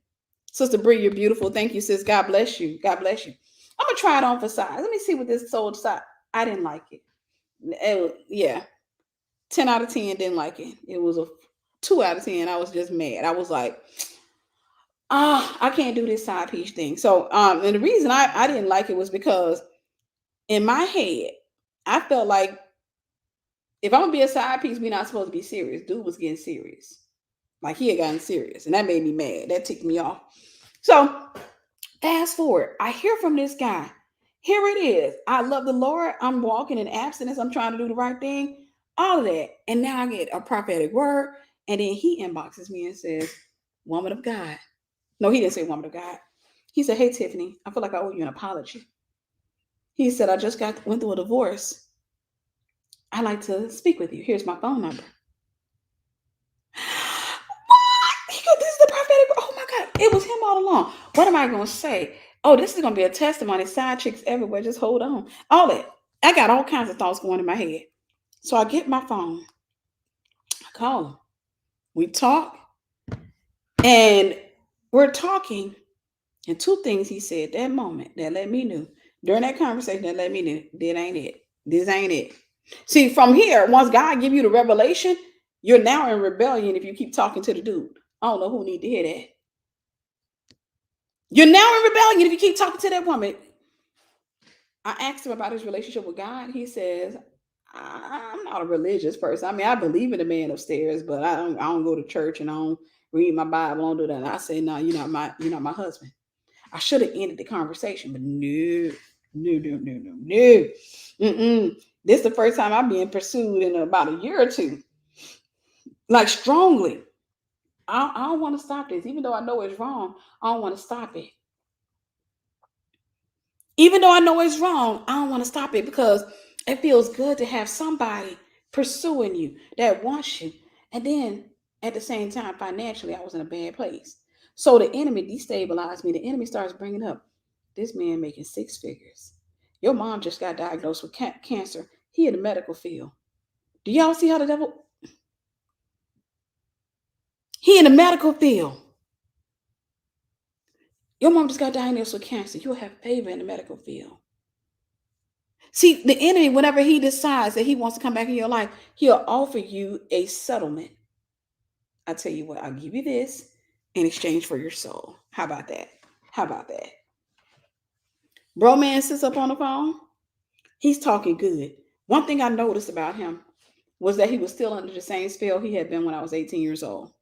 Sister Brie, you're beautiful. Thank you, sis. God bless you. God bless you. I'm gonna try it on for size. Let me see what this sold size. I didn't like it. Yeah, 10 out of 10 didn't like it. It was a 2 out of 10. I was just mad. I was like, I can't do this side piece thing. So, and the reason I didn't like it was because in my head, I felt like if I'm gonna be a side piece, we're not supposed to be serious. Dude was getting serious. Like he had gotten serious. And that made me mad. That ticked me off. So fast forward, I hear from this guy. Here it is. I love the Lord. I'm walking in abstinence. I'm trying to do the right thing. All of that. And now I get a prophetic word. And then he inboxes me and says, Woman of God. No, he didn't say woman of God. He said, Hey, Tiffany, I feel like I owe you an apology. He said, I just went through a divorce. I'd like to speak with you. Here's my phone number. What? He goes, This is the prophetic. Oh my God. It was him all along. What am I going to say? Oh, this is going to be a testimony. Side chicks everywhere. Just hold on. All that. I got all kinds of thoughts going in my head. So I get my phone. I call him. We talk. And we're talking. And two things he said that moment that let me know. During that conversation, that let me know. This ain't it. This ain't it. See, from here, once God give you the revelation, you're now in rebellion if you keep talking to the dude. I don't know who need to hear that. You're now in rebellion if you keep talking to that woman. I asked him about his relationship with God. He says, I'm not a religious person. I mean, I believe in the man upstairs, but I don't go to church and I don't read my Bible. I don't do that. And I said, No, you're not my husband. I should have ended the conversation, but no, no, no, no, no, no. This is the first time I'm being pursued in about a year or two, like strongly. I don't want to stop this, even though I know it's wrong. I don't want to stop it. Even though I know it's wrong, I don't want to stop it because it feels good to have somebody pursuing you that wants you. And then at the same time, financially, I was in a bad place. So the enemy destabilized me. The enemy starts bringing up this man making 6 figures. Your mom just got diagnosed with cancer. He in the medical field. Do y'all see how the devil? He in the medical field. Your mom just got diagnosed with cancer. You'll have favor in the medical field. See, the enemy, whenever he decides that he wants to come back in your life, he'll offer you a settlement. I tell you what, I'll give you this in exchange for your soul. How about that? How about that? Bro man sits up on the phone. He's talking good. One thing I noticed about him was that he was still under the same spell he had been when I was 18 years old.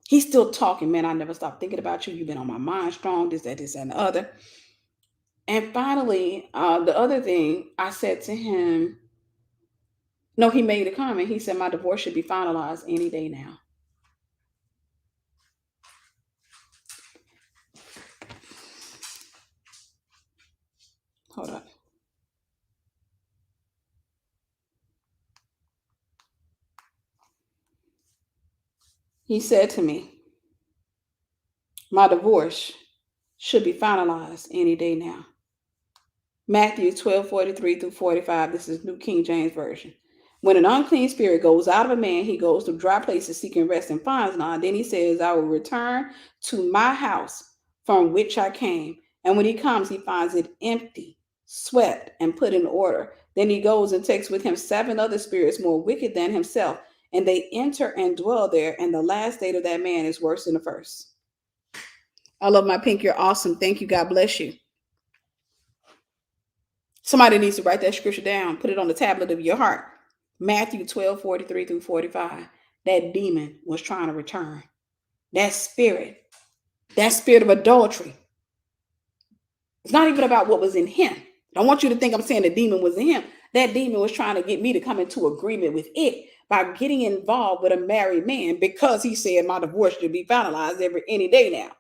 He's still talking, man. I never stopped thinking about you. You've been on my mind strong, this, and the other. And finally, the other thing I said to him, no, he made a comment. He said, my divorce should be finalized any day now. Hold up. He said to me, my divorce should be finalized any day now. Matthew 12:43-45. This is New King James Version. When an unclean spirit goes out of a man, he goes to dry places seeking rest and finds none. Then he says, I will return to my house from which I came. And when he comes, he finds it empty, swept, and put in order. Then he goes and takes with him 7 other spirits more wicked than himself, and they enter and dwell there. And the last state of that man is worse than the first. I love my pink. You're awesome. Thank you. God bless you. Somebody needs to write that scripture down, put it on the tablet of your heart. Matthew 12:43-45. That demon was trying to return. That spirit of adultery. It's not even about what was in him. I don't want you to think I'm saying the demon was in him. That demon was trying to get me to come into agreement with it by getting involved with a married man because he said my divorce should be finalized any day now.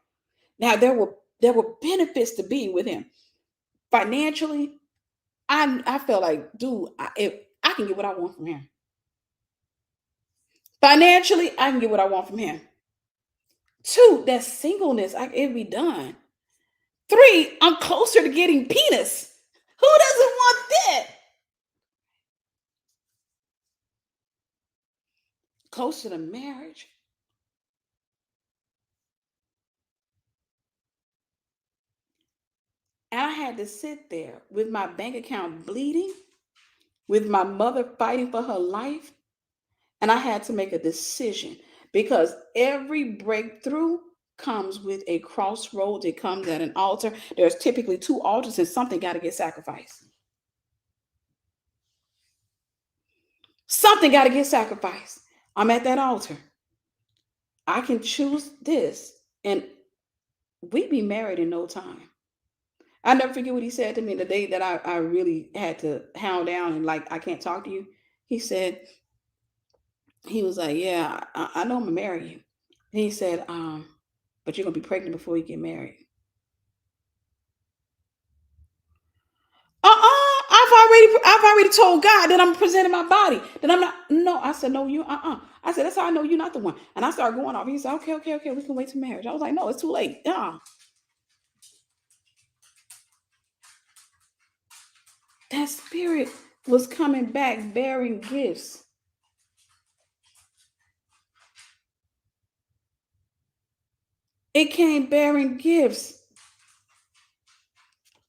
Now there were benefits to being with him. Financially, I felt like, dude, if I can get what I want from him. Financially, I can get what I want from him. Two, that singleness, it'd be done. Three, I'm closer to getting penis. Who doesn't want that? Closer to marriage. And I had to sit there with my bank account bleeding, with my mother fighting for her life. And I had to make a decision because every breakthrough comes with a crossroads. It comes at an altar. There's typically two altars, and something got to get sacrificed. Something got to get sacrificed. I'm at that altar. I can choose this, and we'd be married in no time. I never forget what he said to me the day that I really had to hound down and like, I can't talk to you. He said, he was like, yeah, I know I'm gonna marry you. He said, but you're gonna be pregnant before you get married. I've already told God that I'm presenting my body. That I'm not. No, I said, no, you, I said, that's how I know you're not the one. And I started going off. He said, okay, okay, okay, we can wait till marriage. I was like, no, it's too late. That spirit was coming back bearing gifts. It came bearing gifts.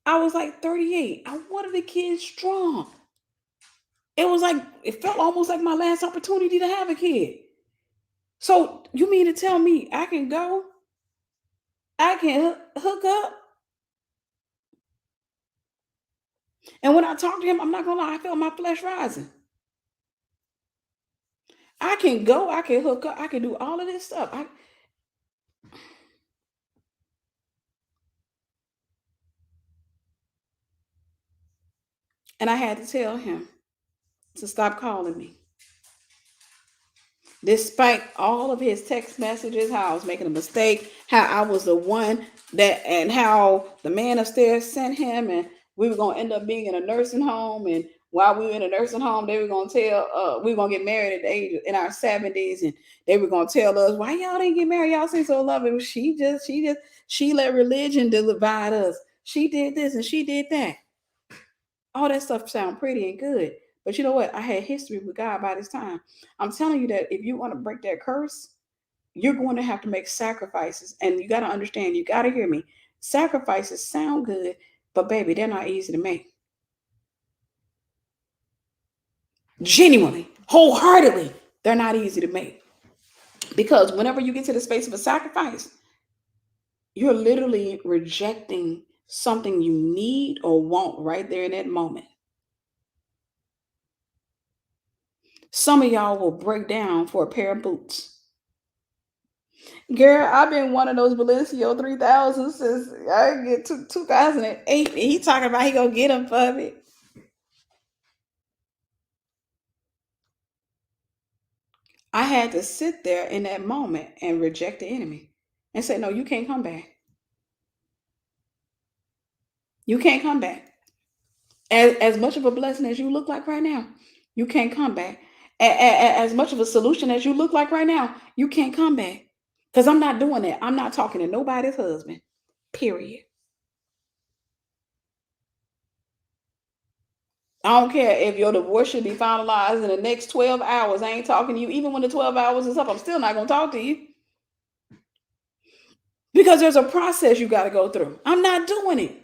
I was like 38. I wanted a kid strong. It was like, it felt almost like my last opportunity to have a kid. So you mean to tell me I can go? I can hook up? And when I talked to him, I'm not gonna lie, I felt my flesh rising. I can go, I can hook up, I can do all of this stuff. And I had to tell him to stop calling me. Despite all of his text messages, how I was making a mistake, how I was the one that, and how the man upstairs sent him, and we were gonna end up being in a nursing home. And while we were in a nursing home, they were gonna tell we were gonna get married at the age in our 70s, and they were gonna tell us, why y'all didn't get married? Y'all seem so loving. She let religion divide us. She did this and she did that. All that stuff sound pretty and good. But you know what? I had history with God by this time. I'm telling you that if you want to break that curse, you're going to have to make sacrifices. And you got to understand, you got to hear me. Sacrifices sound good, but baby, they're not easy to make. Genuinely, wholeheartedly, they're not easy to make. Because whenever you get to the space of a sacrifice, you're literally rejecting something you need or want right there in that moment. Some of y'all will break down for a pair of boots. Girl, I've been one of those Balenciaga 3000 since I get to 2008. And he talking about he gonna get them for me. I had to sit there in that moment and reject the enemy and say, no, you can't come back. You can't come back. As much of a blessing as you look like right now, you can't come back. As much of a solution as you look like right now, you can't come back. Because I'm not doing that. I'm not talking to nobody's husband. Period. I don't care if your divorce should be finalized in the next 12 hours. I ain't talking to you. Even when the 12 hours is up, I'm still not going to talk to you because there's a process you got to go through. I'm not doing it.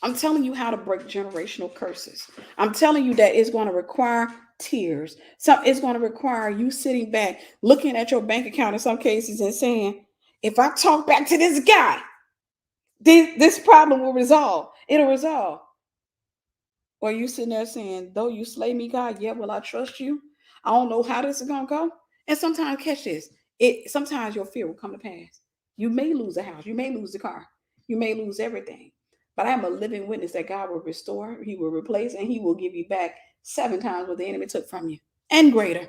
I'm telling you how to break generational curses. I'm telling you that it's going to require tears. So it's going to require you sitting back, looking at your bank account in some cases and saying, if I talk back to this guy, this problem will resolve. It'll resolve. Or you sitting there saying, though you slay me, God, yet will I trust you. I don't know how this is gonna go. And sometimes catch this. Sometimes your fear will come to pass. You may lose a house, you may lose the car, you may lose everything. But I am a living witness that God will restore, He will replace, and He will give you back 7 times what the enemy took from you. And greater.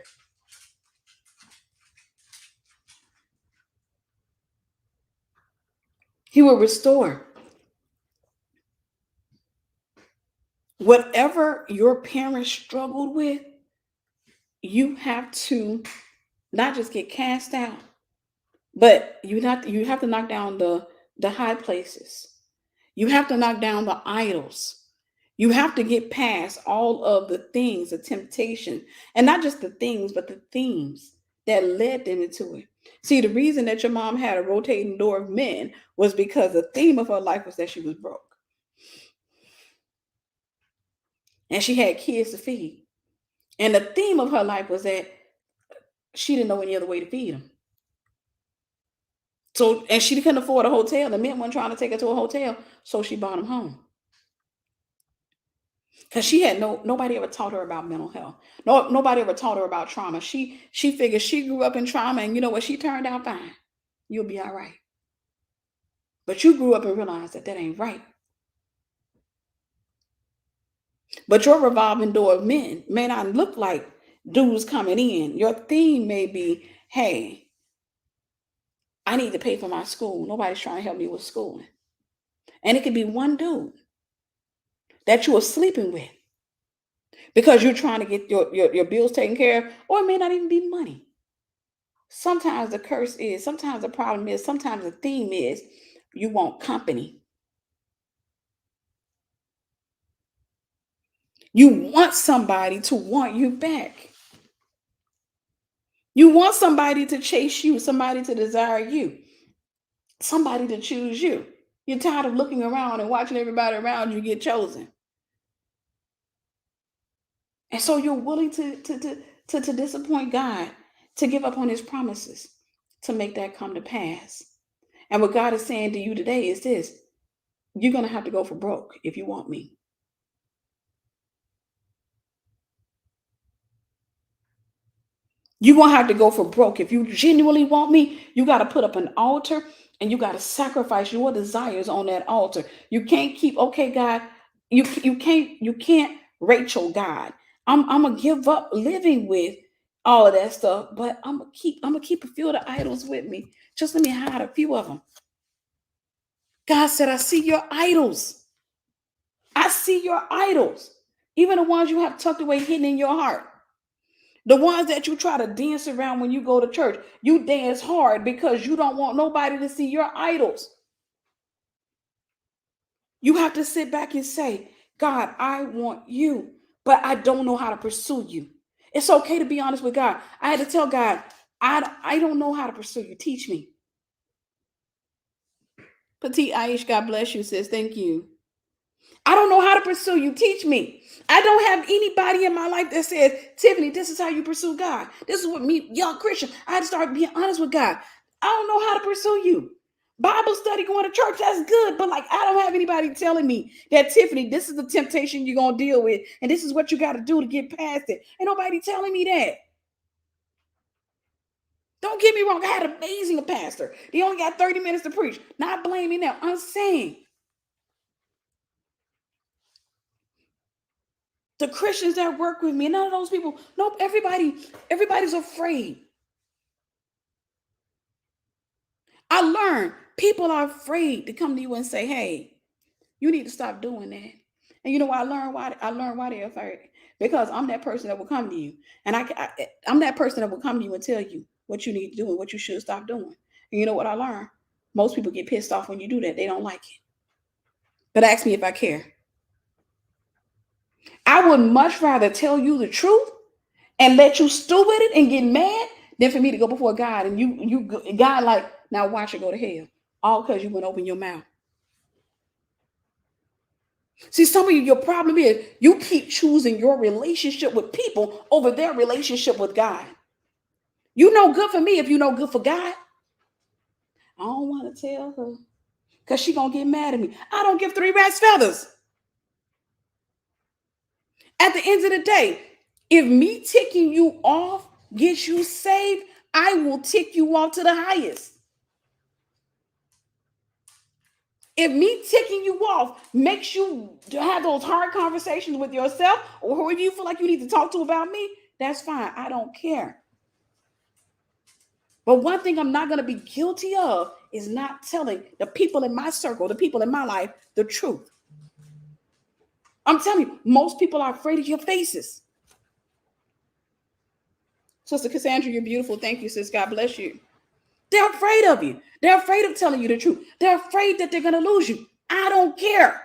He will restore. Whatever your parents struggled with, you have to not just get cast out, but you have to knock down the high places. You have to knock down the idols. You have to get past all of the things, the temptation, and not just the things, but the themes that led them into it. See, the reason that your mom had a rotating door of men was because the theme of her life was that she was broke and she had kids to feed. And the theme of her life was that she didn't know any other way to feed them. So, and she couldn't afford a hotel. The men weren't trying to take her to a hotel, so she brought them home. Because she had nobody ever taught her about mental health. Nobody ever taught her about trauma. She figured she grew up in trauma, and you know what? She turned out fine. You'll be all right. But you grew up and realized that that ain't right. But your revolving door of men may not look like dudes coming in. Your theme may be, hey, I need to pay for my school. Nobody's trying to help me with schooling. And it could be one dude that you are sleeping with because you're trying to get your bills taken care of, or it may not even be money. Sometimes the curse is, sometimes the problem is, sometimes the theme is you want company. You want somebody to want you back. You want somebody to chase you, somebody to desire you, somebody to choose you. You're tired of looking around and watching everybody around you get chosen. And so you're willing to disappoint God, to give up on his promises, to make that come to pass. And what God is saying to you today is this: you're going to have to go for broke if you want me. You're going to have to go for broke. If you genuinely want me, you got to put up an altar and you got to sacrifice your desires on that altar. You can't keep, okay, God, you can't Rachel God. I'm gonna give up living with all of that stuff, but I'm gonna keep a few of the idols with me. Just let me hide a few of them. God said, I see your idols. I see your idols. Even the ones you have tucked away hidden in your heart. The ones that you try to dance around when you go to church, you dance hard because you don't want nobody to see your idols. You have to sit back and say, God, I want you, but I don't know how to pursue you. It's okay to be honest with God. I had to tell God, I don't know how to pursue you. Teach me. Petite Aish, God bless you, sis. Thank you. I don't know how to pursue you. Teach me. I don't have anybody in my life that says, Tiffany, this is how you pursue God. This is what me, young Christian. I had to start being honest with God. I don't know how to pursue you. Bible study, going to church, that's good. But like, I don't have anybody telling me that, Tiffany, this is the temptation you're going to deal with. And this is what you got to do to get past it. Ain't nobody telling me that. Don't get me wrong. I had an amazing pastor. They only got 30 minutes to preach. Not blaming them. I'm saying the Christians that work with me, none of those people, nope, everybody's afraid. I learned people are afraid to come to you and say, hey, you need to stop doing that. And you know why I learned why they're afraid? Because I'm that person that will come to you. And I'm that person that will come to you and tell you what you need to do and what you should stop doing. And you know what I learned? Most people get pissed off when you do that. They don't like it. But ask me if I care. I would much rather tell you the truth and let you stew with it and get mad than for me to go before God and God like, now watch it go to hell. All because you wouldn't open your mouth. See, some of you, your problem is you keep choosing your relationship with people over their relationship with God. You know good for me if you know good for God. I don't want to tell her because she gonna get mad at me. I don't give three rats feathers. At the end of the day, if me ticking you off gets you saved, I will tick you off to the highest. If me ticking you off makes you have those hard conversations with yourself or whoever you feel like you need to talk to about me, that's fine. I don't care. But one thing I'm not going to be guilty of is not telling the people in my circle, the people in my life, the truth. I'm telling you, most people are afraid of your faces. Sister Cassandra, you're beautiful. Thank you, sis. God bless you. They're afraid of you. They're afraid of telling you the truth. They're afraid that they're going to lose you. I don't care.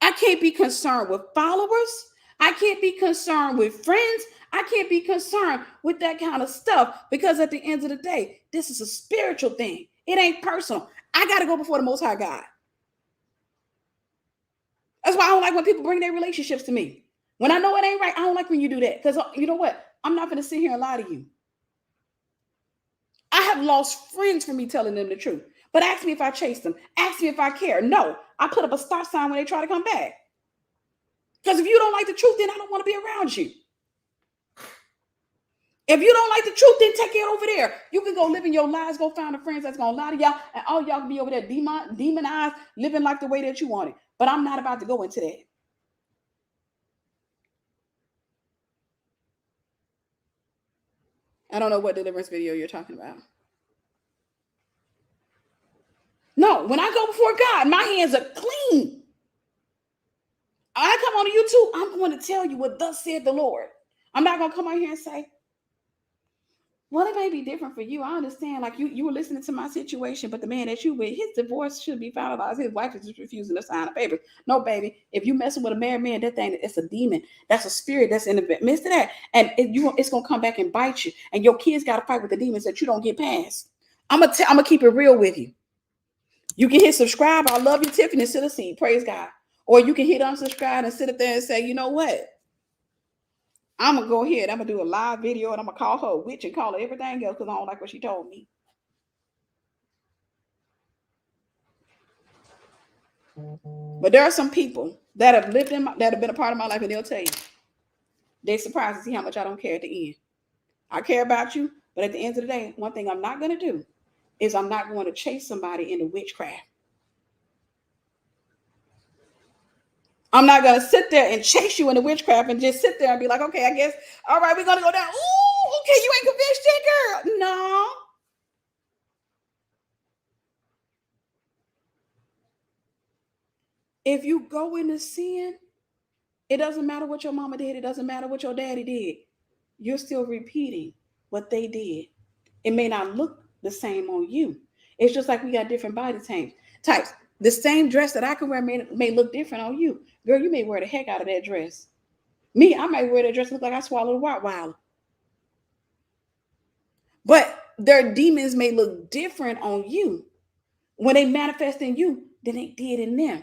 I can't be concerned with followers. I can't be concerned with friends. I can't be concerned with that kind of stuff because at the end of the day, this is a spiritual thing. It ain't personal. I got to go before the Most High God. That's why I don't like when people bring their relationships to me. When I know it ain't right, I don't like when you do that. Because you know what? I'm not going to sit here and lie to you. I have lost friends from me telling them the truth. But ask me if I chase them. Ask me if I care. No, I put up a stop sign when they try to come back. Because if you don't like the truth, then I don't want to be around you. If you don't like the truth, then take it over there. You can go live in your lives, go find the friends that's going to lie to y'all, and all y'all can be over there demonized, living life the way that you want it. But I'm not about to go into that. I don't know what deliverance video you're talking about. No, when I go before God, my hands are clean. I come on to YouTube, I'm going to tell you what thus said the Lord. I'm not going to come on here and say, well, it may be different for you. I understand, like you were listening to my situation, but the man that you with, his divorce should be finalized. His wife is just refusing to sign a paper. No, baby, if you messing with a married man, that thing, it's a demon. That's a spirit that's in the midst of that. And it's going to come back and bite you. And your kids got to fight with the demons that you don't get past. I'm going to keep it real with you. You can hit subscribe. I love you, Tiffany, and sit a seat. Praise God. Or you can hit unsubscribe and sit up there and say, you know what? I'm going to go ahead. I'm going to do a live video and I'm going to call her a witch and call her everything else because I don't like what she told me. But there are some people that have lived that have been a part of my life, and they'll tell you they're surprised to see how much I don't care at the end. I care about you, but at the end of the day, one thing I'm not going to do is I'm not going to chase somebody into witchcraft. I'm not going to sit there and chase you into witchcraft and just sit there and be like, okay, I guess, all right, we're going to go down. Ooh, okay, you ain't convinced yet, girl. No. If you go into sin, it doesn't matter what your mama did. It doesn't matter what your daddy did. You're still repeating what they did. It may not look the same on you. It's just like we got different body types. The same dress that I can wear may look different on you. Girl, you may wear the heck out of that dress. Me, I might wear that dress look like I swallowed a Rottweiler. But their demons may look different on you when they manifest in you than they did in them.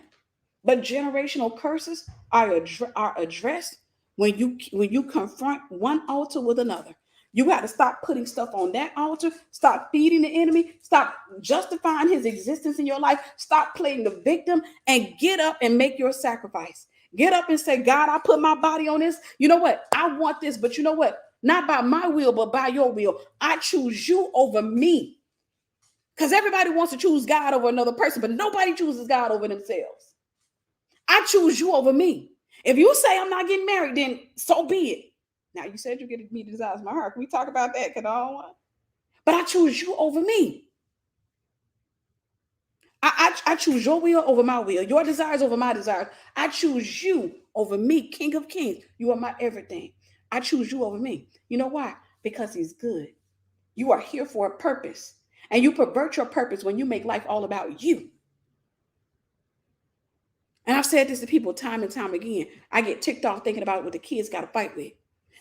But generational curses are addressed when you confront one altar with another. You got to stop putting stuff on that altar. Stop feeding the enemy. Stop justifying his existence in your life. Stop playing the victim and get up and make your sacrifice. Get up and say, God, I put my body on this. You know what? I want this, but you know what? Not by my will, but by your will. I choose you over me. Because everybody wants to choose God over another person, but nobody chooses God over themselves. I choose you over me. If you say I'm not getting married, then so be it. Now, you said you get me the desires of my heart. Can we talk about that? Because I don't want. But I choose you over me. I choose your will over my will, your desires over my desires. I choose you over me, King of Kings. You are my everything. I choose you over me. You know why? Because he's good. You are here for a purpose. And you pervert your purpose when you make life all about you. And I've said this to people time and time again. I get ticked off thinking about what the kids got to fight with.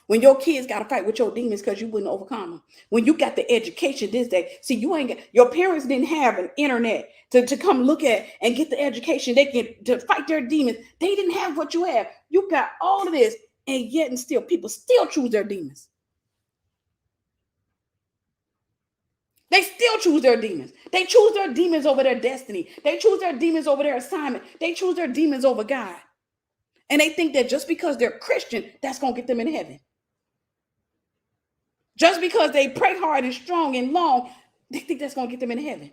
When your kids got to fight with your demons because you wouldn't overcome them. When you got the education this day. See, your parents didn't have an internet to come look at and get the education they get to fight their demons. They didn't have what you have. You got all of this, and yet and still people still choose their demons. They still choose their demons. They choose their demons over their destiny. They choose their demons over their assignment. They choose their demons over God. And they think that just because they're Christian, that's going to get them in heaven. Just because they pray hard and strong and long, they think that's going to get them in heaven.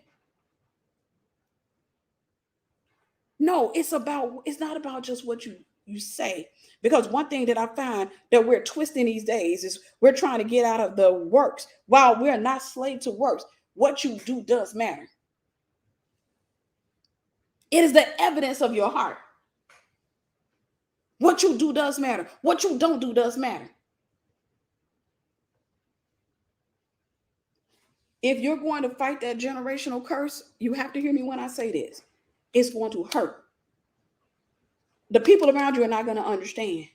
No, it's not about just what you say. Because one thing that I find that we're twisting these days is we're trying to get out of the works. While we're not slave to works, what you do does matter. It is the evidence of your heart. What you do does matter. What you don't do does matter. If you're going to fight that generational curse, you have to hear me when I say this. It's going to hurt. The people around you are not going to understand.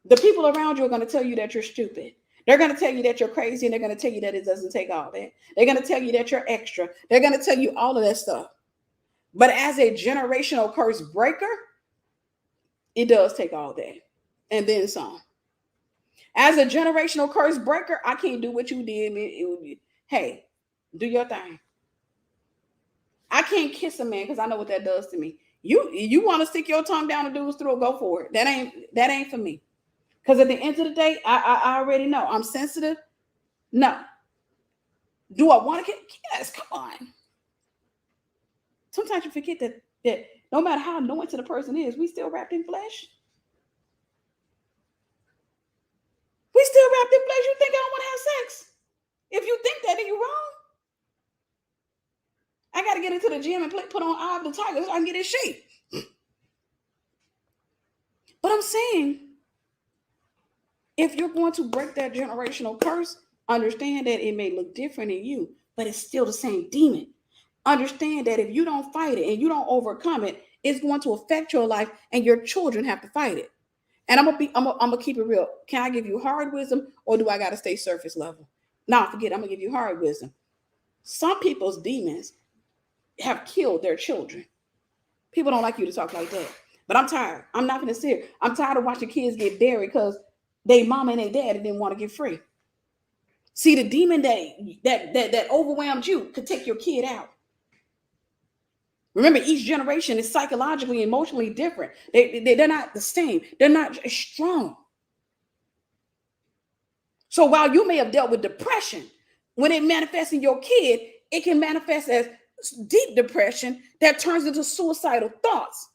The people around you are going to tell you that you're stupid. They're going to tell you that you're crazy, and they're going to tell you that it doesn't take all that. They're going to tell you that you're extra. They're going to tell you all of that stuff. But as a generational curse breaker, it does take all that. And then some. As a generational curse breaker, I can't do what you did. It would be, hey, do your thing. I can't kiss a man because I know what that does to me. You want to stick your tongue down a dude's throat, go for it. That ain't for me. Because at the end of the day, I already know I'm sensitive. No. Do I want to get? Yes, come on. Sometimes you forget that no matter how anointed a person is, we still wrapped in flesh. We still wrapped in flesh. You think I don't want to have sex? If you think that, then you're wrong. I got to get into the gym and put on Eye of the Tiger so I can get in shape. But I'm saying, if you're going to break that generational curse, understand that it may look different in you, but it's still the same demon. Understand that if you don't fight it and you don't overcome it, it's going to affect your life, and your children have to fight it. And I'm gonna keep it real. Can I give you hard wisdom, or do I gotta stay surface level? Nah, forget it. I'm gonna give you hard wisdom. Some people's demons have killed their children. People don't like you to talk like that. But I'm tired. I'm not gonna sit here. I'm tired of watching kids get buried because they mama and they daddy didn't want to get free. See, the demon that overwhelmed you could take your kid out. Remember, each generation is psychologically, emotionally different. They're not the same. They're not as strong. So while you may have dealt with depression, when it manifests in your kid, it can manifest as deep depression that turns into suicidal thoughts.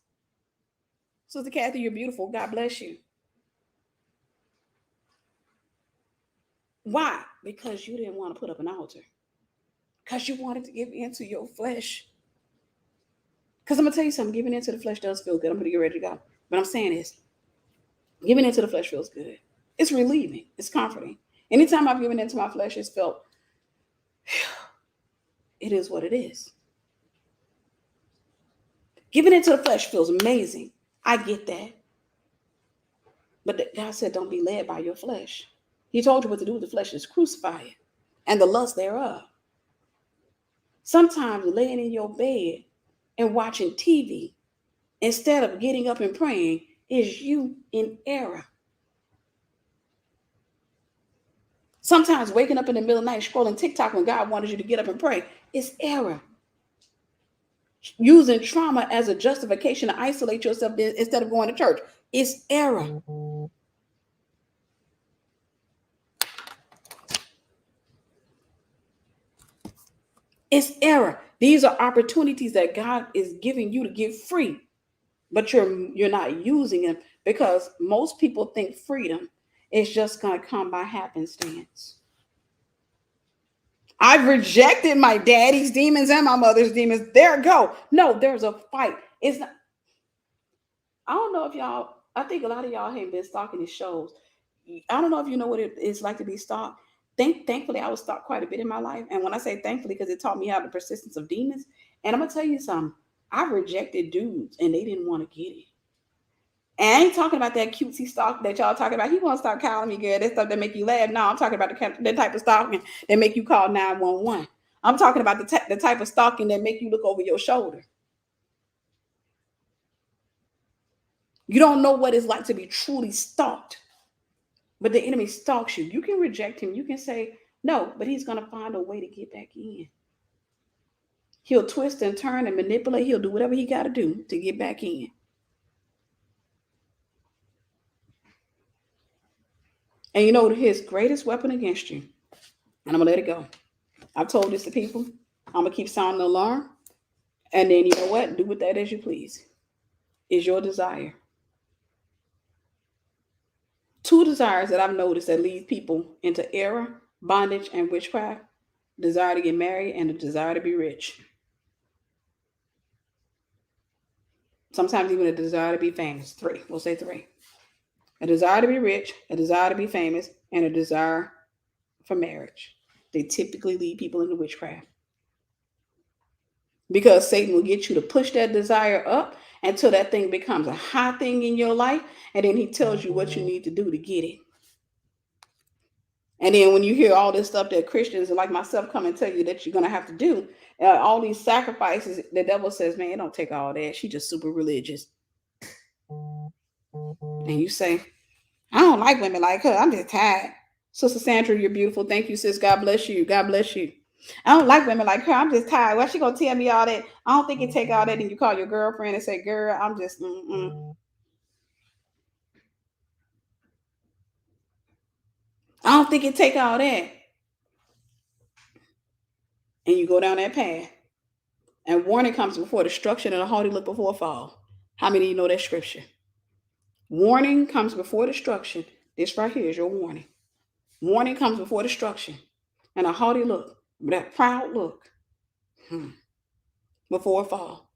Sister Kathy, you're beautiful. God bless you. Why? Because you didn't want to put up an altar. Because you wanted to give into your flesh. Because I'm going to tell you something, giving into the flesh does feel good. I'm going to get ready to go. But I'm saying this, giving into the flesh feels good. It's relieving. It's comforting. Anytime I've given into my flesh, it's felt, it is what it is. Giving into the flesh feels amazing. I get that. But God said, don't be led by your flesh. He told you what to do with the flesh is crucify it and the lust thereof. Sometimes laying in your bed and watching TV instead of getting up and praying is you in error. Sometimes waking up in the middle of the night scrolling TikTok when God wanted you to get up and pray is error. Using trauma as a justification to isolate yourself instead of going to church is error. It's error. These are opportunities that God is giving you to get free, but you're not using them because most people think freedom is just going to come by happenstance. I've rejected my daddy's demons and my mother's demons. There go. No, there's a fight. It's not. I don't know if y'all. I think a lot of y'all ain't been stalking these shows. I don't know if you know what it is like to be stalked. Thankfully, I was stalked quite a bit in my life. And when I say thankfully, because it taught me how the persistence of demons. And I'm gonna tell you something. I've rejected dudes, and they didn't want to get it. And I ain't talking about that cutesy stalk that y'all talking about. He wants to start calling me good. That stuff that make you laugh. No, I'm talking about the type of stalking that make you call 911. I'm talking about the type of stalking that make you look over your shoulder. You don't know what it's like to be truly stalked. But the enemy stalks you. You can reject him. You can say no, but he's going to find a way to get back in. He'll twist and turn and manipulate. He'll do whatever he got to do to get back in. And you know his greatest weapon against you. And I'm going to let it go. I've told this to people. I'm going to keep sounding the alarm. And then you know what? Do with that as you please. Is your desire. Two desires that I've noticed that lead people into error, bondage, and witchcraft. Desire to get married and the desire to be rich. Sometimes even a desire to be famous. 3. We'll say 3. A desire to be rich, a desire to be famous, and a desire for marriage. They typically lead people into witchcraft because Satan will get you to push that desire up until that thing becomes a high thing in your life, and then he tells you what you need to do to get it. And then when you hear all this stuff that Christians like myself come and tell you that you're going to have to do, all these sacrifices, the devil says, man, it don't take all that. She just super religious. And you say, I don't like women like her. I'm just tired. Sister Sandra, you're beautiful. Thank you, sis. God bless you. God bless you. I don't like women like her. I'm just tired. Why she gonna tell me all that? I don't think it take all that. And you call your girlfriend and say, girl, I'm just, I don't think it take all that. And you go down that path. And warning comes before destruction and a haughty look before a fall. How many of you know that scripture? Warning comes before destruction. This right here is your warning. Warning comes before destruction. And a haughty look, that proud look, before a fall.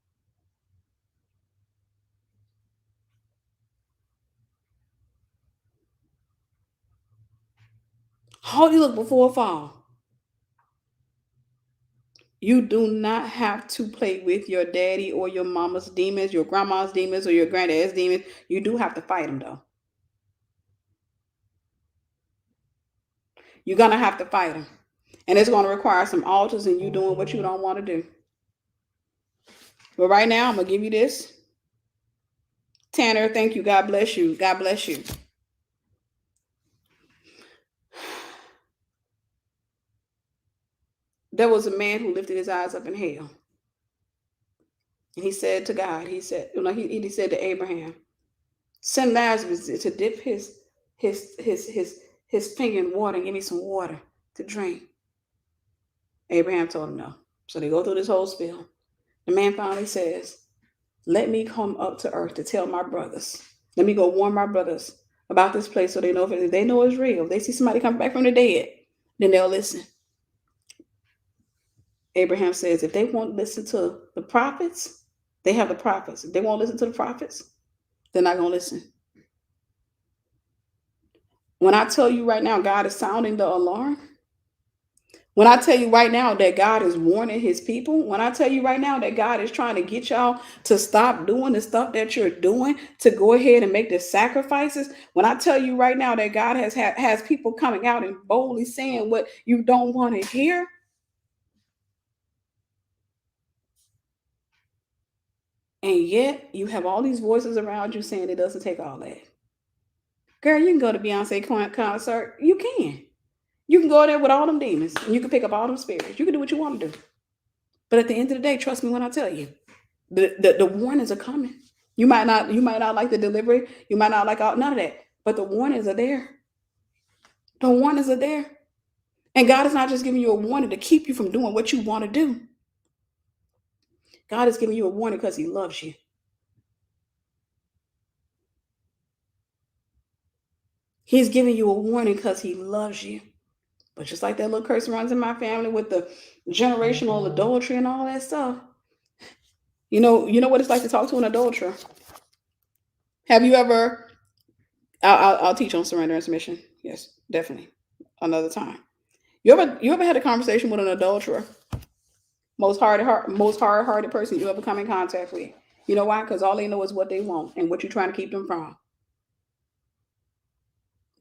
Haughty look before a fall. You do not have to play with your daddy or your mama's demons, your grandma's demons, or your granddad's demons. You do have to fight them, though. You're going to have to fight them. And it's going to require some altars and you doing what you don't want to do. But right now, I'm going to give you this. Tanner, thank you. God bless you. God bless you. There was a man who lifted his eyes up in hell. And he said to God, he said to Abraham, send Lazarus to dip his finger in water and give me some water to drink. Abraham told him no. So they go through this whole spiel. The man finally says, let me come up to earth to tell my brothers. Let me go warn my brothers about this place so they know if they know it's real. If they see somebody come back from the dead, then they'll listen. Abraham says, if they won't listen to the prophets, they have the prophets. If they won't listen to the prophets, they're not going to listen. When I tell you right now, God is sounding the alarm. When I tell you right now that God is warning his people, when I tell you right now that God is trying to get y'all to stop doing the stuff that you're doing, to go ahead and make the sacrifices, when I tell you right now that God has people coming out and boldly saying what you don't want to hear, and yet you have all these voices around you saying it doesn't take all that. Girl, you can go to Beyonce concert. You can. You can go there with all them demons and you can pick up all them spirits. You can do what you want to do. But at the end of the day, trust me when I tell you, the warnings are coming. You might not like the delivery. You might not like none of that. But the warnings are there. The warnings are there. And God is not just giving you a warning to keep you from doing what you want to do. God is giving you a warning because he loves you. He's giving you a warning because he loves you. But just like that little curse runs in my family with the generational adultery and all that stuff. You know what it's like to talk to an adulterer. Have you ever? I'll teach on surrender and submission. Yes, definitely. Another time. You ever had a conversation with an adulterer? Most hard-hearted person you ever come in contact with. You know why? Because all they know is what they want and what you're trying to keep them from.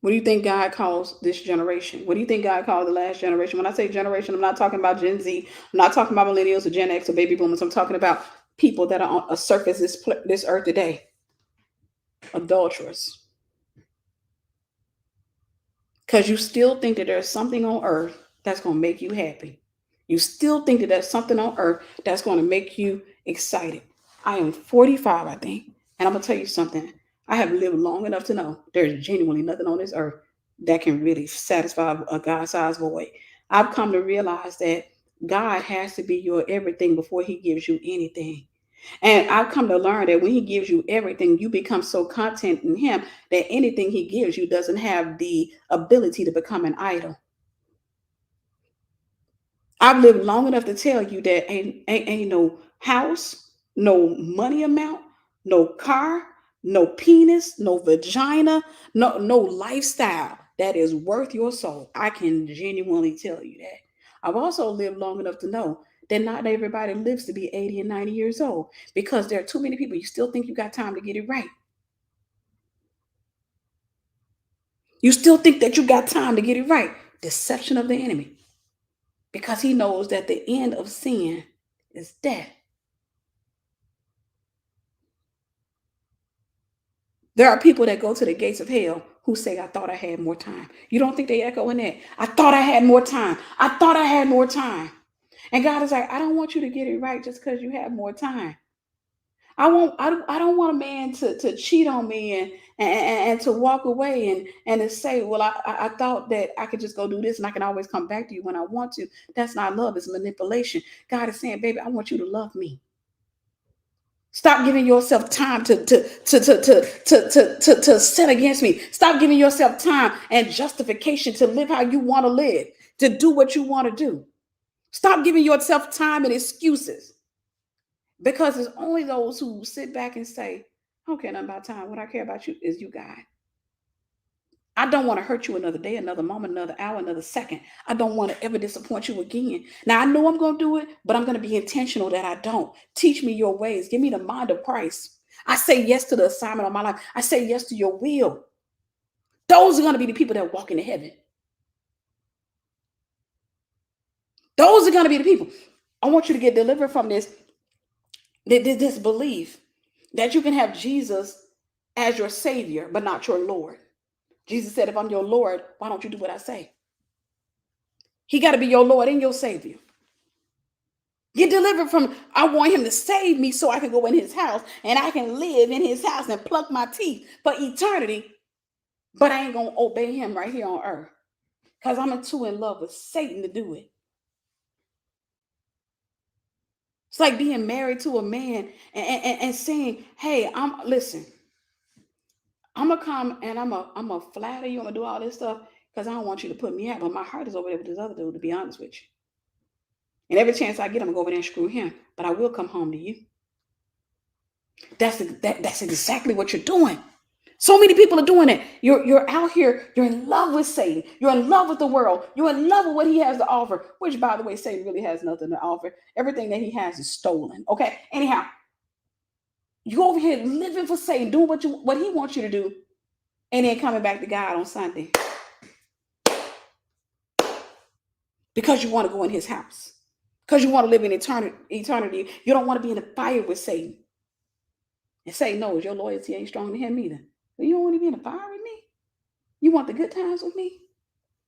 What do you think God calls this generation? What do you think God calls the last generation? When I say generation, I'm not talking about Gen Z. I'm not talking about millennials or Gen X or baby boomers. I'm talking about people that are on a surface this earth today. Adulterers. Because you still think that there's something on earth that's going to make you happy. You still think that there's something on earth that's going to make you excited. I am 45, I think. And I'm going to tell you something. I have lived long enough to know there's genuinely nothing on this earth that can really satisfy a God-sized void. I've come to realize that God has to be your everything before he gives you anything. And I've come to learn that when he gives you everything, you become so content in him that anything he gives you doesn't have the ability to become an idol. I've lived long enough to tell you that ain't no house, no money amount, no car, no penis, no vagina, no lifestyle that is worth your soul. I can genuinely tell you that. I've also lived long enough to know that not everybody lives to be 80 and 90 years old because there are too many people. You still think you got time to get it right. You still think that you got time to get it right. Deception of the enemy. Because he knows that the end of sin is death. There are people that go to the gates of hell who say, I thought I had more time. You don't think they echo in that? I thought I had more time. I thought I had more time. And God is like, I don't want you to get it right just because you have more time. I don't want a man to cheat on me and to walk away and to say, well, I thought that I could just go do this and I can always come back to you when I want to. That's not love, it's manipulation. God is saying, baby, I want you to love me. Stop giving yourself time to sin against me. Stop giving yourself time and justification to live how you want to live, to do what you want to do. Stop giving yourself time and excuses because it's only those who sit back and say, I don't care nothing about time. What I care about you is you, God. I don't want to hurt you another day, another moment, another hour, another second. I don't want to ever disappoint you again. Now, I know I'm going to do it, but I'm going to be intentional that I don't. Teach me your ways. Give me the mind of Christ. I say yes to the assignment of my life. I say yes to your will. Those are going to be the people that walk into heaven. Those are going to be the people. I want you to get delivered from this belief that you can have Jesus as your Savior, but not your Lord. Jesus said, if I'm your Lord, why don't you do what I say? He got to be your Lord and your Savior. Get delivered from, I want him to save me so I can go in his house and I can live in his house and pluck my teeth for eternity, but I ain't going to obey him right here on earth because I'm too in love with Satan to do it. It's like being married to a man and saying, hey, listen, I'm going to come and I'm going to flatter you. I'm going to do all this stuff because I don't want you to put me out. But my heart is over there with this other dude, to be honest with you. And every chance I get, I'm going to go over there and screw him. But I will come home to you. That's exactly what you're doing. So many people are doing it. You're out here, you're in love with Satan. You're in love with the world. You're in love with what he has to offer, which, by the way, Satan really has nothing to offer. Everything that he has is stolen. Okay. Anyhow, you over here living for Satan, doing what he wants you to do, and then coming back to God on Sunday because you want to go in his house, because you want to live in eternity. You don't want to be in the fire with Satan. And Satan knows your loyalty ain't strong to him either. You don't want to be in the fire with me? You want the good times with me?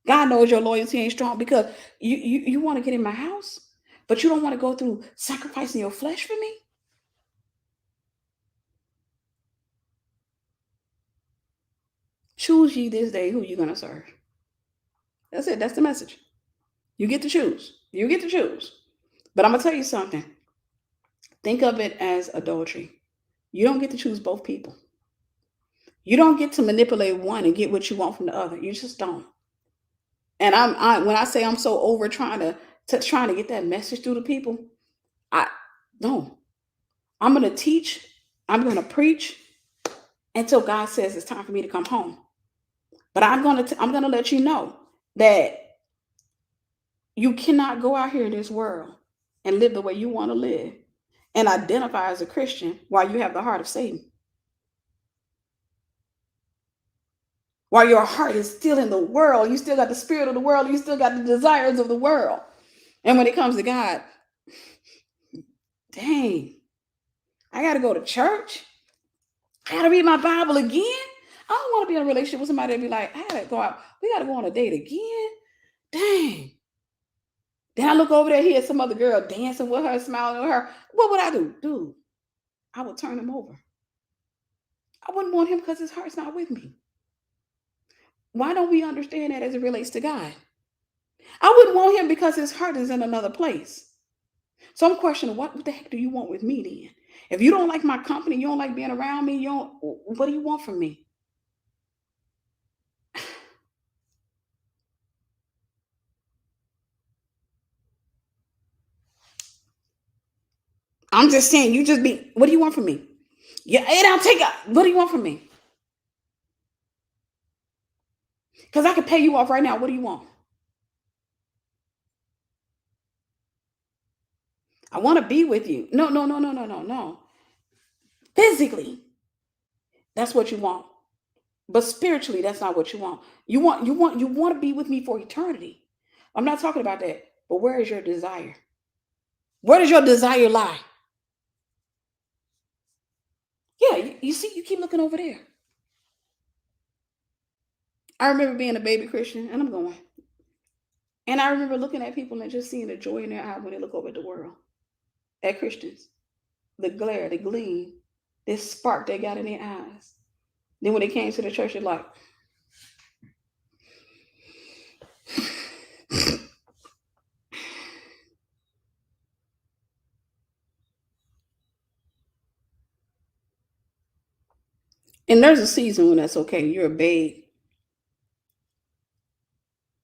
God knows your loyalty ain't strong because you want to get in my house, but you don't want to go through sacrificing your flesh for me. Choose ye this day who you're going to serve. That's it. That's the message. You get to choose. You get to choose. But I'm going to tell you something. Think of it as adultery. You don't get to choose both people. You don't get to manipulate one and get what you want from the other. You just don't. And when I say I'm so over trying to get that message through to people, I no. I'm going to teach. I'm going to preach until God says it's time for me to come home. But I'm going to let you know that you cannot go out here in this world and live the way you want to live and identify as a Christian while you have the heart of Satan. While your heart is still in the world, you still got the spirit of the world, you still got the desires of the world. And when it comes to God, dang, I got to go to church. I got to read my Bible again. I don't want to be in a relationship with somebody that be like, I got to go out. We got to go on a date again. Dang. Then I look over there, hear some other girl dancing with her, smiling with her. What would I do? Dude, I would turn him over. I wouldn't want him because his heart's not with me. Why don't we understand that as it relates to God? I wouldn't want him because his heart is in another place. So I'm questioning, what the heck do you want with me then? If you don't like my company, you don't like being around me, what do you want from me? I'm just saying, what do you want from me? Yeah, it don't take a, what do you want from me? Because I can pay you off right now. What do you want? I want to be with you. No, no, no, no, no, no, no. Physically, that's what you want. But spiritually, that's not what you want. You want to be with me for eternity. I'm not talking about that. But where is your desire? Where does your desire lie? Yeah, you see, you keep looking over there. I remember being a baby Christian, and I'm going. And I remember looking at people and just seeing the joy in their eyes when they look over at the world, at Christians, the glare, the gleam, this spark they got in their eyes. Then when they came to the church, they're like, and there's a season when that's okay. You're a babe.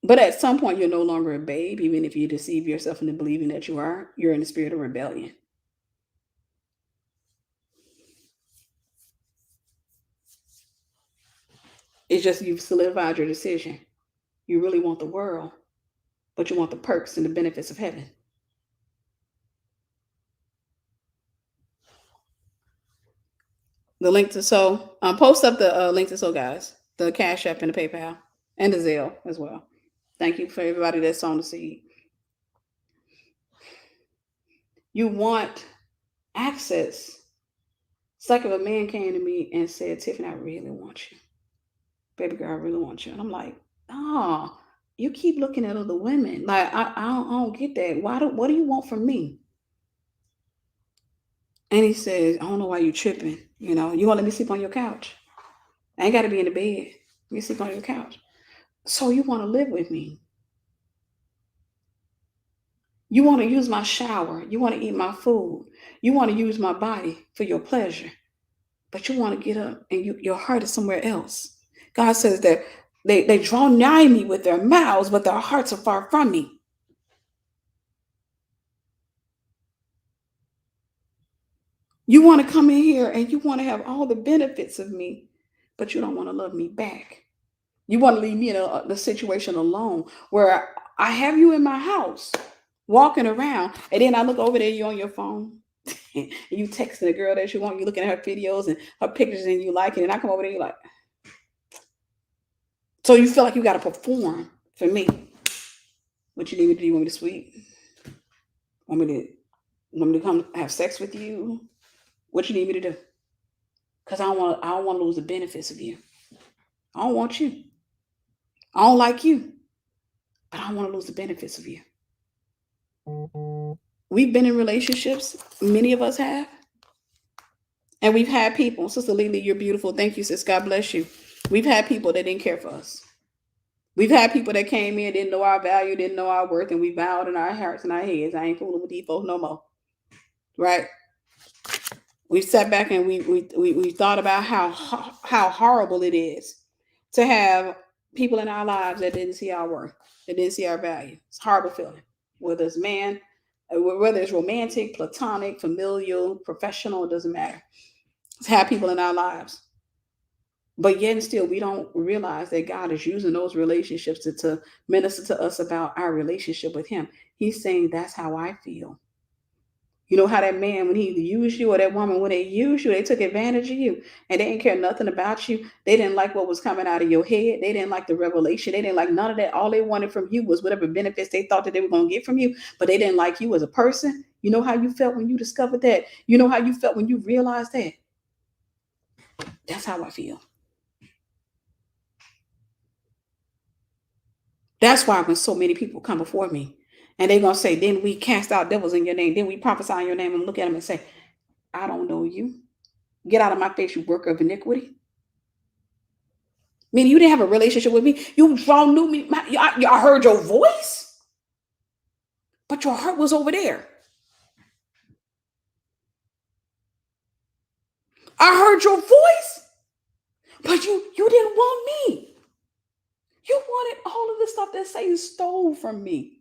But at some point, you're no longer a babe, even if you deceive yourself into believing that you are. You're in the spirit of rebellion. It's just you've solidified your decision. You really want the world, but you want the perks and the benefits of heaven. The link to sow. Post up the link to sow, guys. The Cash App and the PayPal and the Zelle as well. Thank you for everybody that's sown the seed. You want access. It's like if a man came to me and said, Tiffany, I really want you. Baby girl, I really want you. And I'm like, oh, you keep looking at other women. Like, I don't get that. What do you want from me? And he says, I don't know why you tripping. You want to let me sleep on your couch? I ain't got to be in the bed. Let me sleep on your couch. So you want to live with me. You want to use my shower. You want to eat my food. You want to use my body for your pleasure. But you want to get up and your heart is somewhere else. God says that they draw nigh me with their mouths, but their hearts are far from me. You want to come in here and you want to have all the benefits of me, but you don't want to love me back. You want to leave me in a situation alone where I have you in my house walking around, and then I look over there, you on your phone, and you texting the girl that you want, you looking at her videos and her pictures and you like it, and I come over there, you like, so you feel like you got to perform for me. What you need me to do? You want me to sweet? Want me to come have sex with you? What you need me to do? Because I don't want to lose the benefits of you. I don't want you. I don't like you, but I don't want to lose the benefits of you. We've been in relationships, many of us have, and we've had people. Sister Lily, you're beautiful. Thank you, sis. God bless you. We've had people that didn't care for us. We've had people that came in, didn't know our value, didn't know our worth, and we vowed in our hearts and our heads, I ain't fooling with these folks no more. Right? We sat back and we thought about how horrible it is to have people in our lives that didn't see our worth, that didn't see our value. It's a horrible feeling. Whether it's whether it's romantic, platonic, familial, professional, it doesn't matter. To have people in our lives. But yet and still, we don't realize that God is using those relationships to minister to us about our relationship with Him. He's saying, that's how I feel. You know how that man, when he used you, or that woman, when they used you, they took advantage of you and they didn't care nothing about you. They didn't like what was coming out of your head. They didn't like the revelation. They didn't like none of that. All they wanted from you was whatever benefits they thought that they were going to get from you, but they didn't like you as a person. You know how you felt when you discovered that? You know how you felt when you realized that? That's how I feel. That's why when so many people come before me and they're going to say, then we cast out devils in your name, then we prophesy in your name, and look at them and say, I don't know you. Get out of my face, you worker of iniquity. Meaning you didn't have a relationship with me. You draw knew me. I heard your voice, but your heart was over there. I heard your voice, but you didn't want me. You wanted all of the stuff that Satan stole from me.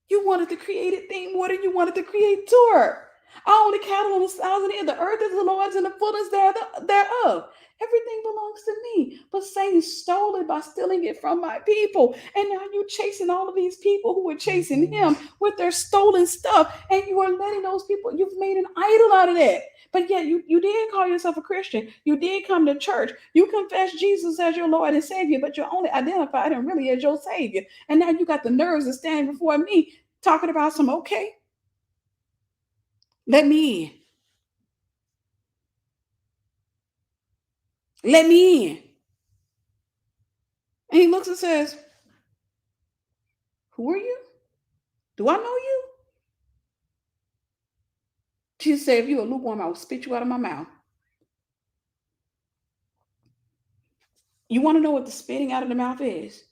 You wanted the created thing more than you wanted the creator. All the cattle on the thousand hills, the earth is the Lord's and the fullness thereof. Everything belongs to me. But Satan stole it by stealing it from my people. And now you're chasing all of these people who were chasing him with their stolen stuff. And you are letting those people, you've made an idol out of that. But yet you did call yourself a Christian. You did come to church. You confess Jesus as your Lord and Savior, but you're only identified him really as your Savior. And now you got the nerves to stand before me talking about some okay. Let me in. Let me in. And he looks and says, who are you? Do I know you? Jesus said, if you're a lukewarm, I will spit you out of my mouth. You want to know what the spitting out of the mouth is?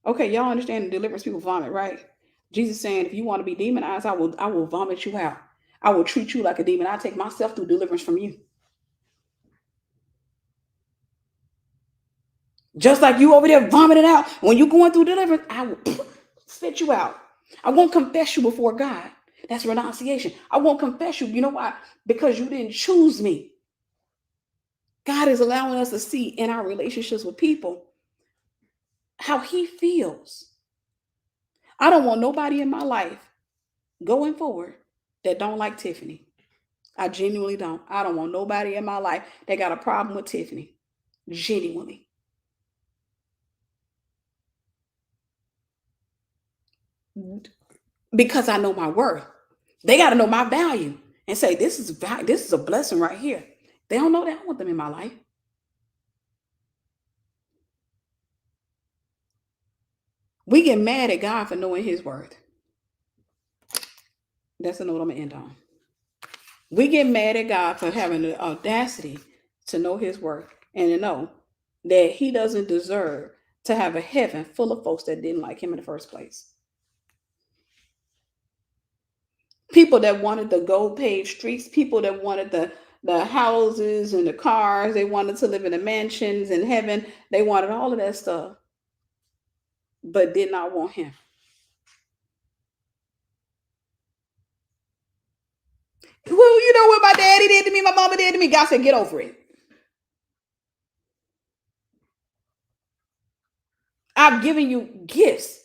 Okay, y'all understand the deliverance people vomit, right? Jesus saying, if you want to be demonized, I will vomit you out. I will treat you like a demon. I take myself through deliverance from you. Just like you over there vomiting out. When you're going through deliverance, I will spit you out. I won't confess you before God. That's renunciation. I won't confess you. You know why? Because you didn't choose me. God is allowing us to see in our relationships with people how he feels. I don't want nobody in my life going forward that don't like Tiffany. I genuinely don't. I don't want nobody in my life that got a problem with Tiffany. Genuinely. Because I know my worth. They got to know my value and say, this is a blessing right here. They don't know that I want them in my life. We get mad at God for knowing his worth. That's a note I'm going to end on. We get mad at God for having the audacity to know his worth and to know that he doesn't deserve to have a heaven full of folks that didn't like him in the first place. People that wanted the gold paved streets, people that wanted the houses and the cars, they wanted to live in the mansions in heaven, they wanted all of that stuff, but did not want him. Well, you know what my daddy did to me, my mama did to me. God said, get over it. I've given you gifts,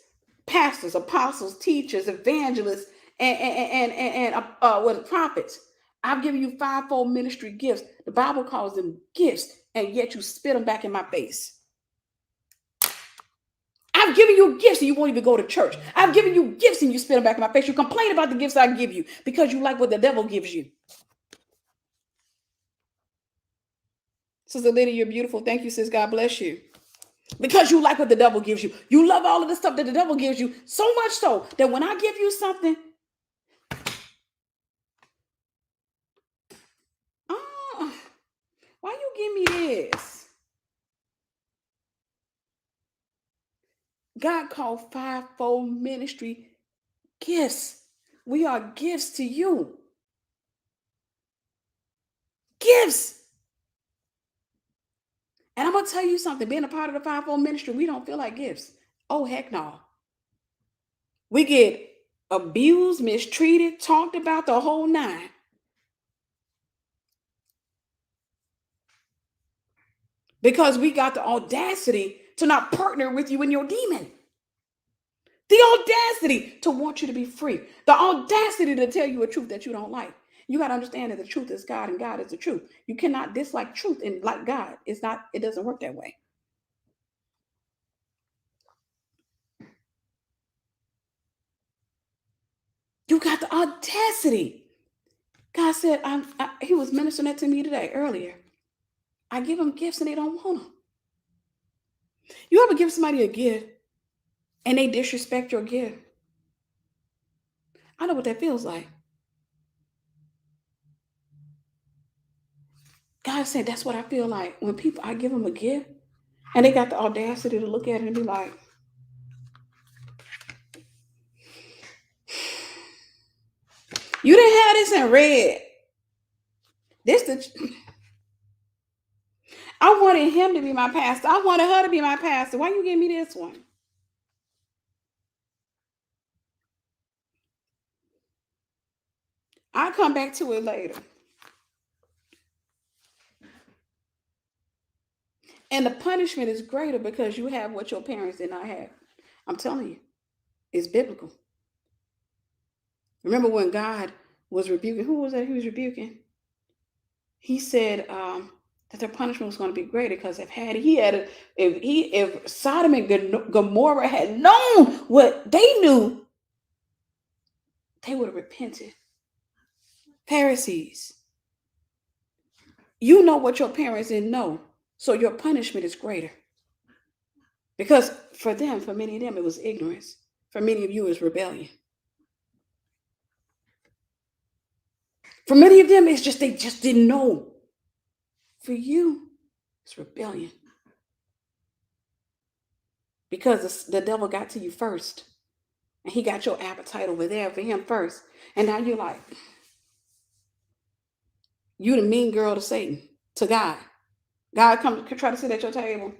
pastors, apostles, teachers, evangelists, and what prophets. I've given you fivefold ministry gifts. The Bible calls them gifts, and yet you spit them back in my face. I've given you gifts and you won't even go to church. I've given you gifts and you spit them back in my face. You complain about the gifts I give you because you like what the devil gives you. Sister Lydia, you're beautiful. Thank you, sis. God bless you. Because you like what the devil gives you. You love all of the stuff that the devil gives you, so much so that when I give you something, oh, why you give me this? God called fivefold ministry gifts. We are gifts to you. Gifts. And I'm going to tell you something. Being a part of the fivefold ministry, we don't feel like gifts. Oh, heck no. We get abused, mistreated, talked about, the whole nine. Because we got the audacity to not partner with you in your demon. The audacity to want you to be free. The audacity to tell you a truth that you don't like. You got to understand that the truth is God and God is the truth. You cannot dislike truth and like God. It doesn't work that way. You got the audacity. God said, he was ministering that to me today, earlier. I give them gifts and they don't want them. You ever give somebody a gift and they disrespect your gift? I know what that feels like. God said, that's what I feel like when I give them a gift and they got the audacity to look at it and be like, you didn't have this in red. I wanted him to be my pastor. I wanted her to be my pastor. Why you give me this one? I'll come back to it later. And the punishment is greater because you have what your parents did not have. I'm telling you, it's biblical. Remember when God was rebuking, who was that he was rebuking? He said that their punishment was going to be greater because if Sodom and Gomorrah had known what they knew, they would have repented. Pharisees, you know what your parents didn't know, so your punishment is greater. Because for them, for many of them, it was ignorance. For many of you, it's rebellion. For many of them, it's just they just didn't know. For you, it's rebellion. Because the devil got to you first. And he got your appetite over there for him first. And now you're like, you the mean girl to Satan, to God. God come try to sit at your table.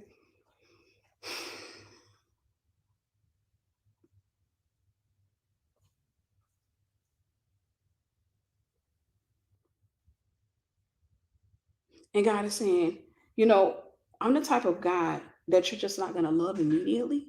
And God is saying, I'm the type of God that you're just not going to love immediately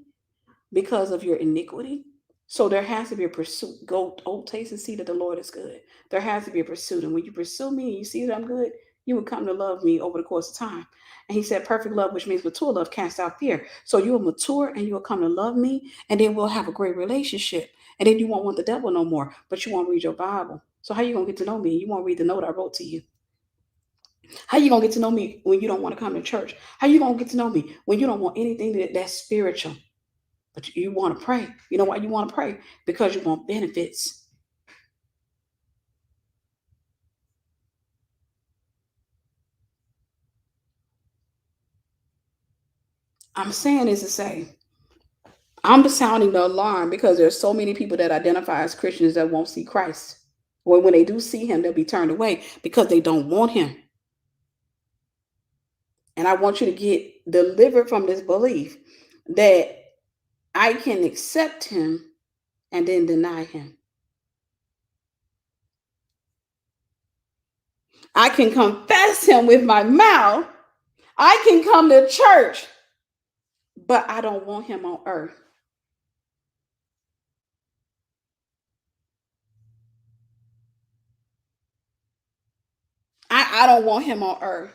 because of your iniquity. So there has to be a pursuit. Go, oh, taste and see that the Lord is good. There has to be a pursuit. And when you pursue me and you see that I'm good, you will come to love me over the course of time. And he said, perfect love, which means mature love, casts out fear. So you will mature and you will come to love me, and then we'll have a great relationship. And then you won't want the devil no more, but you won't read your Bible. So how you going to get to know me? You won't read the note I wrote to you. How you going to get to know me when you don't want to come to church? How you going to get to know me when you don't want anything that's spiritual? But you want to pray. You know why you want to pray? Because you want benefits. I'm saying this to say, I'm sounding the alarm because there's so many people that identify as Christians that won't see Christ. When they do see him, they'll be turned away because they don't want him. And I want you to get delivered from this belief that I can accept him and then deny him. I can confess him with my mouth. I can come to church, but I don't want him on earth. I don't want him on earth.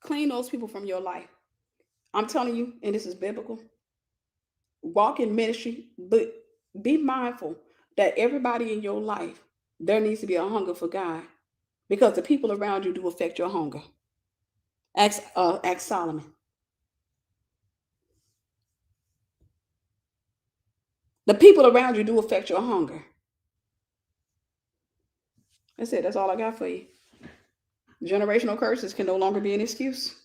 Clean those people from your life. I'm telling you, and this is biblical. Walk in ministry, but be mindful that everybody in your life, there needs to be a hunger for God, because the people around you do affect your hunger. Ask Solomon. The people around you do affect your hunger. That's it. That's all I got for you. Generational curses can no longer be an excuse.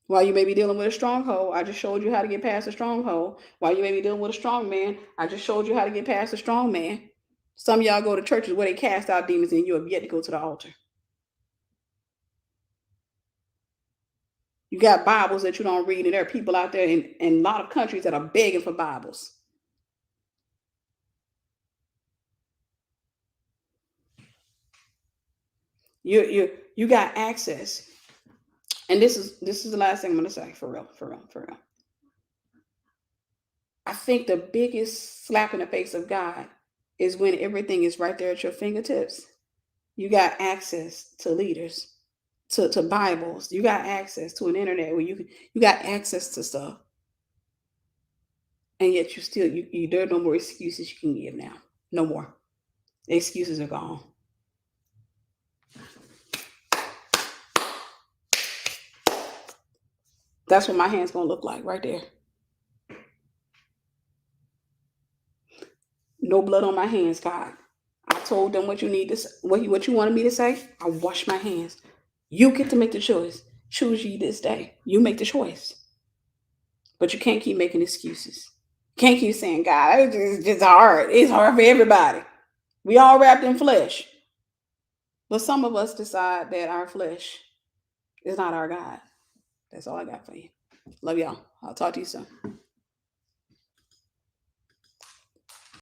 While you may be dealing with a stronghold, I just showed you how to get past a stronghold. While you may be dealing with a strong man, I just showed you how to get past a strong man. Some of y'all go to churches where they cast out demons and you have yet to go to the altar. You got Bibles that you don't read, and there are people out there in a lot of countries that are begging for Bibles. You got access. And this is the last thing I'm gonna say, for real, for real, for real. I think the biggest slap in the face of God is when everything is right there at your fingertips. You got access to leaders, to Bibles. You got access to an internet where you got access to stuff. And yet there are no more excuses you can give now. No more. The excuses are gone. That's what my hand's gonna look like right there. No blood on my hands, God. I told them what what you wanted me to say. I wash my hands. You get to make the choice. Choose ye this day. You make the choice. But you can't keep making excuses. Can't keep saying, God, it's just hard. It's hard for everybody. We all wrapped in flesh. But some of us decide that our flesh is not our God. That's all I got for you. Love y'all. I'll talk to you soon.